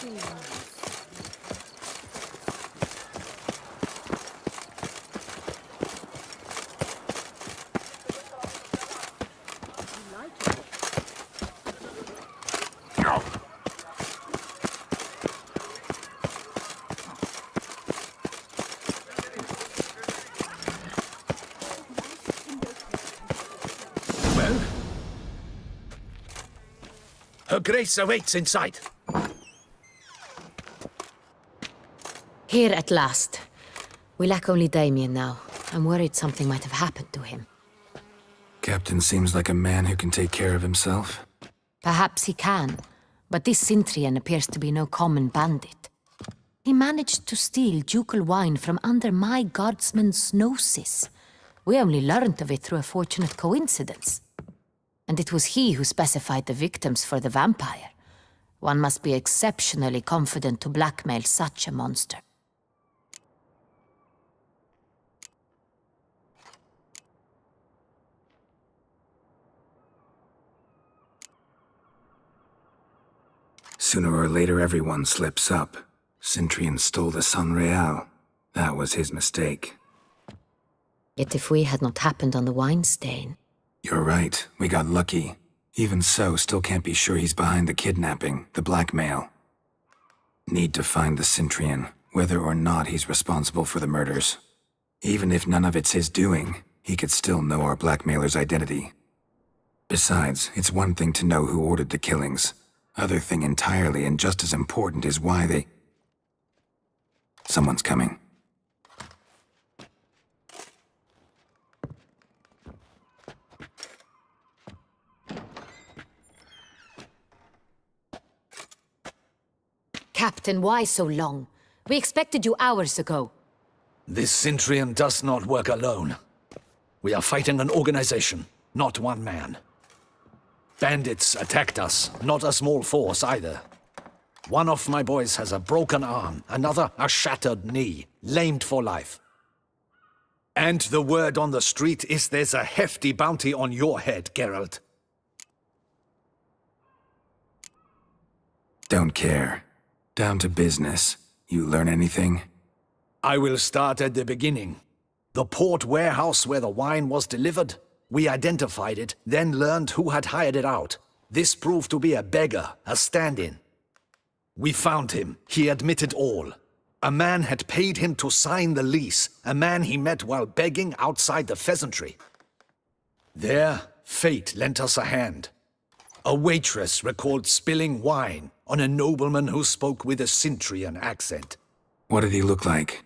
Well? Her Grace awaits inside. Here at last. We lack only Damien now. I'm worried something might have happened to him. Captain seems like a man who can take care of himself. Perhaps he can, but this Cintrian appears to be no common bandit. He managed to steal ducal wine from under my guardsman's noses. We only learned of it through a fortunate coincidence. And it was he who specified the victims for the vampire. One must be exceptionally confident to blackmail such a monster. Sooner or later, everyone slips up. Cintrian stole the Sun Real. That was his mistake. Yet if we had not happened on the wine stain... You're right. We got lucky. Even so, still can't be sure he's behind the kidnapping, the blackmail. Need to find the Cintrian, whether or not he's responsible for the murders. Even if none of it's his doing, he could still know our blackmailer's identity. Besides, it's one thing to know who ordered the killings. Other thing entirely, and just as important, is why they... Someone's coming. Captain, why so long? We expected you hours ago. This Cintrian does not work alone. We are fighting an organization, not one man. Bandits attacked us, not a small force either. One of my boys has a broken arm, another a shattered knee, lamed for life. And the word on the street is there's a hefty bounty on your head, Geralt. Don't care. Down to business. You learn anything? I will start at the beginning. The port warehouse where the wine was delivered. We identified it, then learned who had hired it out. This proved to be a beggar, a stand-in. We found him. He admitted all. A man had paid him to sign the lease, a man he met while begging outside the pheasantry. There, fate lent us a hand. A waitress recalled spilling wine on a nobleman who spoke with a Cintrian accent. What did he look like?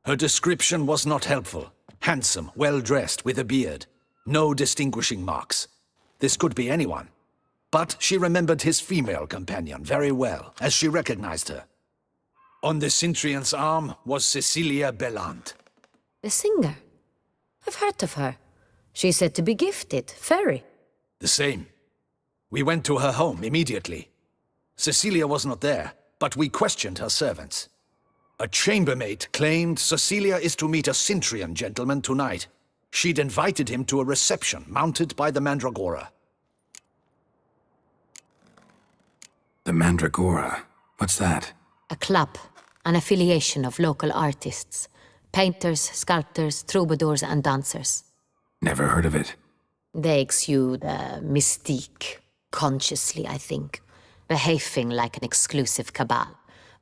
Her description was not helpful. Handsome, well-dressed, with a beard. No distinguishing marks. This could be anyone. But she remembered his female companion very well, as she recognized her. On the Cintrian's arm was Cecilia Bellant. The singer? I've heard of her. She's said to be gifted, fairy. The same. We went to her home immediately. Cecilia was not there, but we questioned her servants. A chambermaid claimed Cecilia is to meet a Cintrian gentleman tonight. She'd invited him to a reception mounted by the Mandragora. The Mandragora? What's that? A club, an affiliation of local artists. Painters, sculptors, troubadours and dancers. Never heard of it. They exude mystique, consciously, I think. Behaving like an exclusive cabal.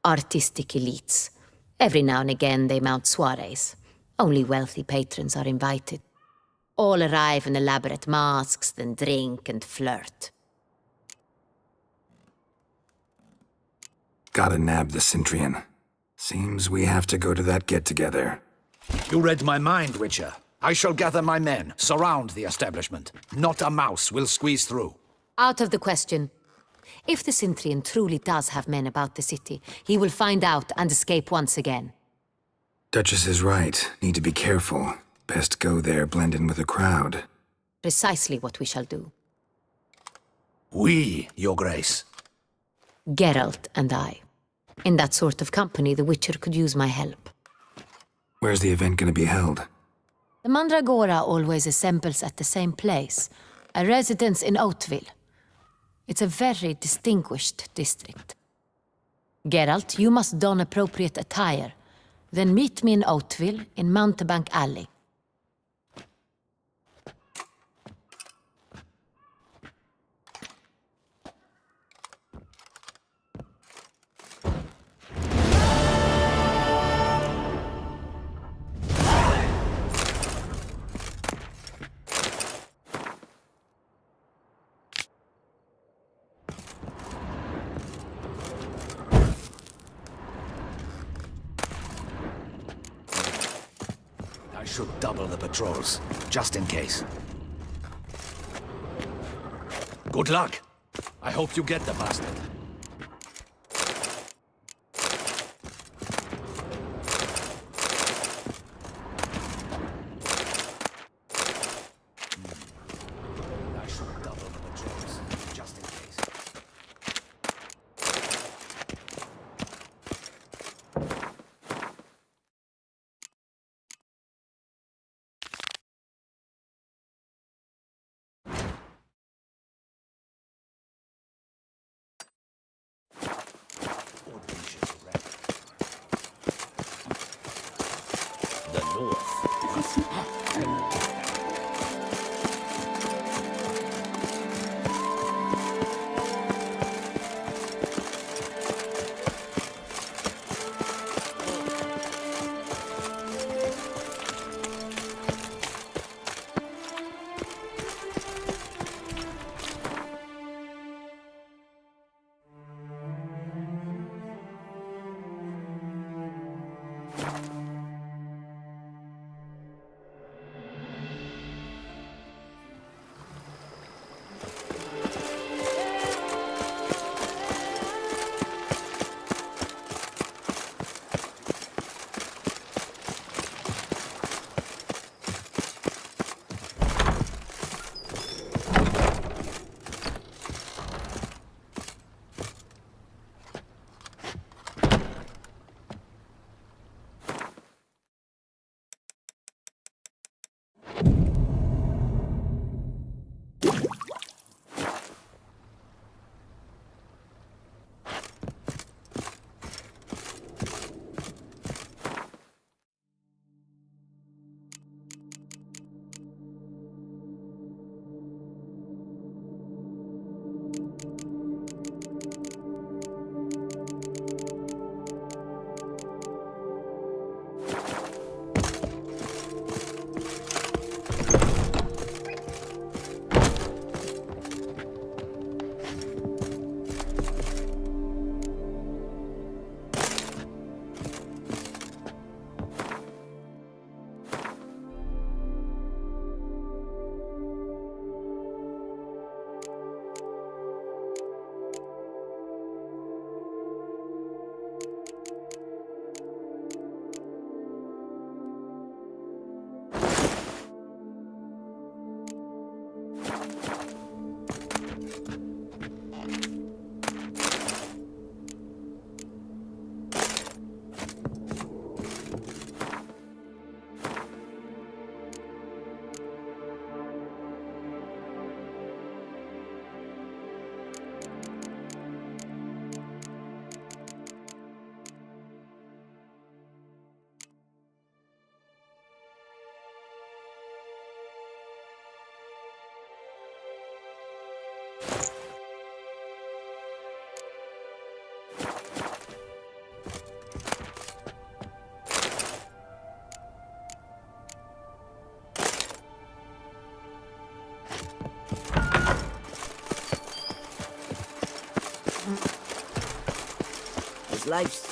Artistic elites. Every now and again they mount soirees. Only wealthy patrons are invited. All arrive in elaborate masks, then drink and flirt. Gotta nab the Cintrian. Seems we have to go to that get-together. You read my mind, Witcher. I shall gather my men, surround the establishment. Not a mouse will squeeze through. Out of the question. If the Cintrian truly does have men about the city, he will find out and escape once again. Duchess is right. Need to be careful. Best go there, blend in with the crowd. Precisely what we shall do. We, Your Grace. Geralt and I. In that sort of company, the Witcher could use my help. Where's the event gonna be held? The Mandragora always assembles at the same place, a residence in Oatville. It's a very distinguished district. Geralt, you must don appropriate attire. Then meet me in Oatville in Mountebank Alley. I should double the patrols, just in case. Good luck. I hope you get the bastard. I should double the patrols, just in case. The North. His life's...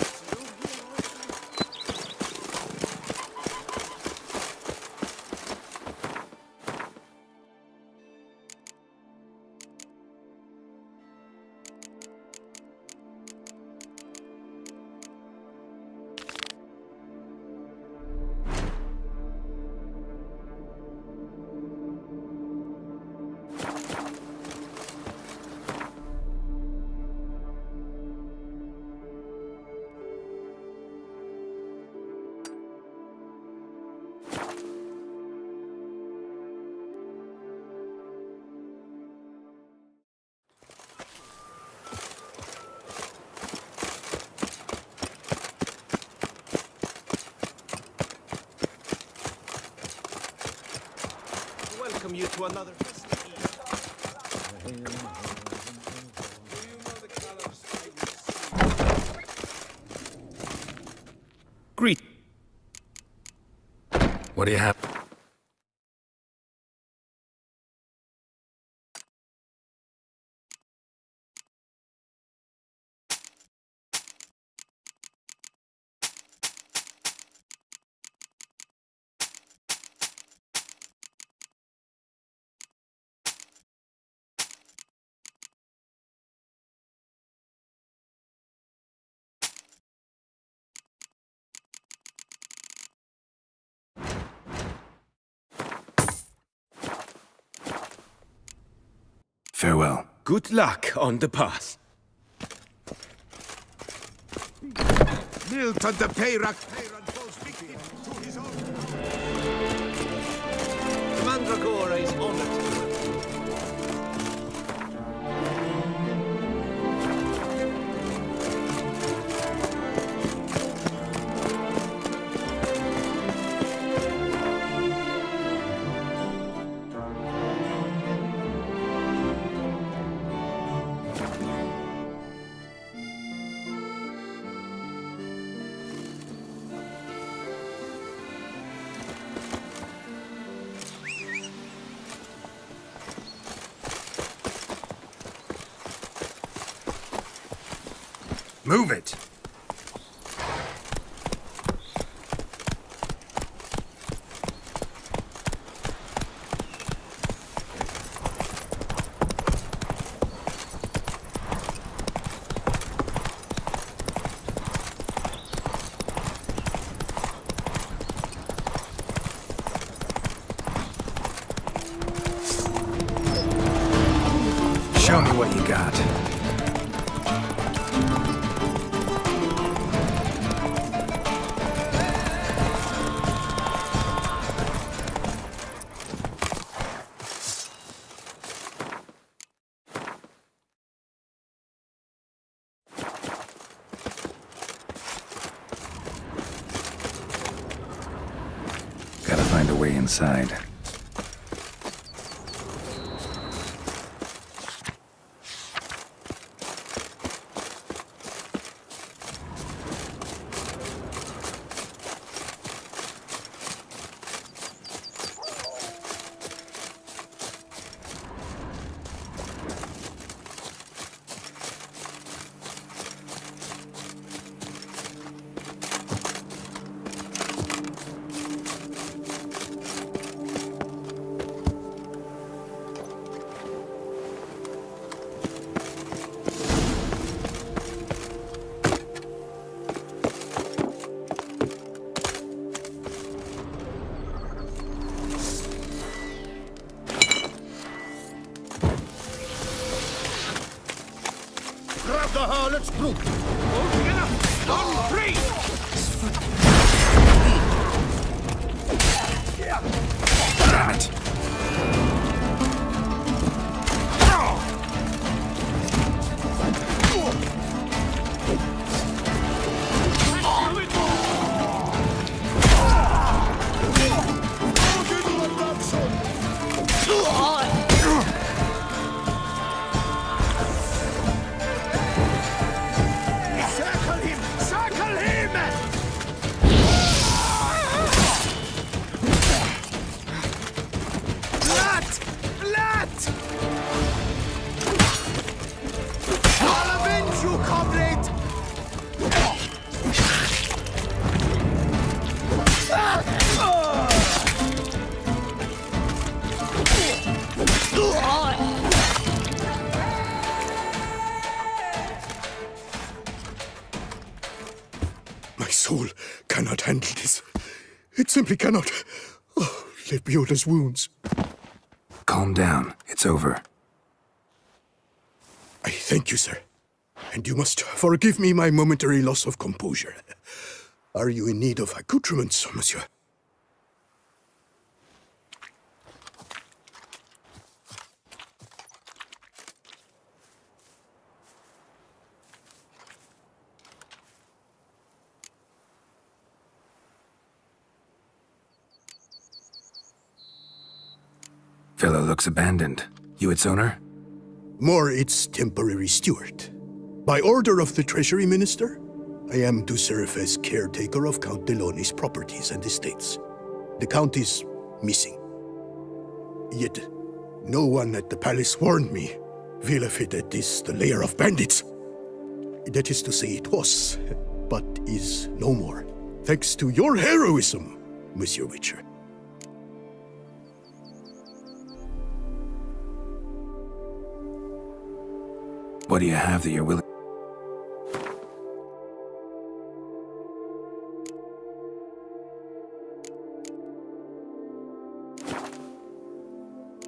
welcome you to another festive Greet. What do you have? Farewell. Good luck on the path. Milton the Peyrac falls victim to his own. The Mandragora is honored. Move it! Show me what you got. Gotta find a way inside. Grab the harlot's brute! All together! On three! Damn it! Circle him! Circle him! Blood! Blood! I'll avenge you, comrade! My soul cannot handle this. It simply cannot. Oh, Lebioda's wounds. Calm down. It's over. I thank you, sir. And you must forgive me my momentary loss of composure. Are you in need of accoutrements, monsieur? fellow looks abandoned. You its owner? More its temporary steward. By order of the Treasury Minister, I am to serve as caretaker of Count Deloni's properties and estates. The Count is missing. Yet, no one at the palace warned me. Villefit is the lair of bandits. That is to say, it was, but is no more. Thanks to your heroism, Monsieur Witcher. What do you have that you're willing?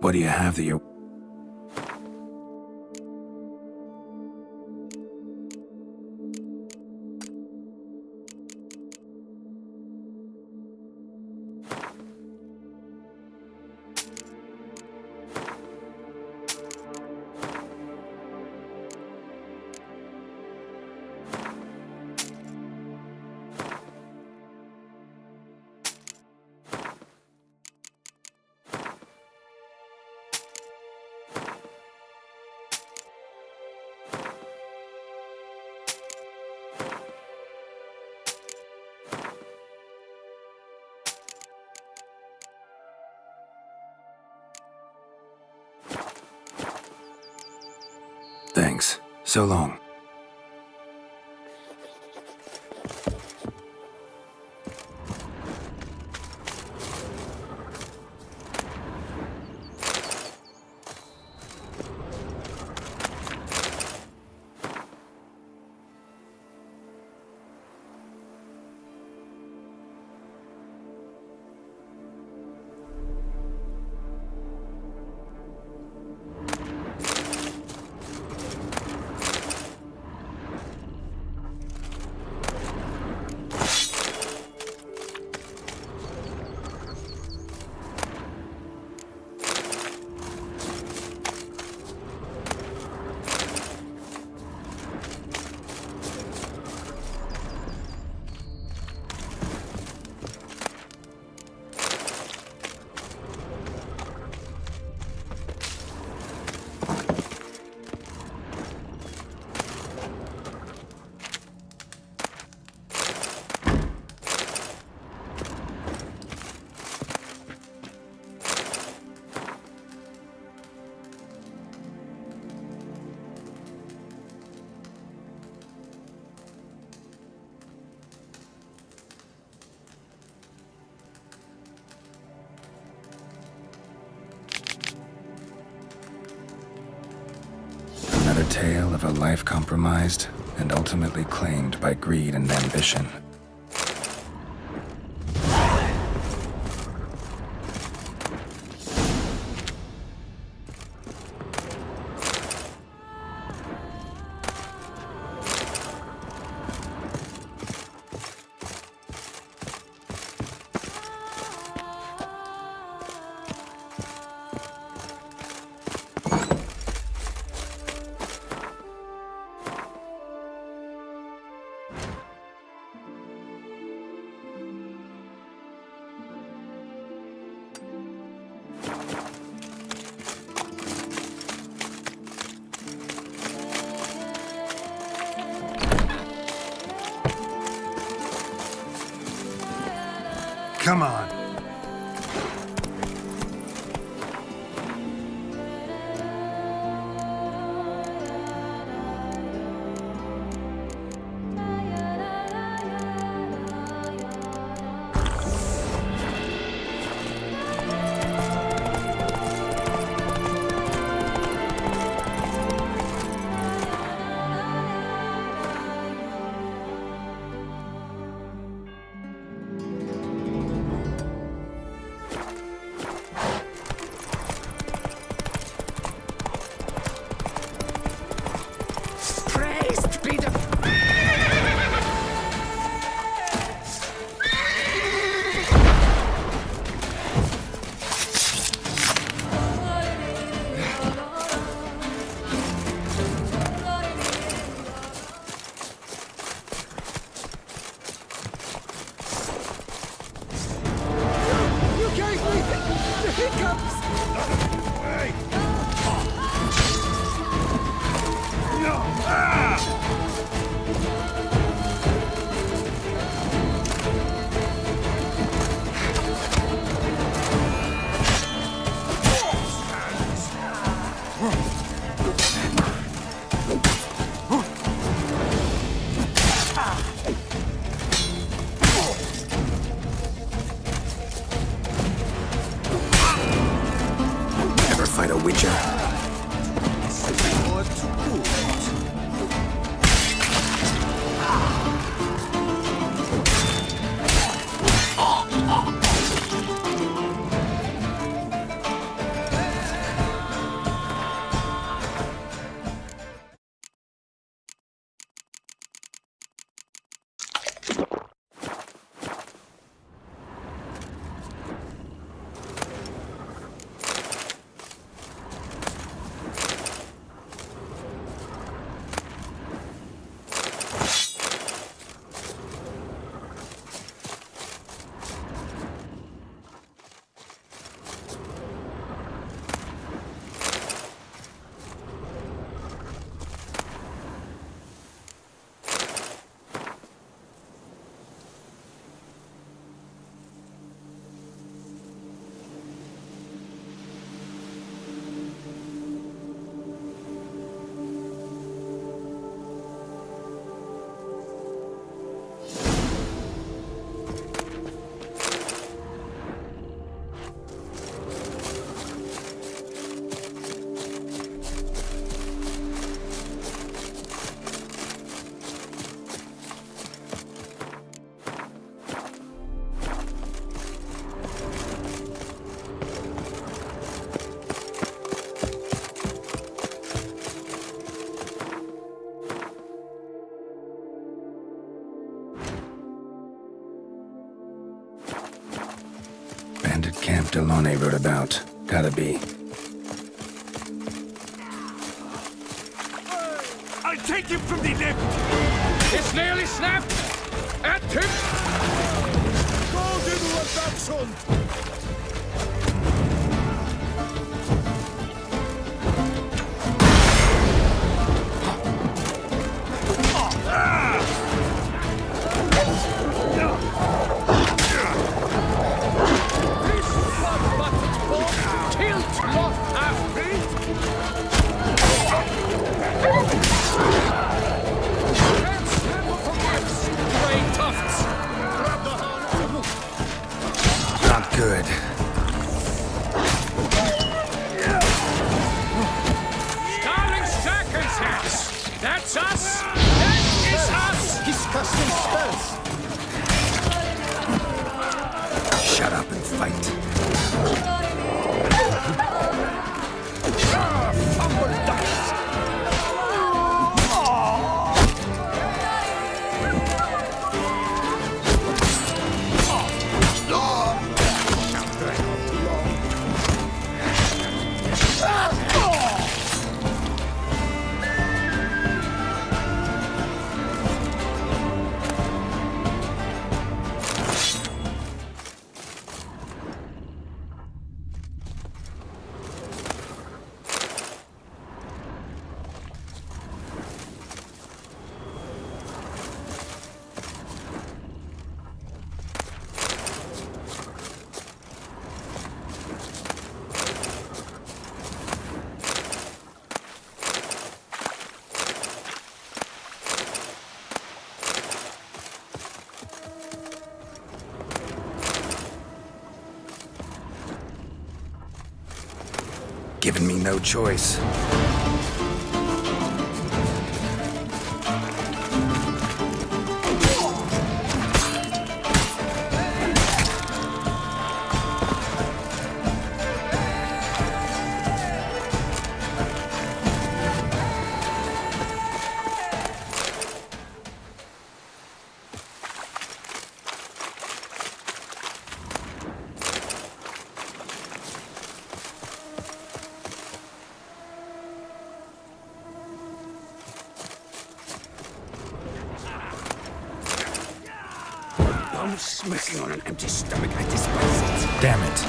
What do you have that you're... Thanks. So long. Another tale of a life compromised and ultimately claimed by greed and ambition. Come on. Witcher. Bandit camp Delaunay wrote about. Gotta be. I'll take him from the left! It's nearly snapped! At him! Go into a dachshund! Not good. Starling Shackers hats! That's us! That is us! He's casting spells. Shut up and fight. Giving me no choice. I'm smacking on an empty stomach. I despise it. Damn it.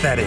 pathetic.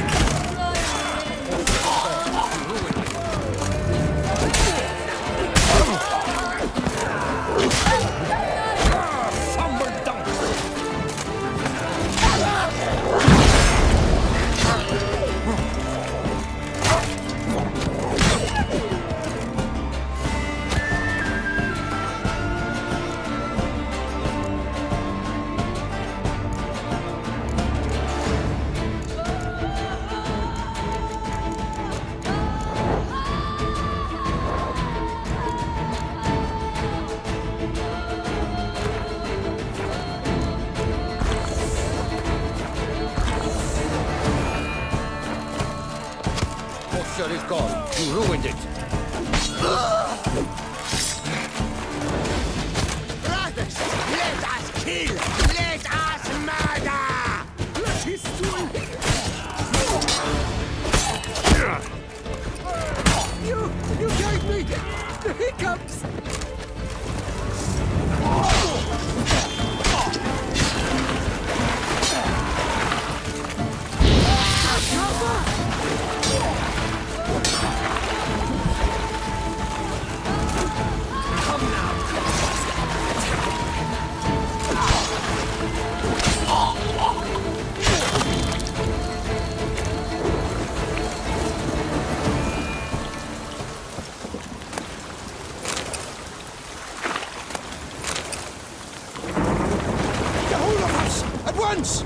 Posture is gone. You ruined it. Brothers, let us kill! Let us murder! Let history... You gave me the hiccups! The whole of us! At once!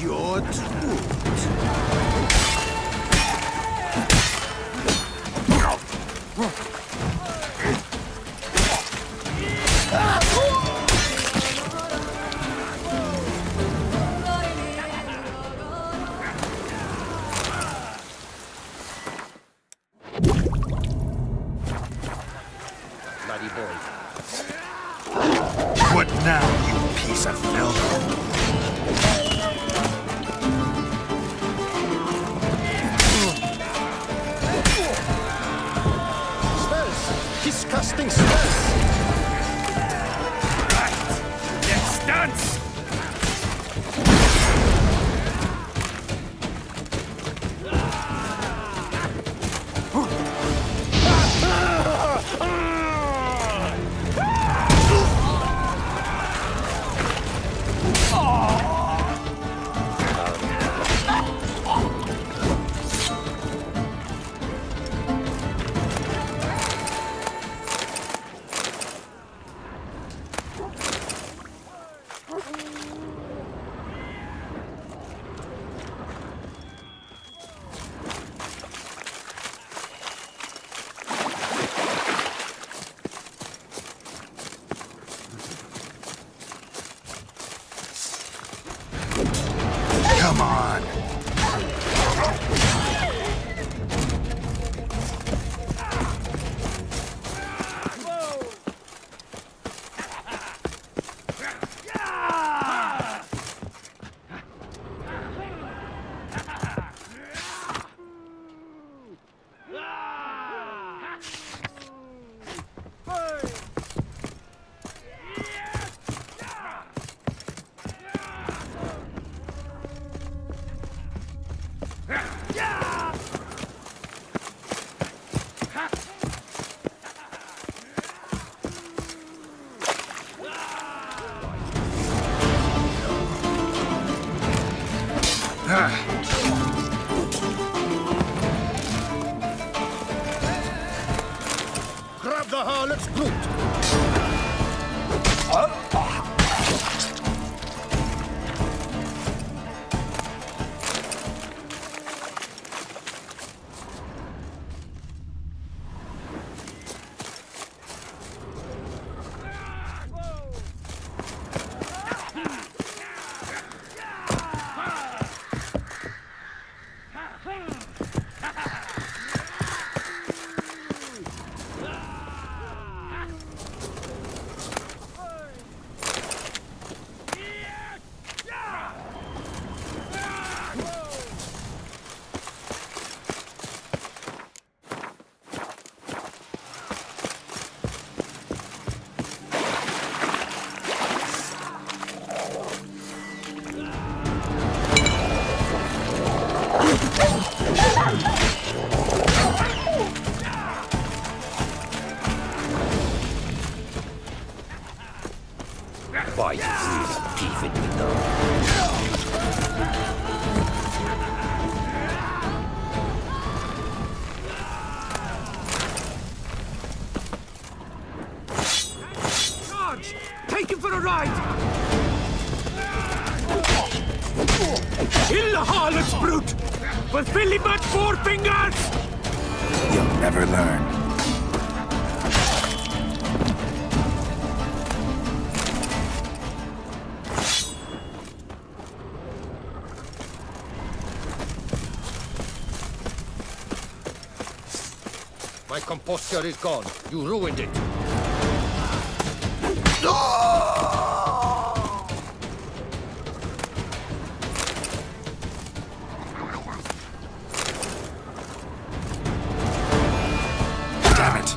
Your truth. Bloody boy. What now, you piece of filth? Disgusting smells! Let's dance! Alex Groot! Why you really peeving me now? Charge! Take him for a ride! Kill the harlot's brute! With Billy Butt Four Fingers! You'll never learn. My composture is gone. You ruined it. Damn it!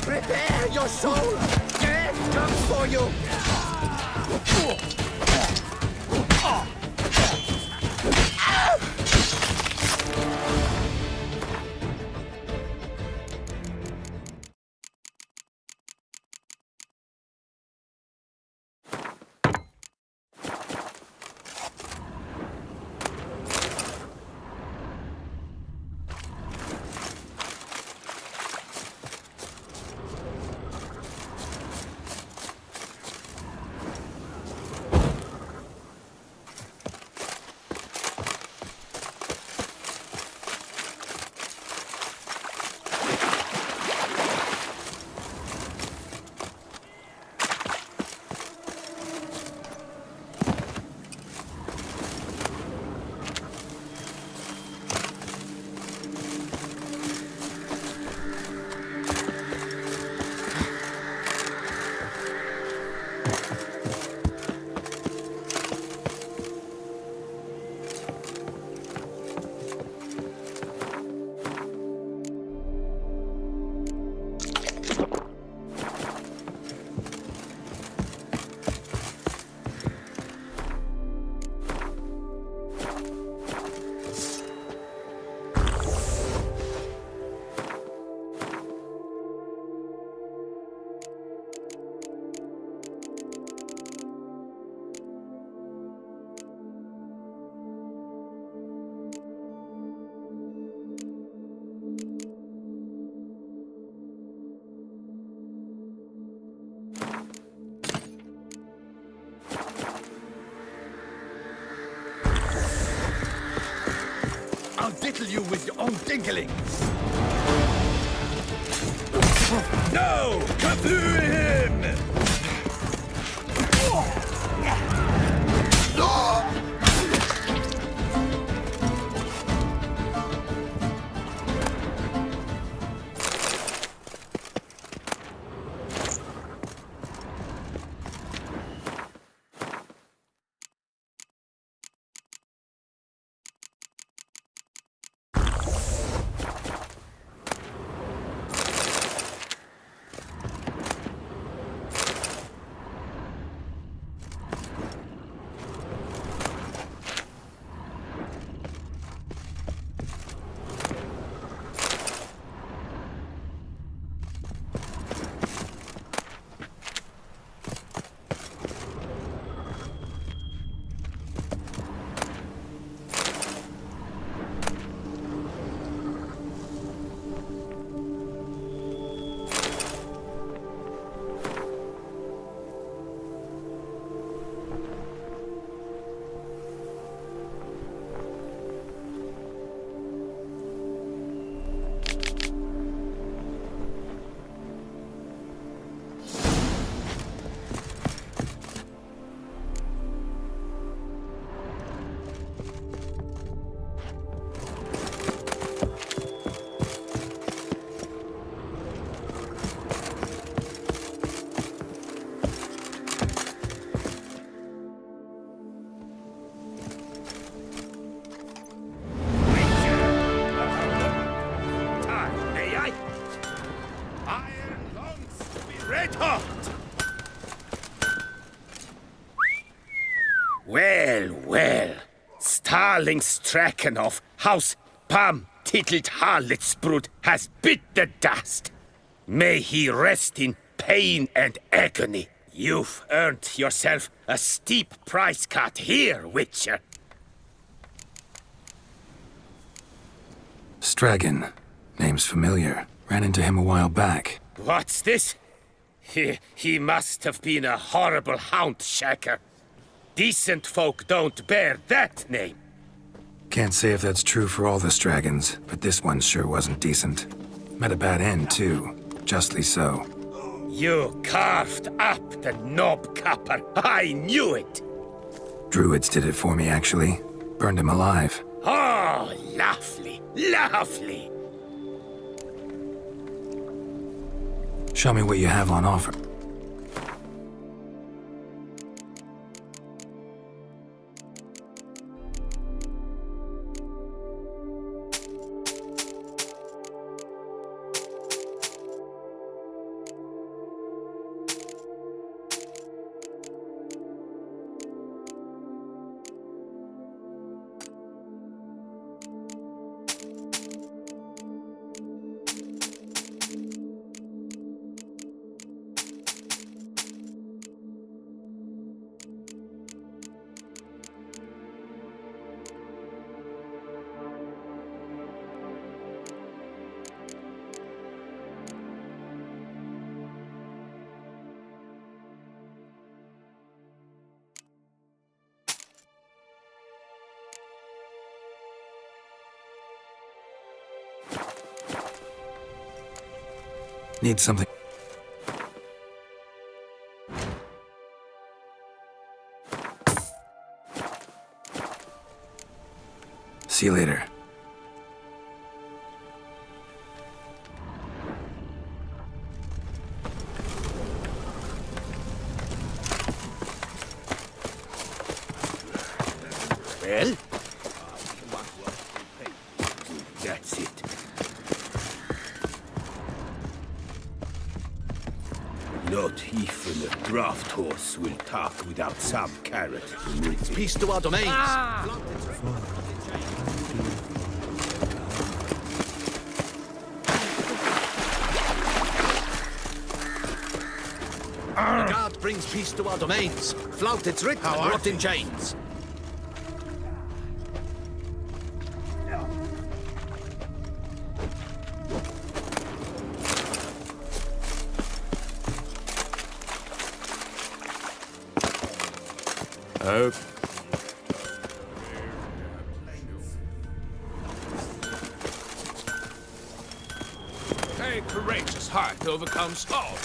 Prepare your soul! Death comes for you! I'll diddle you with your own dinkling. No! Kabloo him! Starling Strakenhoff, House Pam Tittled Harlotsbrud, has bit the dust. May he rest in pain and agony. You've earned yourself a steep price cut here, Witcher. Stragan. Name's familiar. Ran into him a while back. What's this? He must have been a horrible hound shaker. Decent folk don't bear that name. Can't say if that's true for all the Stragons, but this one sure wasn't decent. Met a bad end, too. Justly so. You carved up the knob-cupper. I knew it. Druids did it for me, actually. Burned him alive. Oh, lovely, lovely. Show me what you have on offer. Need something. See you later. Well? That's it. Not even a draft horse will talk without some carrot. Peace to our domains. The guard brings peace to our domains. Flout its writ and rot in chains. Oh. A courageous heart overcomes all.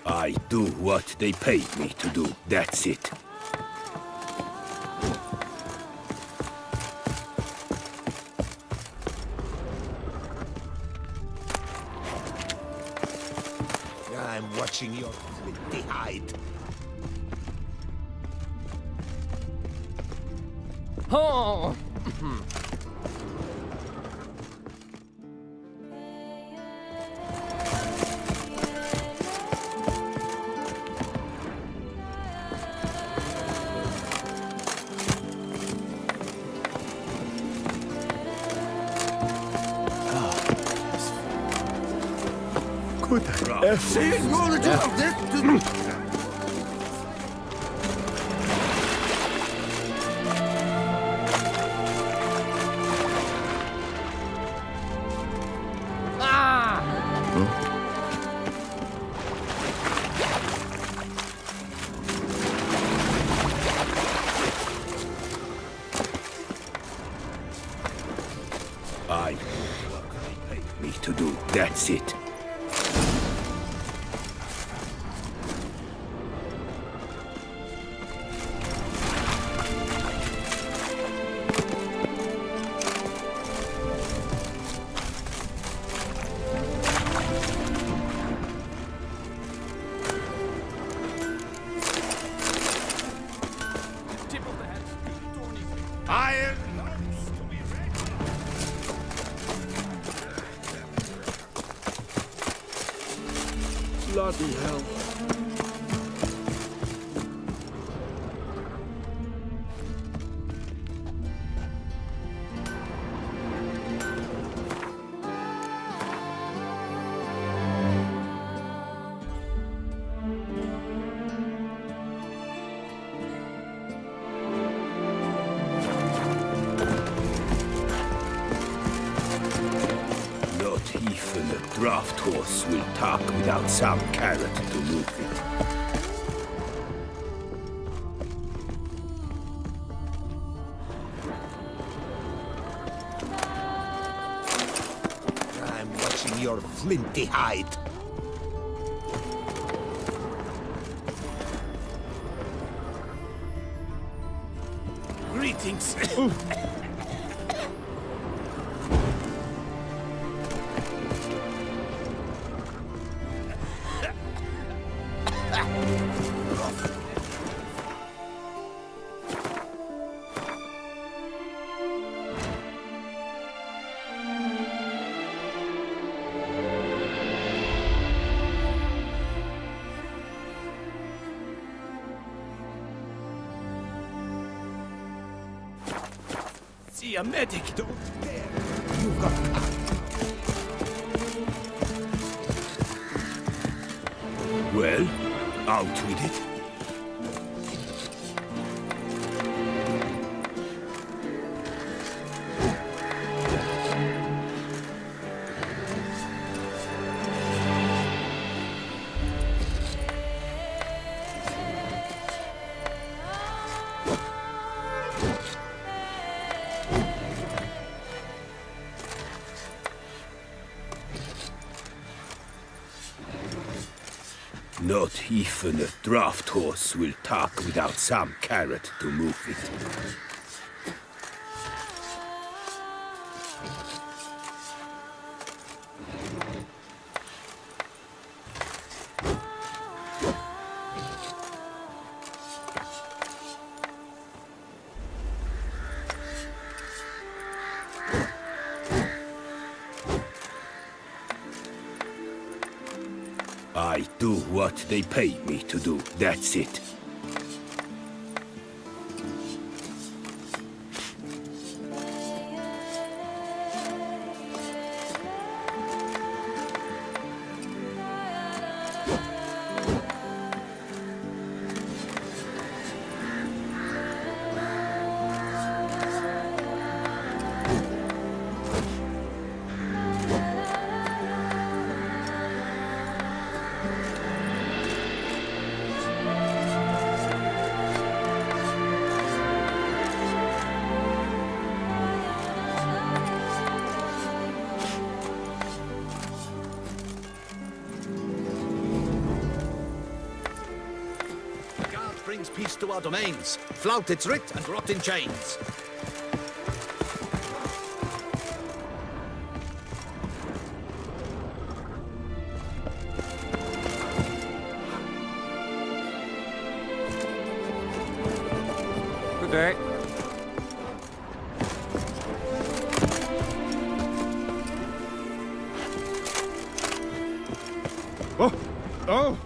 I do what they paid me to do. That's it. I'm watching your flinty hide. Oh! I do what they pay me to do. That's it. Iron! Bloody hell. Not even a draft horse will talk without some carrot to move it. I'm watching your flinty hide. Greetings! See a medic! Don't dare! You've got Well, out with it. Not even a draft horse will talk without some carrot to move it. I do what they pay me to do. That's it. Brings peace to our domains. Flout its writ and rot in chains. Good day. Oh! Oh!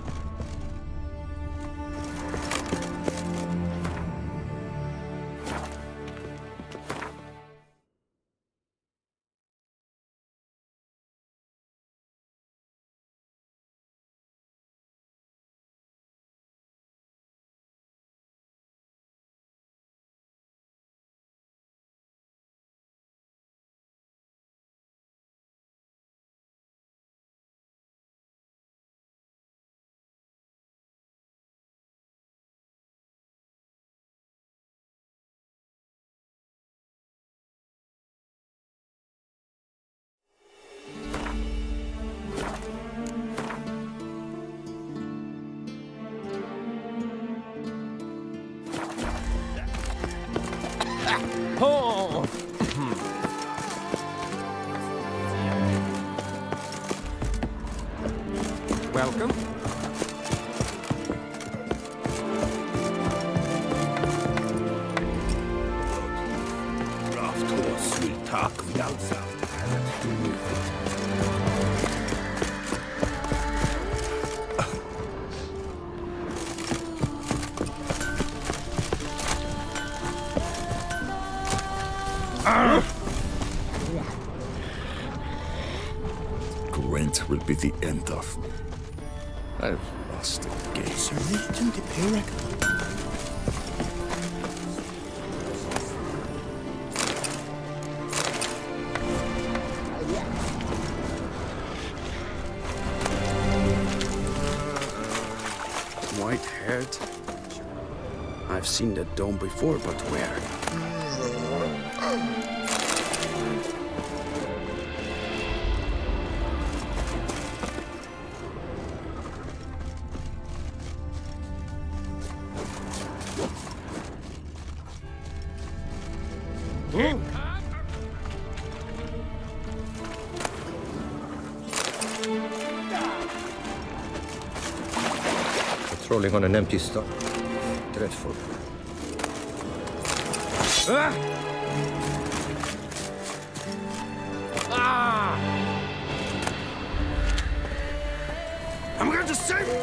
welcome. Draft horse will talk without sound. Gwent will be the end of me. I've lost it again. Sir Milton de Peyrac. White-haired? I've seen that dome before, but where? Patrolling on an empty stomach. Dreadful. I'm going to save you!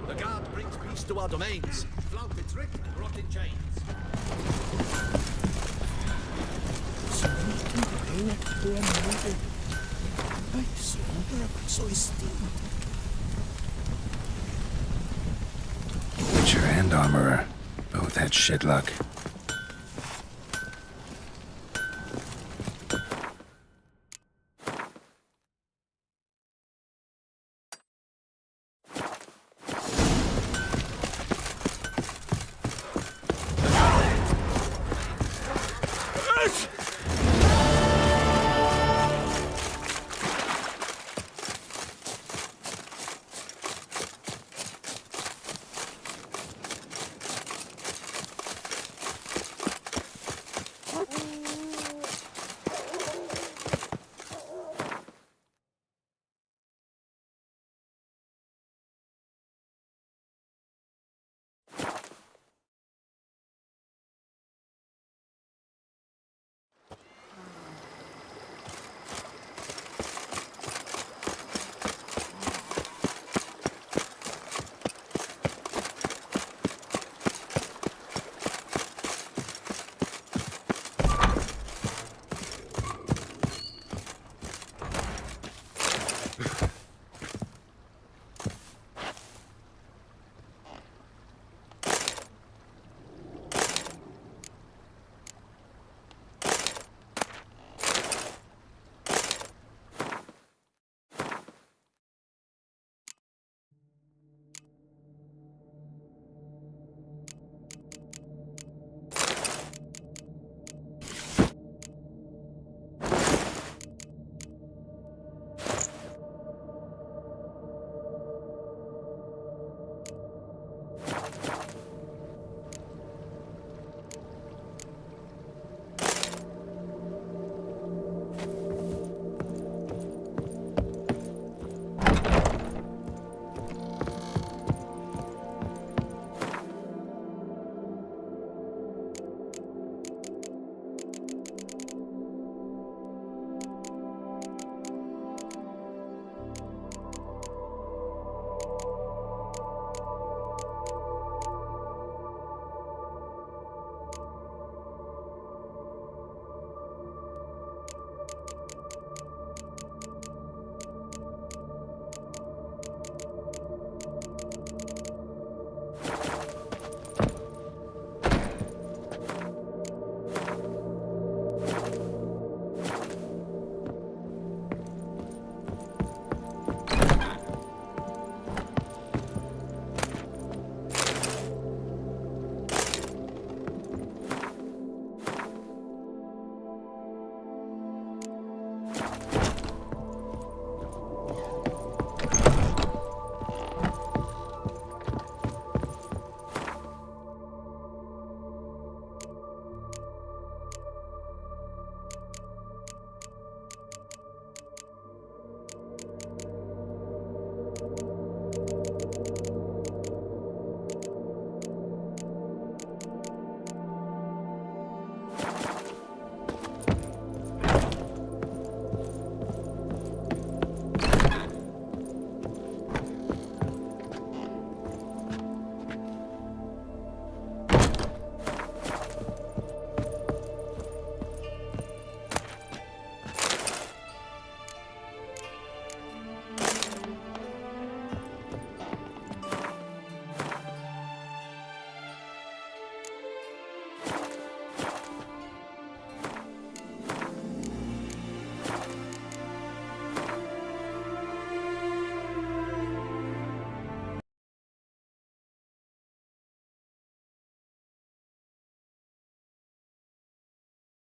The guard brings peace to our domains. Flout its writ and brought in chains. Sir Milton de Peyrac who are murdered. Right, so honorable, so esteemed. Witcher and armorer both had shit luck.